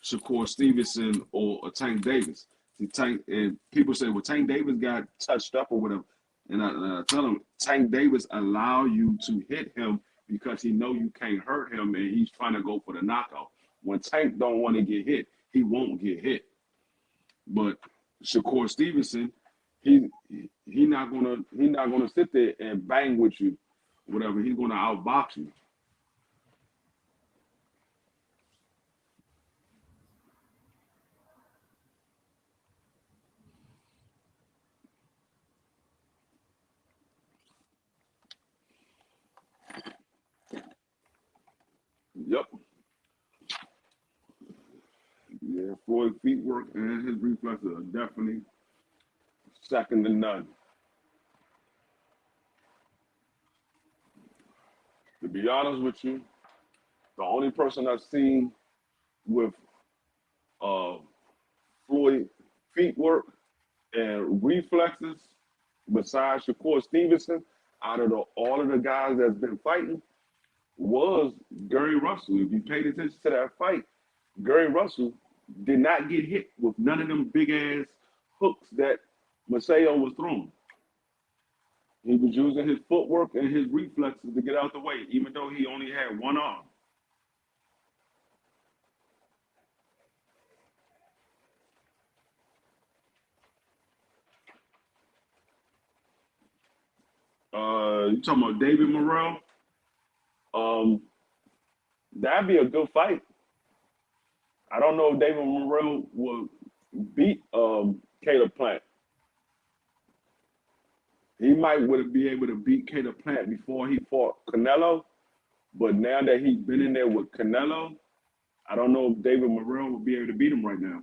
Shakur Stevenson or Tank Davis. See, Tank and people say, well, Tank Davis got touched up or whatever, and I tell him Tank Davis allow you to hit him because he know you can't hurt him and he's trying to go for the knockout. When Tank don't want to get hit, he won't get hit. But Shakur Stevenson, he not gonna sit there and bang with you, whatever. He's gonna outbox you. Yep. Yeah, Floyd's feet work and his reflexes are definitely second to none. To be honest with you, the only person I've seen with Floyd feet work and reflexes besides Shakur Stevenson, out of all of the guys that's been fighting, was Gary Russell. If you paid attention to that fight, Gary Russell did not get hit with none of them big ass hooks that Maceo was throwing. He was using his footwork and his reflexes to get out the way, even though he only had one arm. You talking about David Morrell? Um, that'd be a good fight. I don't know if David Morrell will beat Caleb Plant. He might would be able to beat Caleb Plant before he fought Canelo, but now that he's been in there with Canelo, I don't know if David Morrell will be able to beat him right now.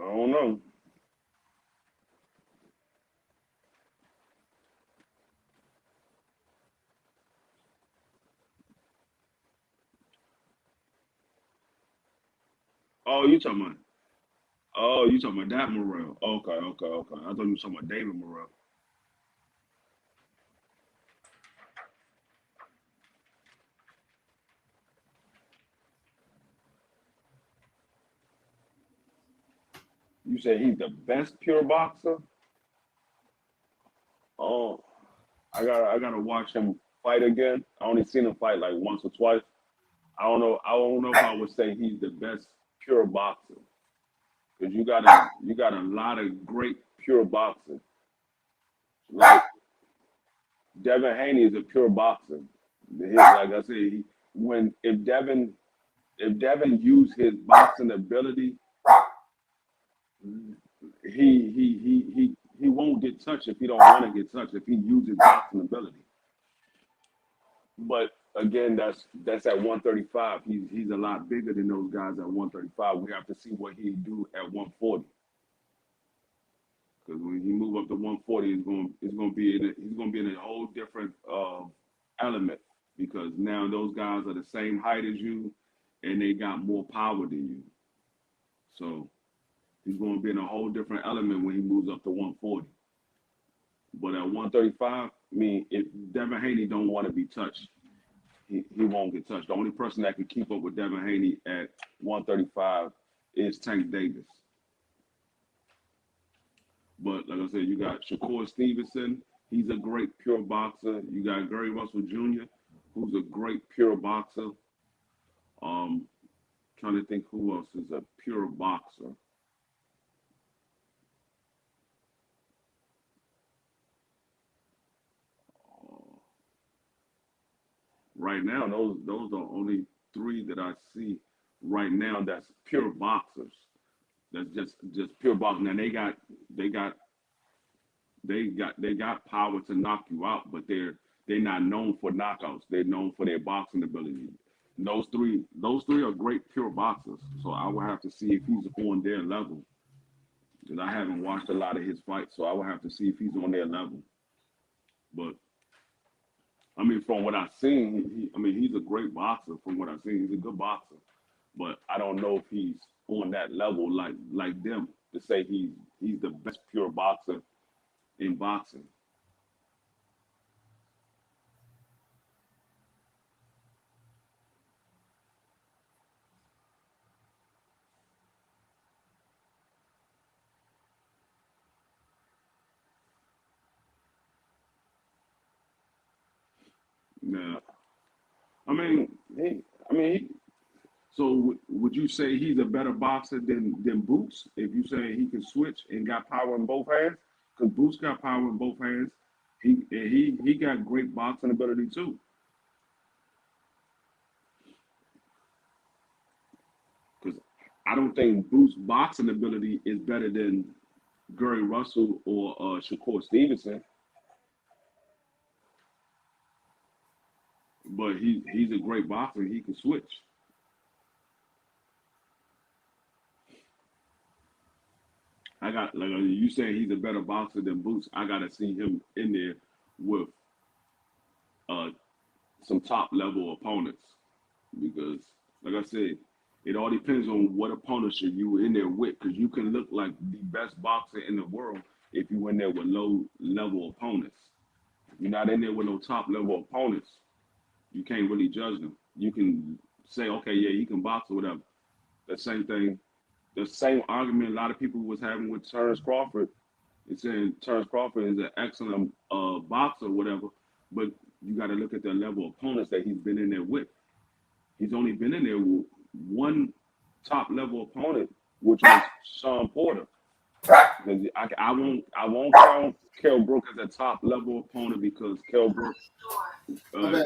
I don't know. Oh, you talking about? Oh, you talking about that Morrell? Okay, okay, okay. I thought you were talking about David Morrell. You said he's the best pure boxer. Oh, I gotta watch him fight again. I only seen him fight like once or twice. I don't know. I don't know if I would say he's the best pure boxer because you got a lot of great pure boxers. Like Devin Haney is a pure boxer. Like I said, when if Devin used his boxing ability, he won't get touched if he don't want to get touched if he uses boxing ability. But again, that's at 135. He's a lot bigger than those guys at 135. We have to see what he do at 140. Because when he move up to 140, he's gonna be in a whole different element. Because now those guys are the same height as you, and they got more power than you. So he's gonna be in a whole different element when he moves up to 140. But at 135, I mean, if Devin Haney don't want to be touched, he won't get touched. The only person that can keep up with Devin Haney at 135 is Tank Davis. But like I said, you got Shakur Stevenson. He's a great pure boxer. You got Gary Russell Jr., who's a great pure boxer. Um, Trying to think who else is a pure boxer. Right now, those are only three that I see right now that's pure boxers. That's just pure boxing. Now they got power to knock you out, but they're not known for knockouts. They're known for their boxing ability. Those three are great pure boxers. So I will have to see if he's on their level. Because I haven't watched a lot of his fights, so I will have to see if he's on their level. But I mean, from what I've seen, he's a great boxer. From what I've seen, he's a good boxer. But I don't know if he's on that level like them to say he's the best pure boxer in boxing. Now, I mean, he, I mean, he, so would you say he's a better boxer than Boots? If you say he can switch and got power in both hands, because Boots got power in both hands, he got great boxing ability too. Because I don't think Boots' boxing ability is better than Gary Russell or Shakur Stevenson, but he's a great boxer. He can switch. I got like you saying he's a better boxer than Boots. I got to see him in there with uh, some top level opponents because, like I said, It all depends on what opponents you in there with, because you can look like the best boxer in the world if you in there with low level opponents. If you're not in there with no top level opponents, you can't really judge them. You can say, okay, yeah, he can box or whatever. The same thing, the same argument a lot of people was having with Terrence Crawford. It's saying Terrence Crawford is an excellent boxer or whatever, but you got to look at the level of opponents that he's been in there with. He's only been in there with one top level opponent, which was Sean Porter. I won't count Kell Brook as a top level opponent because Kell Brook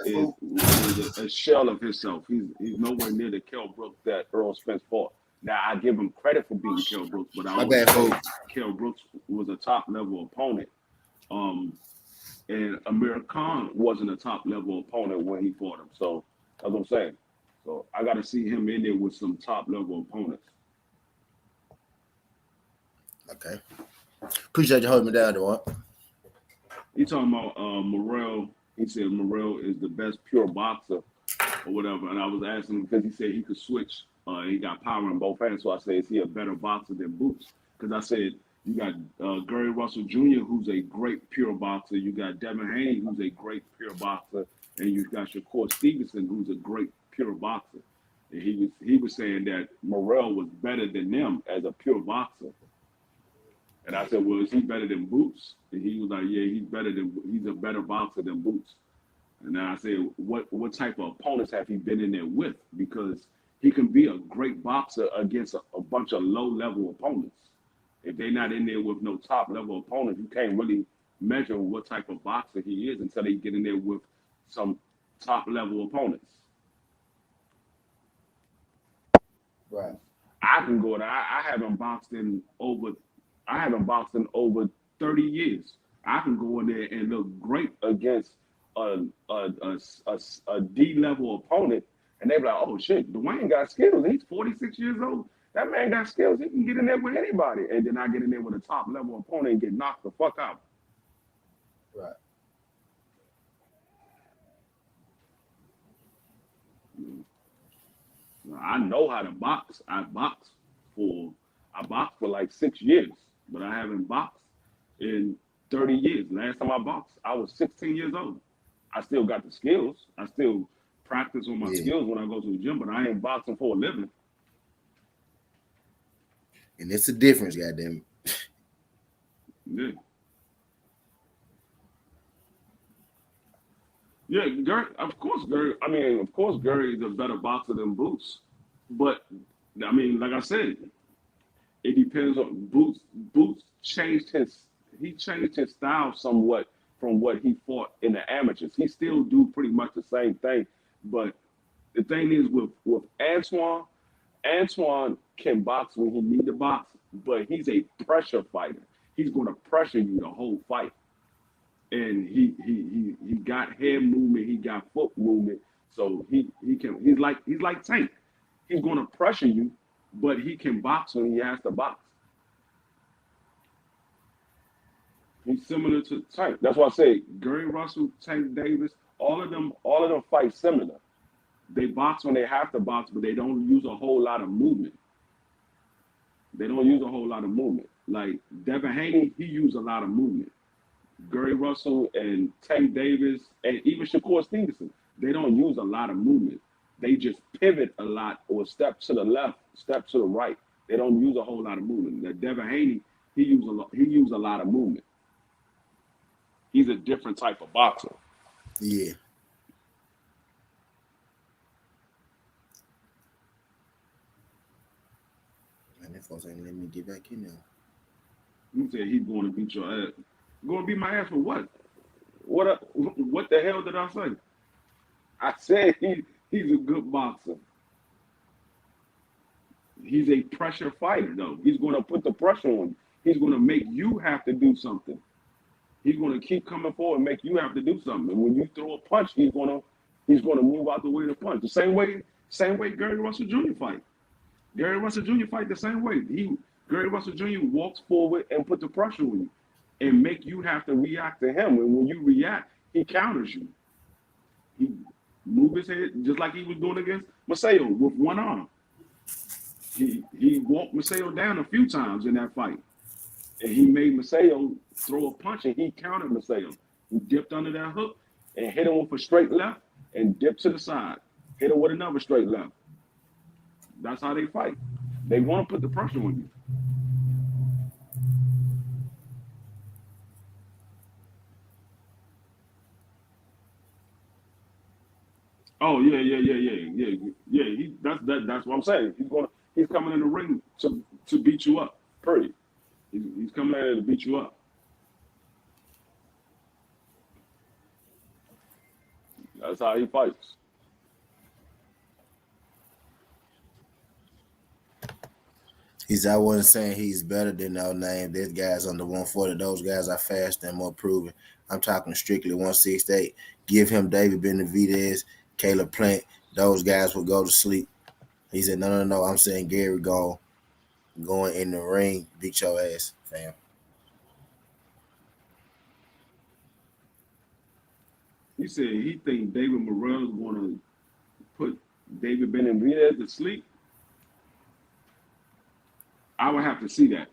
is a shell of himself. He's nowhere near the Kell Brook that Earl Spence fought. Now I give him credit for beating Kell Brooks, but I would say Kell Brooks was a top level opponent. And Amir Khan wasn't a top level opponent when he fought him. So that's what I'm saying. So I got to see him in there with some top level opponents. Okay. Appreciate you holding me down, though. He talking about Morrell. He said Morrell is the best pure boxer or whatever. And I was asking him because he said he could switch. He got power in both hands. So I said, is he a better boxer than Boots? Because I said, you got Gary Russell Jr., who's a great pure boxer. You got Devin Haney, who's a great pure boxer. And you got Shakur Stevenson, who's a great pure boxer. And he was saying that Morrell was better than them as a pure boxer. And I said, well, is he better than Boots? And he was like, yeah, he's a better boxer than Boots. And then I said, what type of opponents have he been in there with? Because he can be a great boxer against a bunch of low-level opponents. If they're not in there with no top-level opponents, you can't really measure what type of boxer he is until they get in there with some top-level opponents. Right. I can go there. I haven't boxed in over 30 years. I can go in there and look great against a D-level opponent, and they be like, oh shit, Dwayne got skills. He's 46 years old. That man got skills. He can get in there with anybody. And then I get in there with a top-level opponent and get knocked the fuck out. Right. I know how to box. I boxed for like 6 years, but I haven't boxed in 30 years. Last time I boxed, I was 16 years old. I still got the skills. I still practice on my skills when I go to the gym, but I ain't boxing for a living. And it's a difference, goddamn it. Yeah. Yeah, Gary, of course, Gary is a better boxer than Boots. But, I mean, like I said, it depends on Boots. Boots changed his style somewhat from what he fought in the amateurs. He still do pretty much the same thing. But the thing is with Antoine can box when he need to box, but he's a pressure fighter. He's going to pressure you the whole fight. And he got head movement, he got foot movement, so he's like Tank. He's going to pressure you, but he can box when he has to box. He's similar to Tank. That's why I say Gary Russell, Tank Davis, all of them fight similar. They box when they have to box, but they don't use a whole lot of movement. Like Devin Haney, he used a lot of movement. Gary Russell and Tank Davis and even Shakur Stevenson, they don't use a lot of movement. They just pivot a lot or step to the left, step to the right. They don't use a whole lot of movement. Now, Devin Haney, he used a lot of movement. He's a different type of boxer. Yeah. Man, that folks ain't letting me get back in there. You said he's going to beat your ass. Going to beat my ass for what? What the hell did I say? I said he's a good boxer. He's a pressure fighter, though. He's going to put the pressure on you. He's going to make you have to do something. He's going to keep coming forward and make you have to do something. And when you throw a punch, he's going to move out the way to punch. The same way Gary Russell Jr. fight. Gary Russell Jr. fight the same way. Gary Russell Jr. walks forward and put the pressure on you and make you have to react to him. And when you react, he counters you. He move his head just like he was doing against Maseo with one arm. He walked Maseo down a few times in that fight, and he made Maseo throw a punch, and he countered Maseo. He dipped under that hook and hit him with a straight left, and dipped to the side, hit him with another straight left. That's how they fight. They want to put the pressure on you. Oh yeah. That's what I'm saying. He's coming in the ring to beat you up. Pretty. He's coming in there to beat you up. That's how he fights. I wasn't saying he's better than no name. This guy's under 140. Those guys are faster and more proven. I'm talking strictly 168. Give him David Benavidez, Caleb Plant. Those guys will go to sleep. He said, no. I'm saying Gary going in the ring, beat your ass, fam. He said he think David Morrell is going to put David Benavidez to sleep. I would have to see that.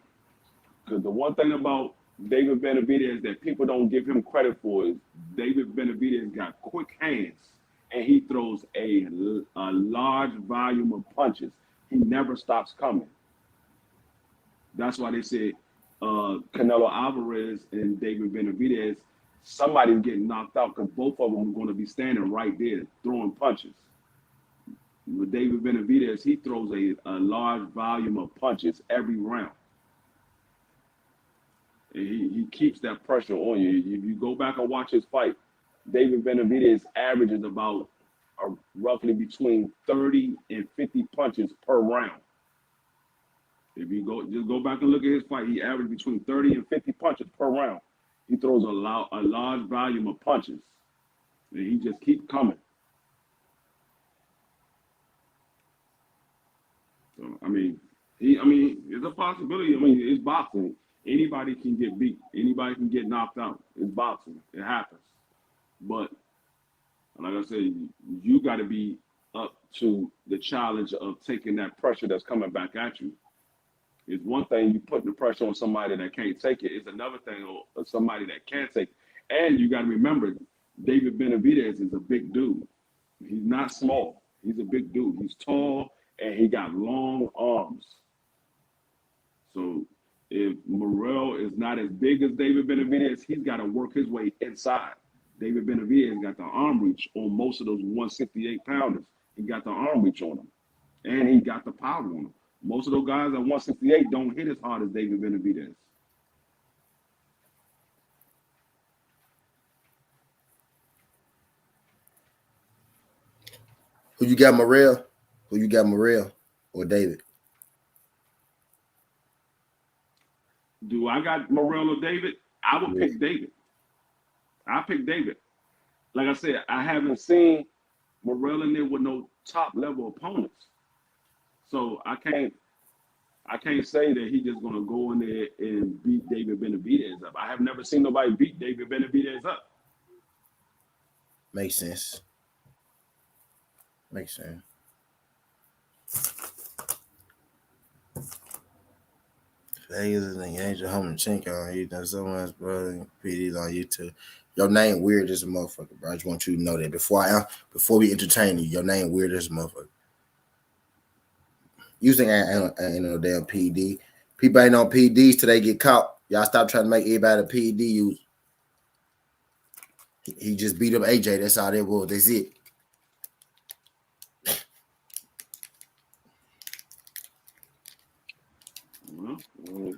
Because the one thing about David Benavidez that people don't give him credit for is David Benavidez got quick hands, and he throws a large volume of punches. He never stops coming. That's why they said Canelo Alvarez and David Benavidez, somebody's getting knocked out because both of them are going to be standing right there throwing punches. With David Benavidez, he throws a large volume of punches every round. And he keeps that pressure on you. If you go back and watch his fight, David Benavidez averages about roughly between 30 and 50 punches per round. If you go back and look at his fight, he averaged between 30 and 50 punches per round. He throws a large volume of punches, and he just keeps coming. So it's a possibility. I mean, it's boxing. Anybody can get beat. Anybody can get knocked out. It's boxing. It happens. But like I said, you got to be up to the challenge of taking that pressure that's coming back at you. It's one thing you putting the pressure on somebody that can't take it. It's another thing on somebody that can take it. And you got to remember, David Benavidez is a big dude. He's not small. He's a big dude. He's tall, and he got long arms. So if Morrell is not as big as David Benavidez, he's got to work his way inside. David Benavidez got the arm reach on most of those 168 pounders. He got the arm reach on him, and he got the power on him. Most of those guys at 168 don't hit as hard as David Benavidez. Who you got, Morrell? Who you got, Morrell or David? Do I got Morrell or David? I would pick David. I pick David. Like I said, I haven't seen Morrell in there with no top level opponents, so I can't say that he's just gonna go in there and beat David Benavidez up. I have never seen nobody beat David Benavidez up. Makes sense. Makes sense. Vegas and Angel Homachenko on you know so much, bro. PD's on YouTube. Your name weird as a motherfucker, bro. I just want you to know that before we entertain you, your name weird as a motherfucker. You think I ain't no damn PD. People ain't on PDs till they get caught. Y'all stop trying to make everybody a PD use. He just beat up AJ. That's all that was. That's it.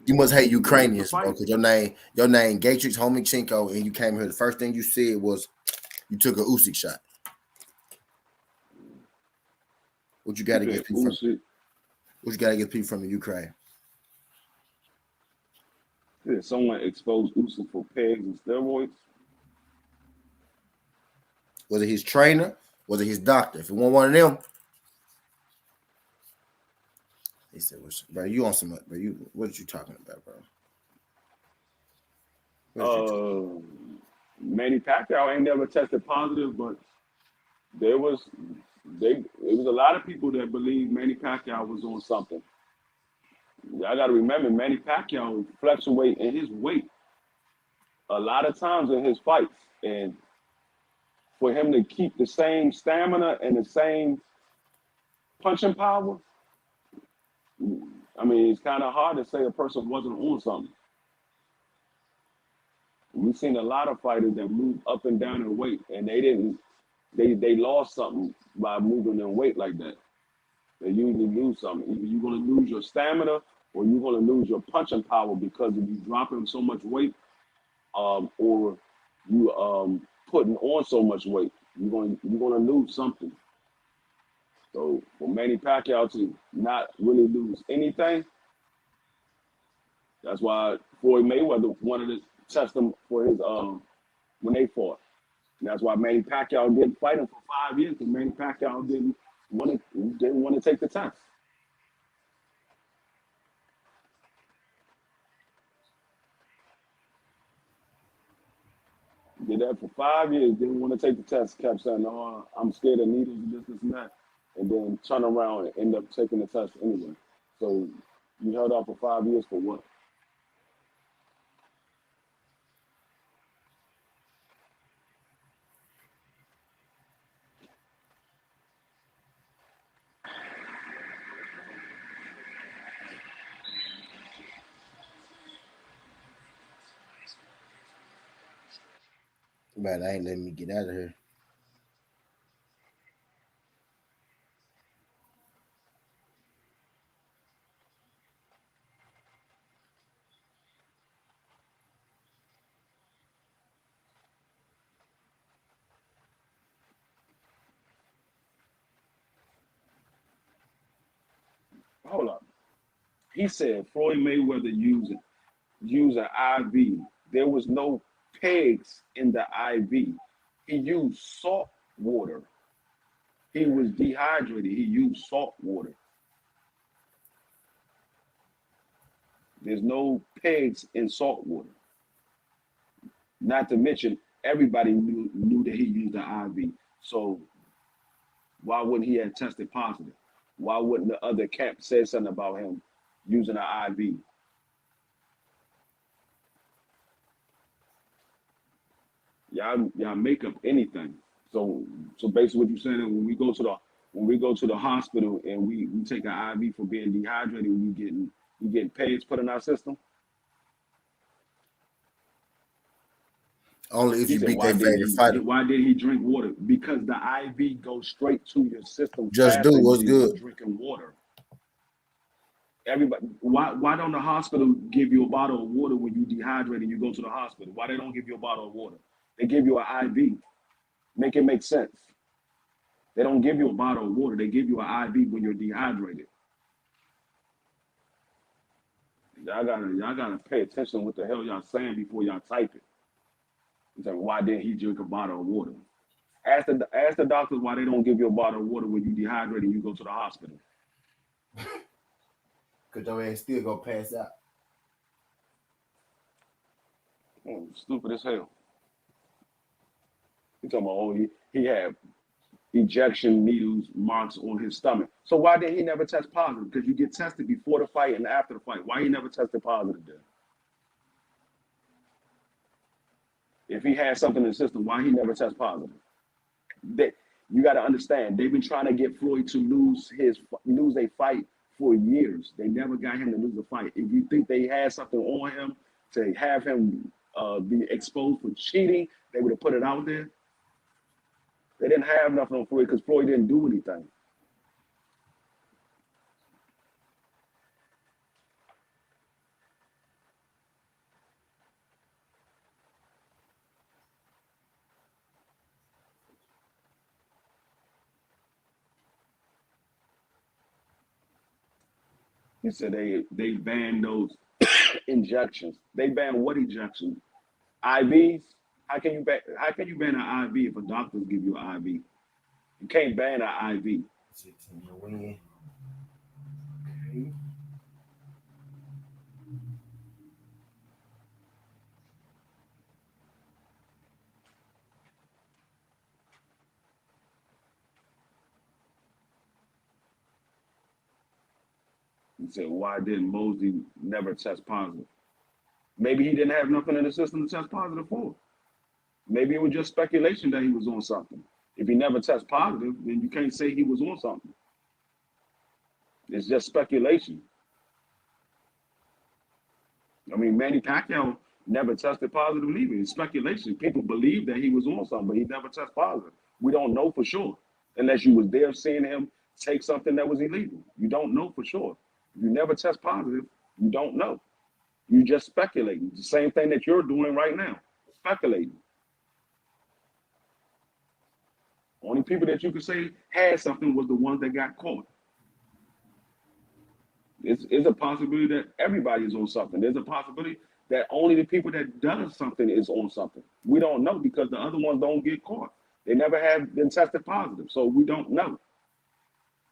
You must hate Ukrainians, bro, because your name Gatrix Homichenko, and you came here. The first thing you said was you took a Usyk shot. What you got to get people from? What you got to get people from the Ukraine? Yeah, someone exposed Usyk for pegs and steroids. Was it his trainer? Was it his doctor? If it wasn't one of them, he said, "Bro, you on some? Bro, what are you talking about, bro?" Manny Pacquiao ain't never tested positive, but it was a lot of people that believe Manny Pacquiao was on something. I got to remember Manny Pacquiao fluctuate in his weight a lot of times in his fights, and for him to keep the same stamina and the same punching power, I mean, it's kind of hard to say a person wasn't on something. We've seen a lot of fighters that move up and down in weight, and they didn't. They lost something by moving in weight like that. They usually lose something. Either you're going to lose your stamina or you're going to lose your punching power because of you dropping so much weight, or you putting on so much weight. You're going to lose something. So for Manny Pacquiao to not really lose anything, that's why Floyd Mayweather wanted to test him for his when they fought. And that's why Manny Pacquiao didn't fight him for 5 years, because Manny Pacquiao didn't want to take the test. Did that for 5 years, didn't want to take the test, kept saying, "Oh, I'm scared of needles and this and that," and then turn around and end up taking the test anyway. So you held out for 5 years for what? But I ain't letting me get out of here. Hold up. He said Floyd Mayweather used an IV. There was no pegs in the IV. He used salt water. He was dehydrated. He used salt water. There's no pegs in salt water. Not to mention, everybody knew that he used an IV. So why wouldn't he have tested positive? Why wouldn't the other camp say something about him using an IV? Y'all make up anything. So basically, what you're saying is when we go to the hospital and we take an IV for being dehydrated, we getting pegs put in our system. Only if He you said, beat their favorite fighter. why did he drink water? Because the IV goes straight to your system Just do faster what's than you good. drinking water. Everybody, why don't the hospital give you a bottle of water when you dehydrate and you go to the hospital? Why they don't give you a bottle of water? They give you an IV. Make it make sense. They don't give you a bottle of water. They give you an IV when you're dehydrated. Y'all gotta pay attention to what the hell y'all saying before y'all type it. It's like, why didn't he drink a bottle of water? Ask the doctors why they don't give you a bottle of water when you dehydrate and you go to the hospital. Cause your ass still gonna pass out. Stupid as hell. He talking about, he had ejection needles marks on his stomach. So why did he never test positive? Because you get tested before the fight and after the fight. Why he never tested positive then? If he had something in the system, why he never test positive? You got to understand, they've been trying to get Floyd to lose a fight for years. They never got him to lose a fight. If you think they had something on him to have him be exposed for cheating, they would have put it out there. They didn't have nothing on Floyd because Floyd didn't do anything. He said they banned those injections. They banned what injections? IVs? How can you ban an IV if a doctor give you an IV? You can't ban an IV. Win. He said, why didn't Mosley never test positive? Maybe he didn't have nothing in the system to test positive for. Maybe it was just speculation that he was on something. If he never tests positive, then you can't say he was on something. It's just speculation. I mean, Manny Pacquiao never tested positive either. It's speculation. People believe that he was on something, but he never tested positive. We don't know for sure unless you was there seeing him take something that was illegal. You don't know for sure. If you never test positive, you don't know. You just speculating. The same thing that you're doing right now, speculating. Only people that you could say had something was the ones that got caught. It's a possibility that everybody is on something. There's a possibility that only the people that does something is on something. We don't know because the other ones don't get caught. They never have been tested positive, so we don't know.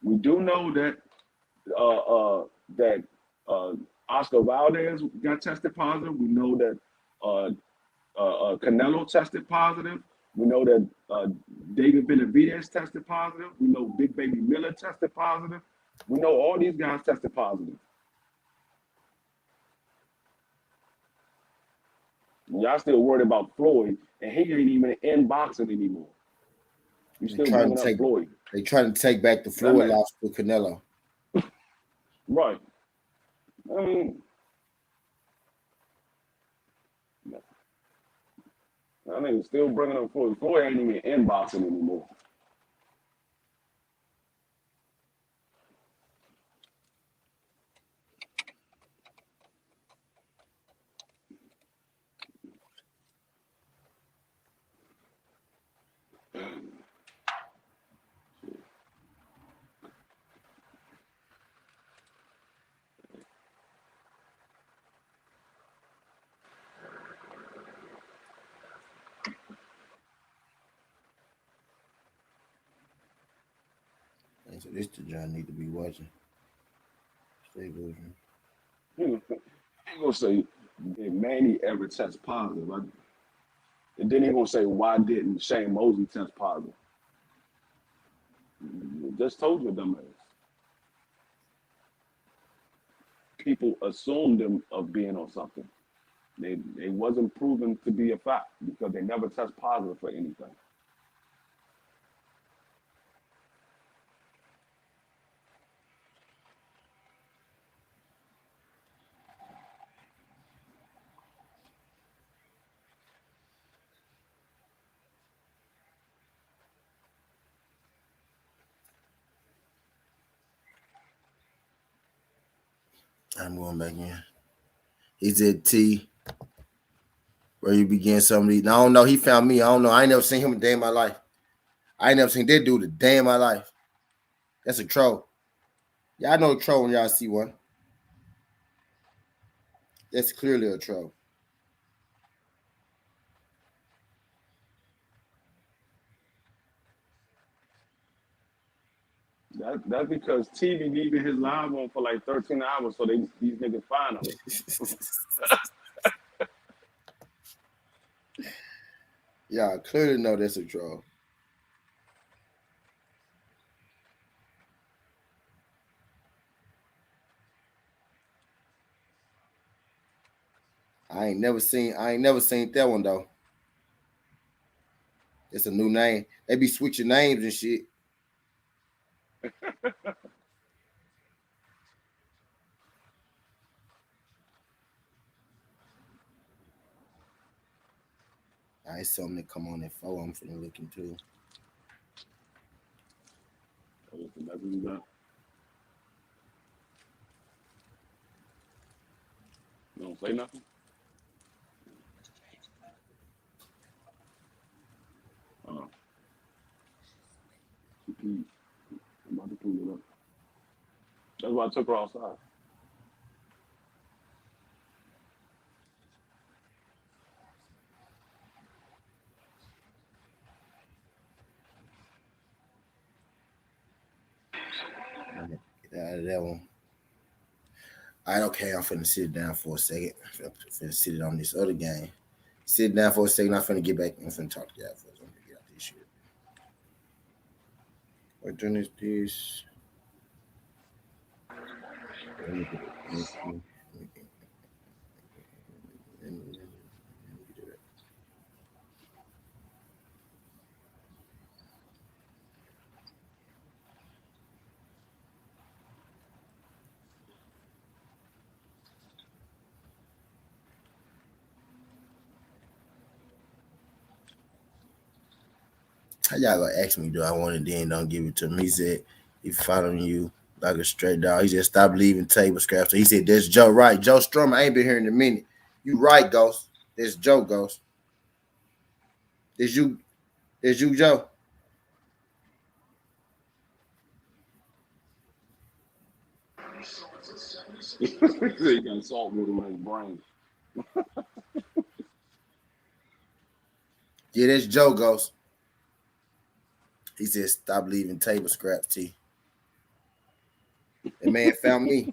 We do know that Oscar Valdez got tested positive. We know that Canelo tested positive. We know that David Benavidez tested positive. We know Big Baby Miller tested positive. We know all these guys tested positive. Y'all still worried about Floyd, and he ain't even in boxing anymore. You still bringing up Floyd. They trying to take back the Floyd loss to Canelo. Right. I mean, still bringing up Floyd. Floyd ain't even in boxing anymore. So this the John need to be watching. Stay losing. He gonna say, did Manny ever test positive? And then he gonna say, why didn't Shane Mosley test positive? Just told you, dumbass. People assumed them of being on something. They wasn't proven to be a fact because they never test positive for anything. I'm going back in. He's at T. Where you begin some of these. Now, I don't know. He found me. I don't know. I ain't never seen him a day in my life. I ain't never seen that dude a day in my life. That's a troll. Y'all know a troll when y'all see one. That's clearly a troll. That's because TV leaving his live on for like 13 hours, so these niggas find him. Y'all clearly know that's a troll. I ain't never seen that one though. It's a new name. They be switching names and shit. I ain't something that come on at 4. I'm finna look into. You don't say nothing? I'm about to clean it up. That's why I took her outside. Get out of that one. All right, okay. I'm finna sit down for a second. I'm finna sit it on this other game. Sit down for a second. I'm finna get back. I'm finna talk to y'all for a second. I'm finna get out this shit. What turn is this? Let me get it. How y'all gonna ask me, do I want it, then don't give it to him? He said, he following you like a straight dog. He said, stop leaving table scraps. So he said, that's Joe right. Joe Strum, I ain't been here in a minute. You right, Ghost. That's Joe, Ghost. That's you. That's you, Joe. He got salt with him in his brain. Yeah, that's Joe, Ghost. He said, stop leaving table scraps, T. That man found me.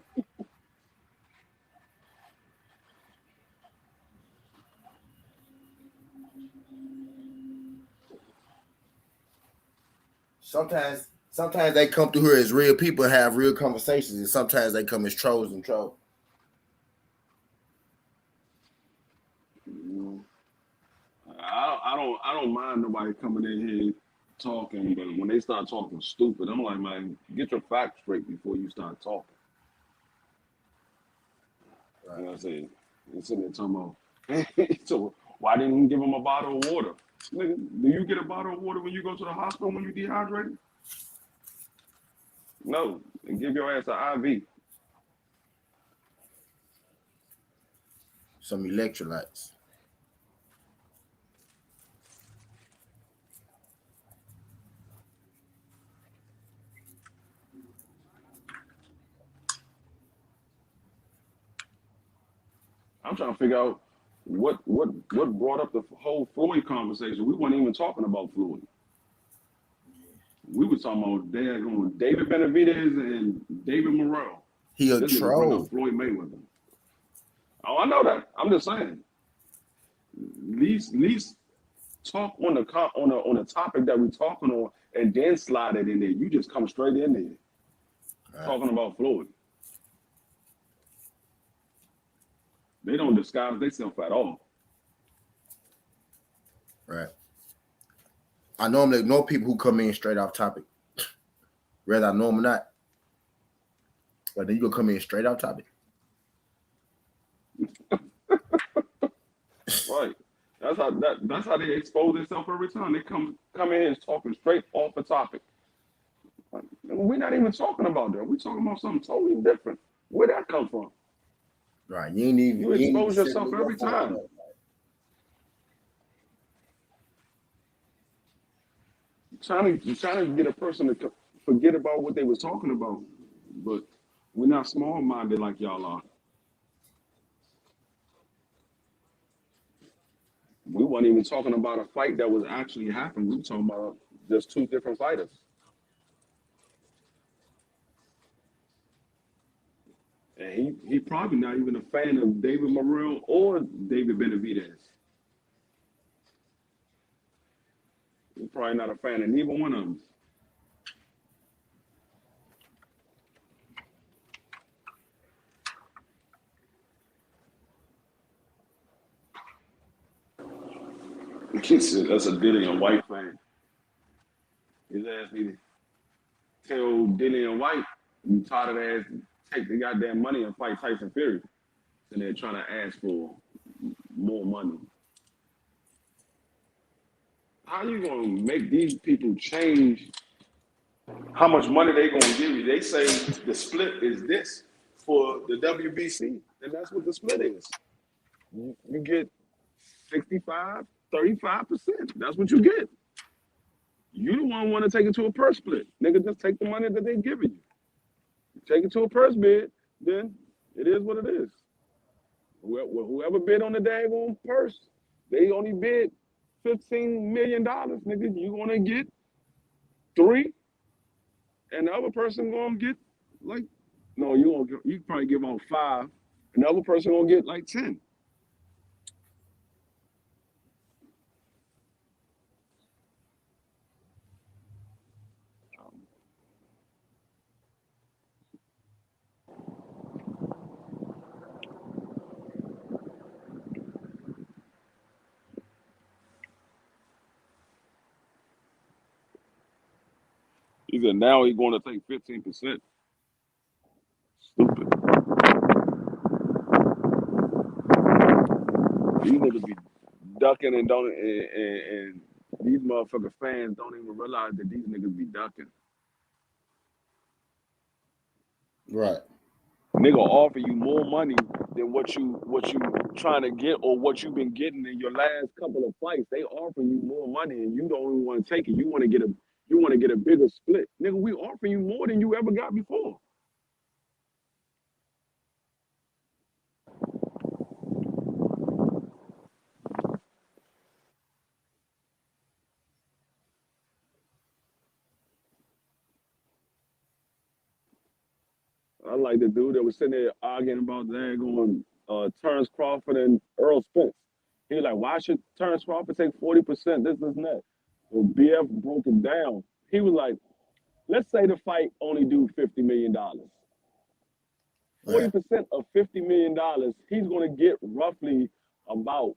Sometimes they come through here as real people and have real conversations, and sometimes they come as trolls and trolls. I don't mind nobody coming in here talking, but when they start talking stupid, I'm like, man, get your facts straight before you start talking. Right. You know what I'm saying? They're sitting there talking about, hey, so why didn't you give him a bottle of water? Nigga, do you get a bottle of water when you go to the hospital when you dehydrated? No, and give your ass an IV. Some electrolytes. I'm trying to figure out what brought up the whole Floyd conversation. We weren't even talking about Floyd. We were talking about David Benavidez and David Morrell. He a This nigga brought up troll. Floyd Mayweather. Oh, I know that. I'm just saying. Least talk on the topic that we're talking on, and then slide it in there. You just come straight in there Right. talking about Floyd. They don't disguise themselves at all. Right. I normally know people who come in straight off topic, whether I know them or not. But then you gonna come in straight off topic. Right. That's how they expose themselves every time. They come in and talking straight off the topic. We're not even talking about that. We're talking about something totally different. Where that come from? Right. You ain't even You expose set yourself me every up for all time. that. You're trying to get a person to forget about what they was talking about. But we're not small minded like y'all are. We weren't even talking about a fight that was actually happening. We were talking about just two different fighters. And he probably not even a fan of David Morrell or David Benavidez. He's probably not a fan of neither one of them. That's a Dillian White fan. His ass need to tell Dillian White, you tired of ass, take the goddamn money and fight Tyson Fury. And they're trying to ask for more money. How you gonna make these people change how much money they gonna give you? They say the split is this for the WBC, and that's what the split is. You get 65, 35%. That's what you get. You the one want to take it to a purse split. Nigga, just take the money that they giving you. Take it to a purse bid, then it is what it is. Whoever bid on the daggone purse, they only bid $15 million, nigga. You gonna get 3, and the other person gonna get like, no, you probably give on 5, and the other person gonna get like 10. He said now he's going to take 15%. Stupid. These niggas be ducking and don't and these motherfucker fans don't even realize that these niggas be ducking. Right. Nigga offer you more money than what you trying to get or what you've been getting in your last couple of fights. They offer you more money and you don't even want to take it. You want to get a bigger split. Nigga, we offer you more than you ever got before. I like the dude that was sitting there arguing about that going Terrence Crawford and Earl Spence. He was like, why should Terrence Crawford take 40%? This and that. Well, BF broke it down. He was like, let's say the fight only do $50 million. 40% Right. of $50 million, he's gonna get roughly about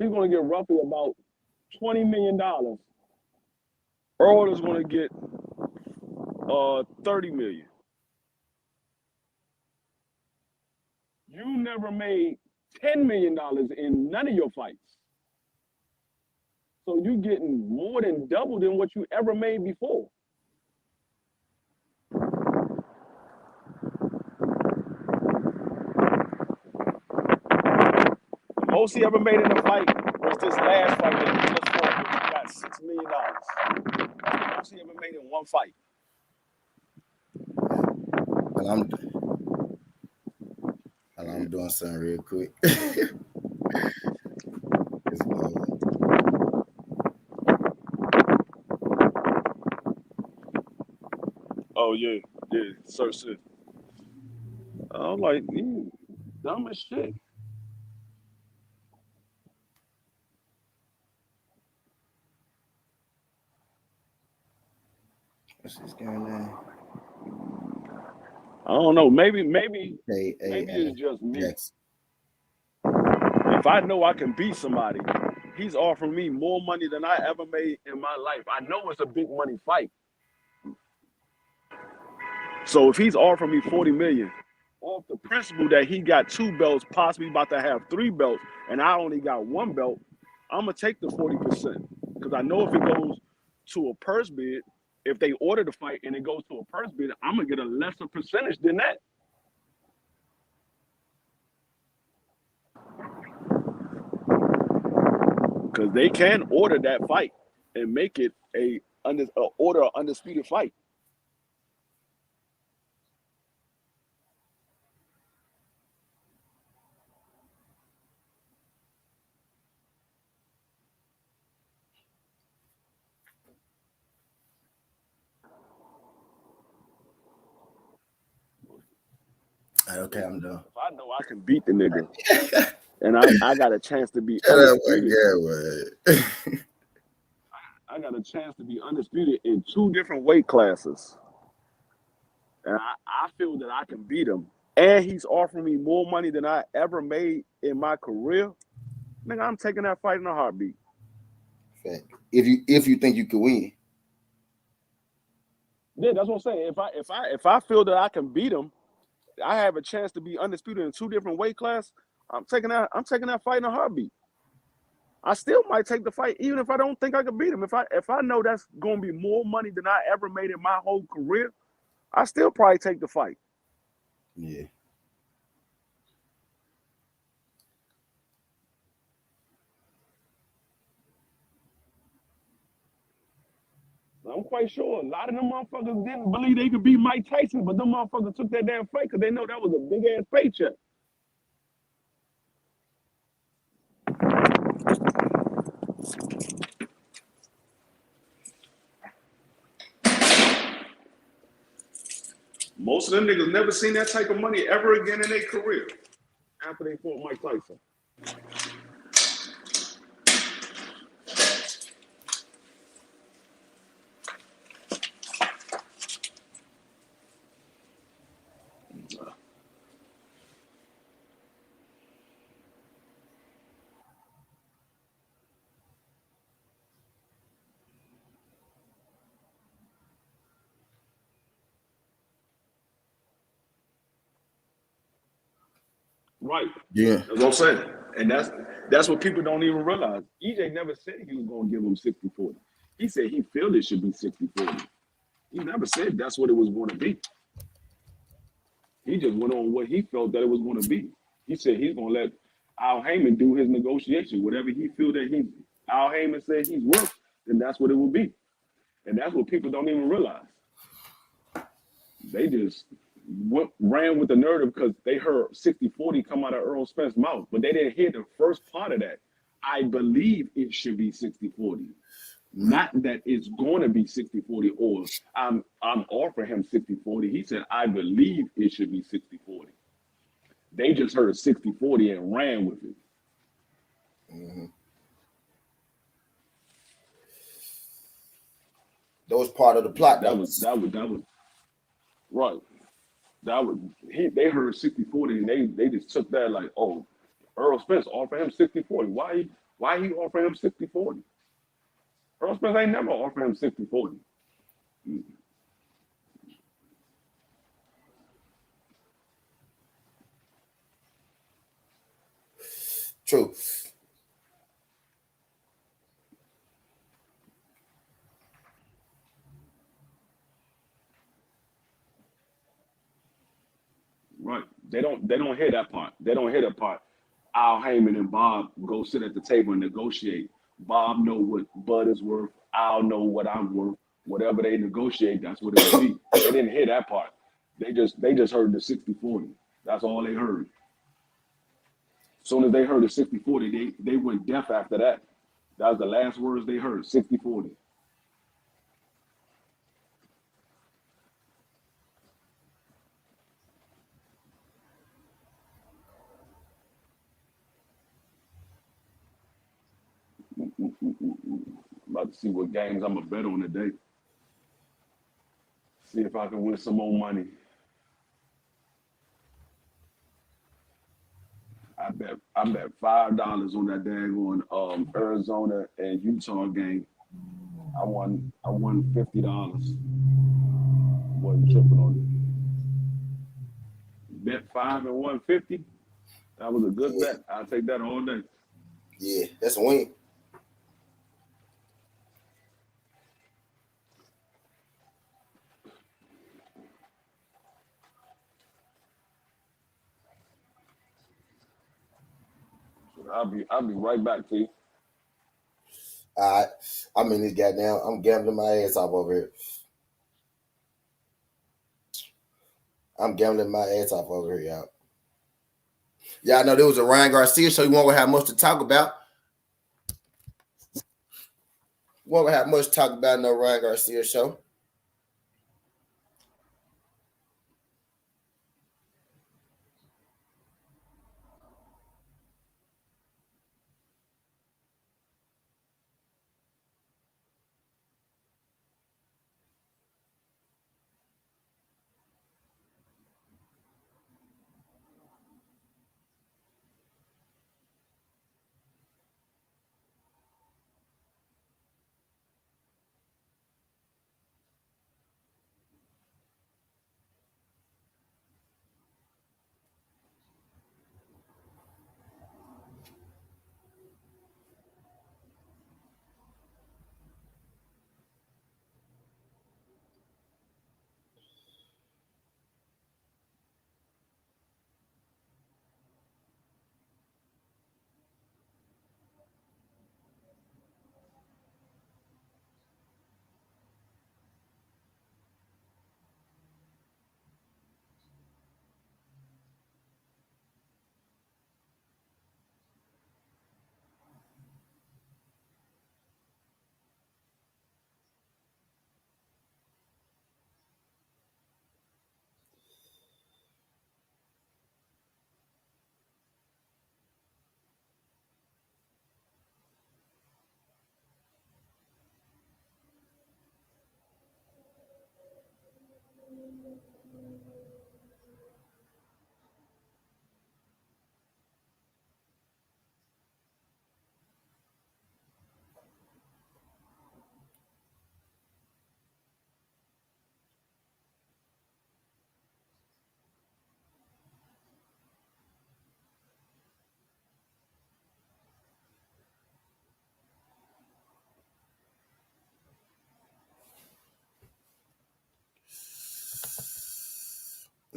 $20 million. Earl is gonna get 30 million. You never made $10 million in none of your fights. So you're getting more than double than what you ever made before. The most he ever made in a fight was this last fight that he just fought, which he got $6 million. That's the most he ever made in one fight. And I'm doing something real quick. Oh yeah, search it. I'm like, you dumb as shit. What's this going on? I don't know. Maybe it's just me. Jackson. If I know I can beat somebody, he's offering me more money than I ever made in my life. I know it's a big money fight. So if he's offering me 40 million, off the principle that he got 2 belts, possibly about to have 3 belts, and I only got 1 belt, I'm gonna take the 40%. Because I know if it goes to a purse bid, if they order the fight and it goes to a purse bid, I'm gonna get a lesser percentage than that. Because they can order that fight and make it a undisputed fight. Okay, I'm done. If I know I can beat the nigga, and I got a chance to be Shut up, undisputed. again, I got a chance to be undisputed in 2 different weight classes. And I feel that I can beat him. And he's offering me more money than I ever made in my career. Nigga, I'm taking that fight in a heartbeat. If you think you can win. Yeah, that's what I'm saying. If I feel that I can beat him, I have a chance to be undisputed in 2 different weight classes. I'm taking that fight in a heartbeat. I still might take the fight even if I don't think I can beat him. If I know that's gonna be more money than I ever made in my whole career, I still probably take the fight. Yeah. I'm quite sure a lot of them motherfuckers didn't believe they could beat Mike Tyson, but them motherfuckers took that damn fight because they know that was a big ass paycheck. Most of them niggas never seen that type of money ever again in their career after they fought Mike Tyson. Right. Yeah. That's what I'm saying. And that's what people don't even realize. EJ never said he was going to give him 60-40. He said he felt it should be 60-40. He never said that's what it was going to be. He just went on what he felt that it was going to be. He said he's going to let Al Heyman do his negotiation. Whatever he feel that Al Heyman said he's worth, then that's what it will be. And that's what people don't even realize. They just ran with the narrative because they heard 60-40 come out of Earl Spence's mouth, but they didn't hear the first part of that. I believe it should be 60-40. Not that it's going to be 60-40 or I'm offering him 60-40. He said, I believe it should be 60-40. They just heard 60-40 and ran with it. Mm-hmm. That was part of the plot. That was right. They heard 60-40 and they just took that like, oh, Earl Spence offered him 60-40. Why he offer him 60-40? Earl Spence ain't never offered him 60-40. True. Right. They don't hear that part. They don't hear that part. Al Heyman and Bob go sit at the table and negotiate. Bob know what Bud is worth. I'll know what I'm worth. Whatever they negotiate, that's what it will be. They didn't hear that part. They just heard the 60-40. That's all they heard. As soon as they heard the 60-40, they went deaf after that. That was the last words they heard, 60-40. About to see what games I'm going to bet on today. See if I can win some more money. I bet $5 on that daggone Arizona and Utah game. I won $50. Wasn't tripping on it. Bet 5 and 150. That was a good bet. I'll take that all day. Yeah, that's a win. I'll be right back to you. All right. I'm in this goddamn. I'm gambling my ass off over here. I'm gambling my ass off over here, y'all. Y'all know there was a Ryan Garcia show. You won't have much to talk about. Won't have much to talk about in no Ryan Garcia show.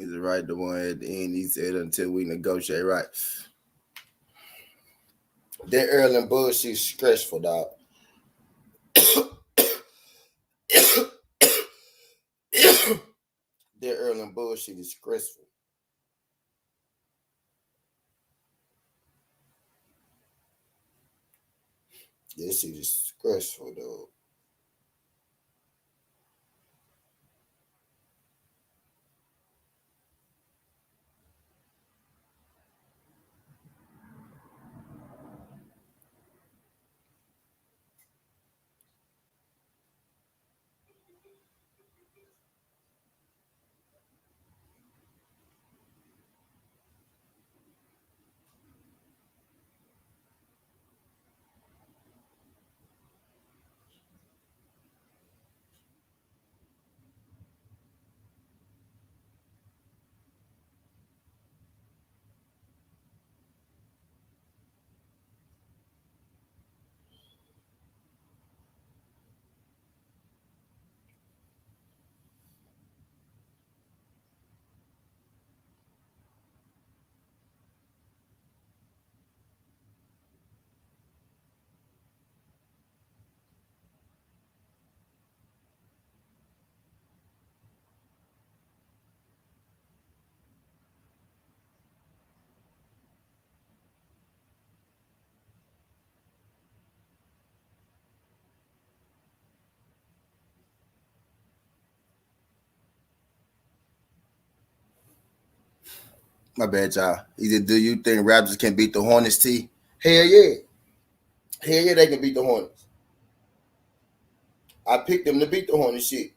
He's right, the one at the end. He said until we negotiate right. That Erling bullshit is stressful, dog. That Erling bullshit is stressful. This shit is stressful, though. My bad, y'all. Either do you think Raptors can beat the Hornets, T? Hell yeah. Hell yeah, they can beat the Hornets. I picked them to beat the Hornets shit.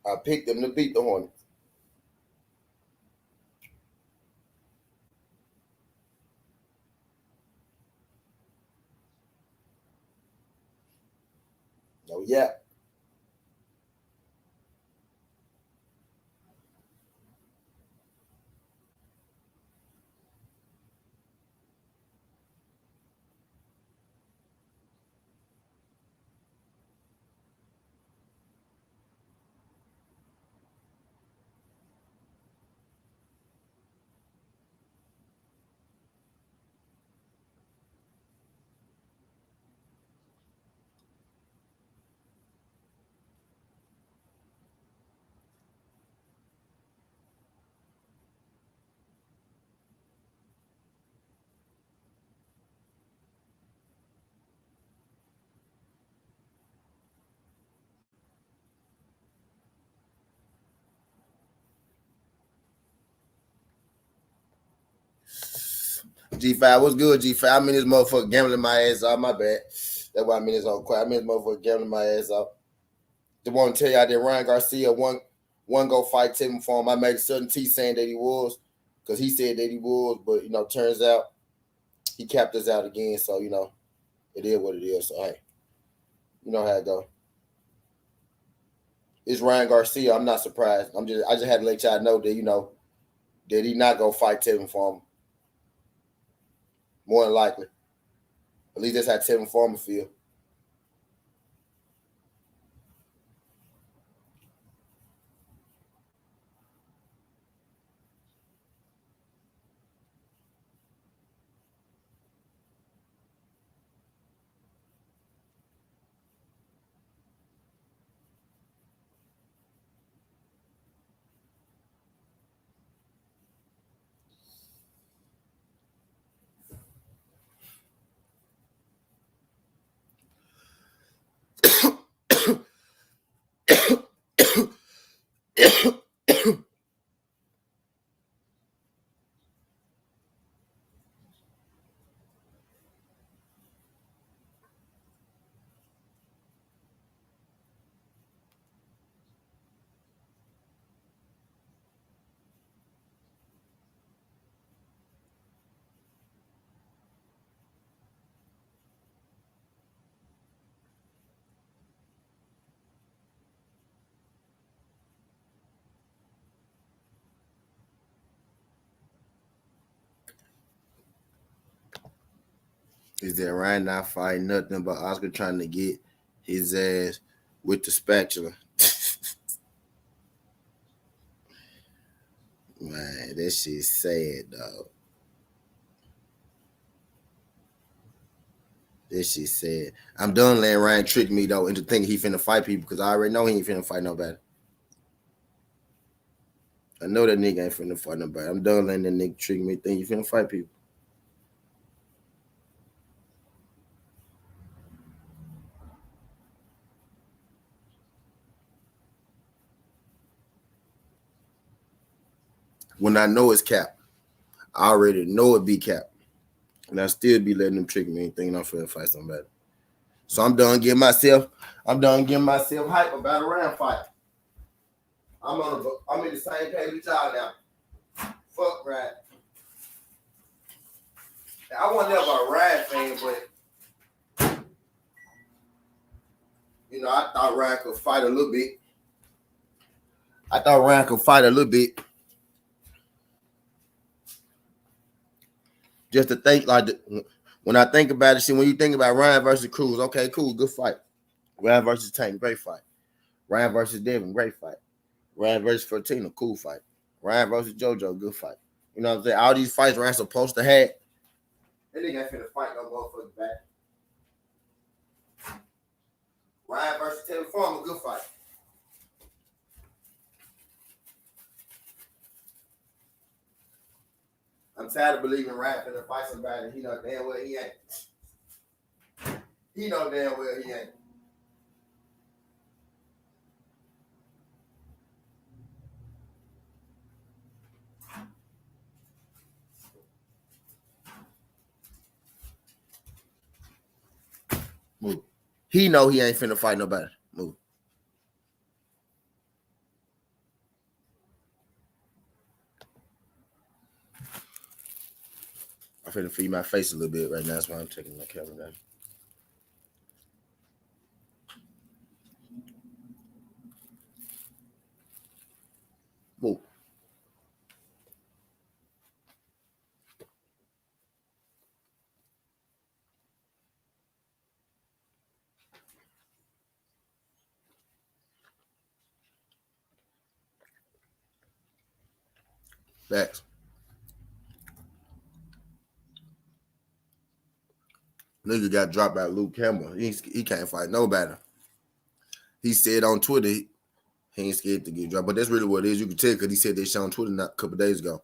I picked them to beat the Hornets. Oh, yeah. G5, what's good, G5? I'm in this motherfucker gambling my ass off. My bad. That's why I'm in this on quiet. I'm in this motherfucker gambling my ass off. Just want to tell y'all that Ryan Garcia one go fight Tevin for him. I made a certain T saying that he was, because he said that he was, but turns out he capped us out again. So it is what it is. So hey, you know how it go. It's Ryan Garcia. I'm not surprised. I just had to let y'all know that that he not gonna fight Tevin for him. More than likely. At least that's how Tevin Farmer feel. Is that Ryan not fighting nothing but Oscar trying to get his ass with the spatula? Man, that shit's sad, dog. That shit sad. I'm done letting Ryan trick me though into thinking he finna fight people because I already know he ain't finna fight nobody. I know that nigga ain't finna fight nobody. I'm done letting that nigga trick me think he finna fight people. When I know it's cap, I already know it be cap. And I still be letting them trick me and thinking I'm finna fight somebody. So I'm done getting myself hype about a round fight. I'm in the same page with y'all now. Fuck Ryan. I wasn't never a Ryan fan, but you know, I thought Ryan could fight a little bit. Just to think like when I think about it, see, when you think about Ryan versus Cruz, okay, cool, good fight. Ryan versus Tank, great fight. Ryan versus Devin, great fight. Ryan versus Fortino, cool fight. Ryan versus JoJo, good fight. You know what I'm saying? All these fights Ryan's supposed to have. That nigga ain't finna fight no motherfucking back. Ryan versus Tevin Farmer, good fight. I'm tired of believing Ryan finna fight somebody and he know damn well he ain't. He know damn well he ain't. Move. He know he ain't finna fight nobody. Move. I'm finna feed my face a little bit right now. That's why I'm taking my camera down. Move. Facts. Nigga got dropped by Luke Campbell. He can't fight nobody. He said on Twitter he ain't scared to get dropped. But that's really what it is. You can tell because he said that shit on Twitter not a couple days ago.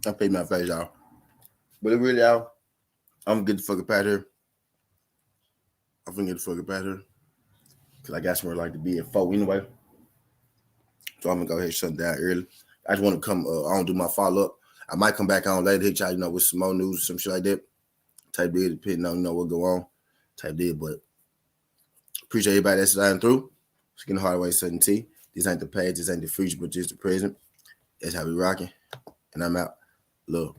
I paid my face, y'all. But it really, y'all, I'm gonna get the fuck up out here. I'm gonna get the fuck up out here. Because I got somewhere like to be at 4 anyway. So I'm gonna go ahead and shut down early. I just want to come on do my follow up. I might come back on later, hit y'all, with some more news or some shit like that. Type deal, depending on what go on. Type deal, but appreciate everybody that's sliding through. It's getting hard way certainty. This ain't the past, this ain't the future, but just the present. That's how we rocking. And I'm out. Love.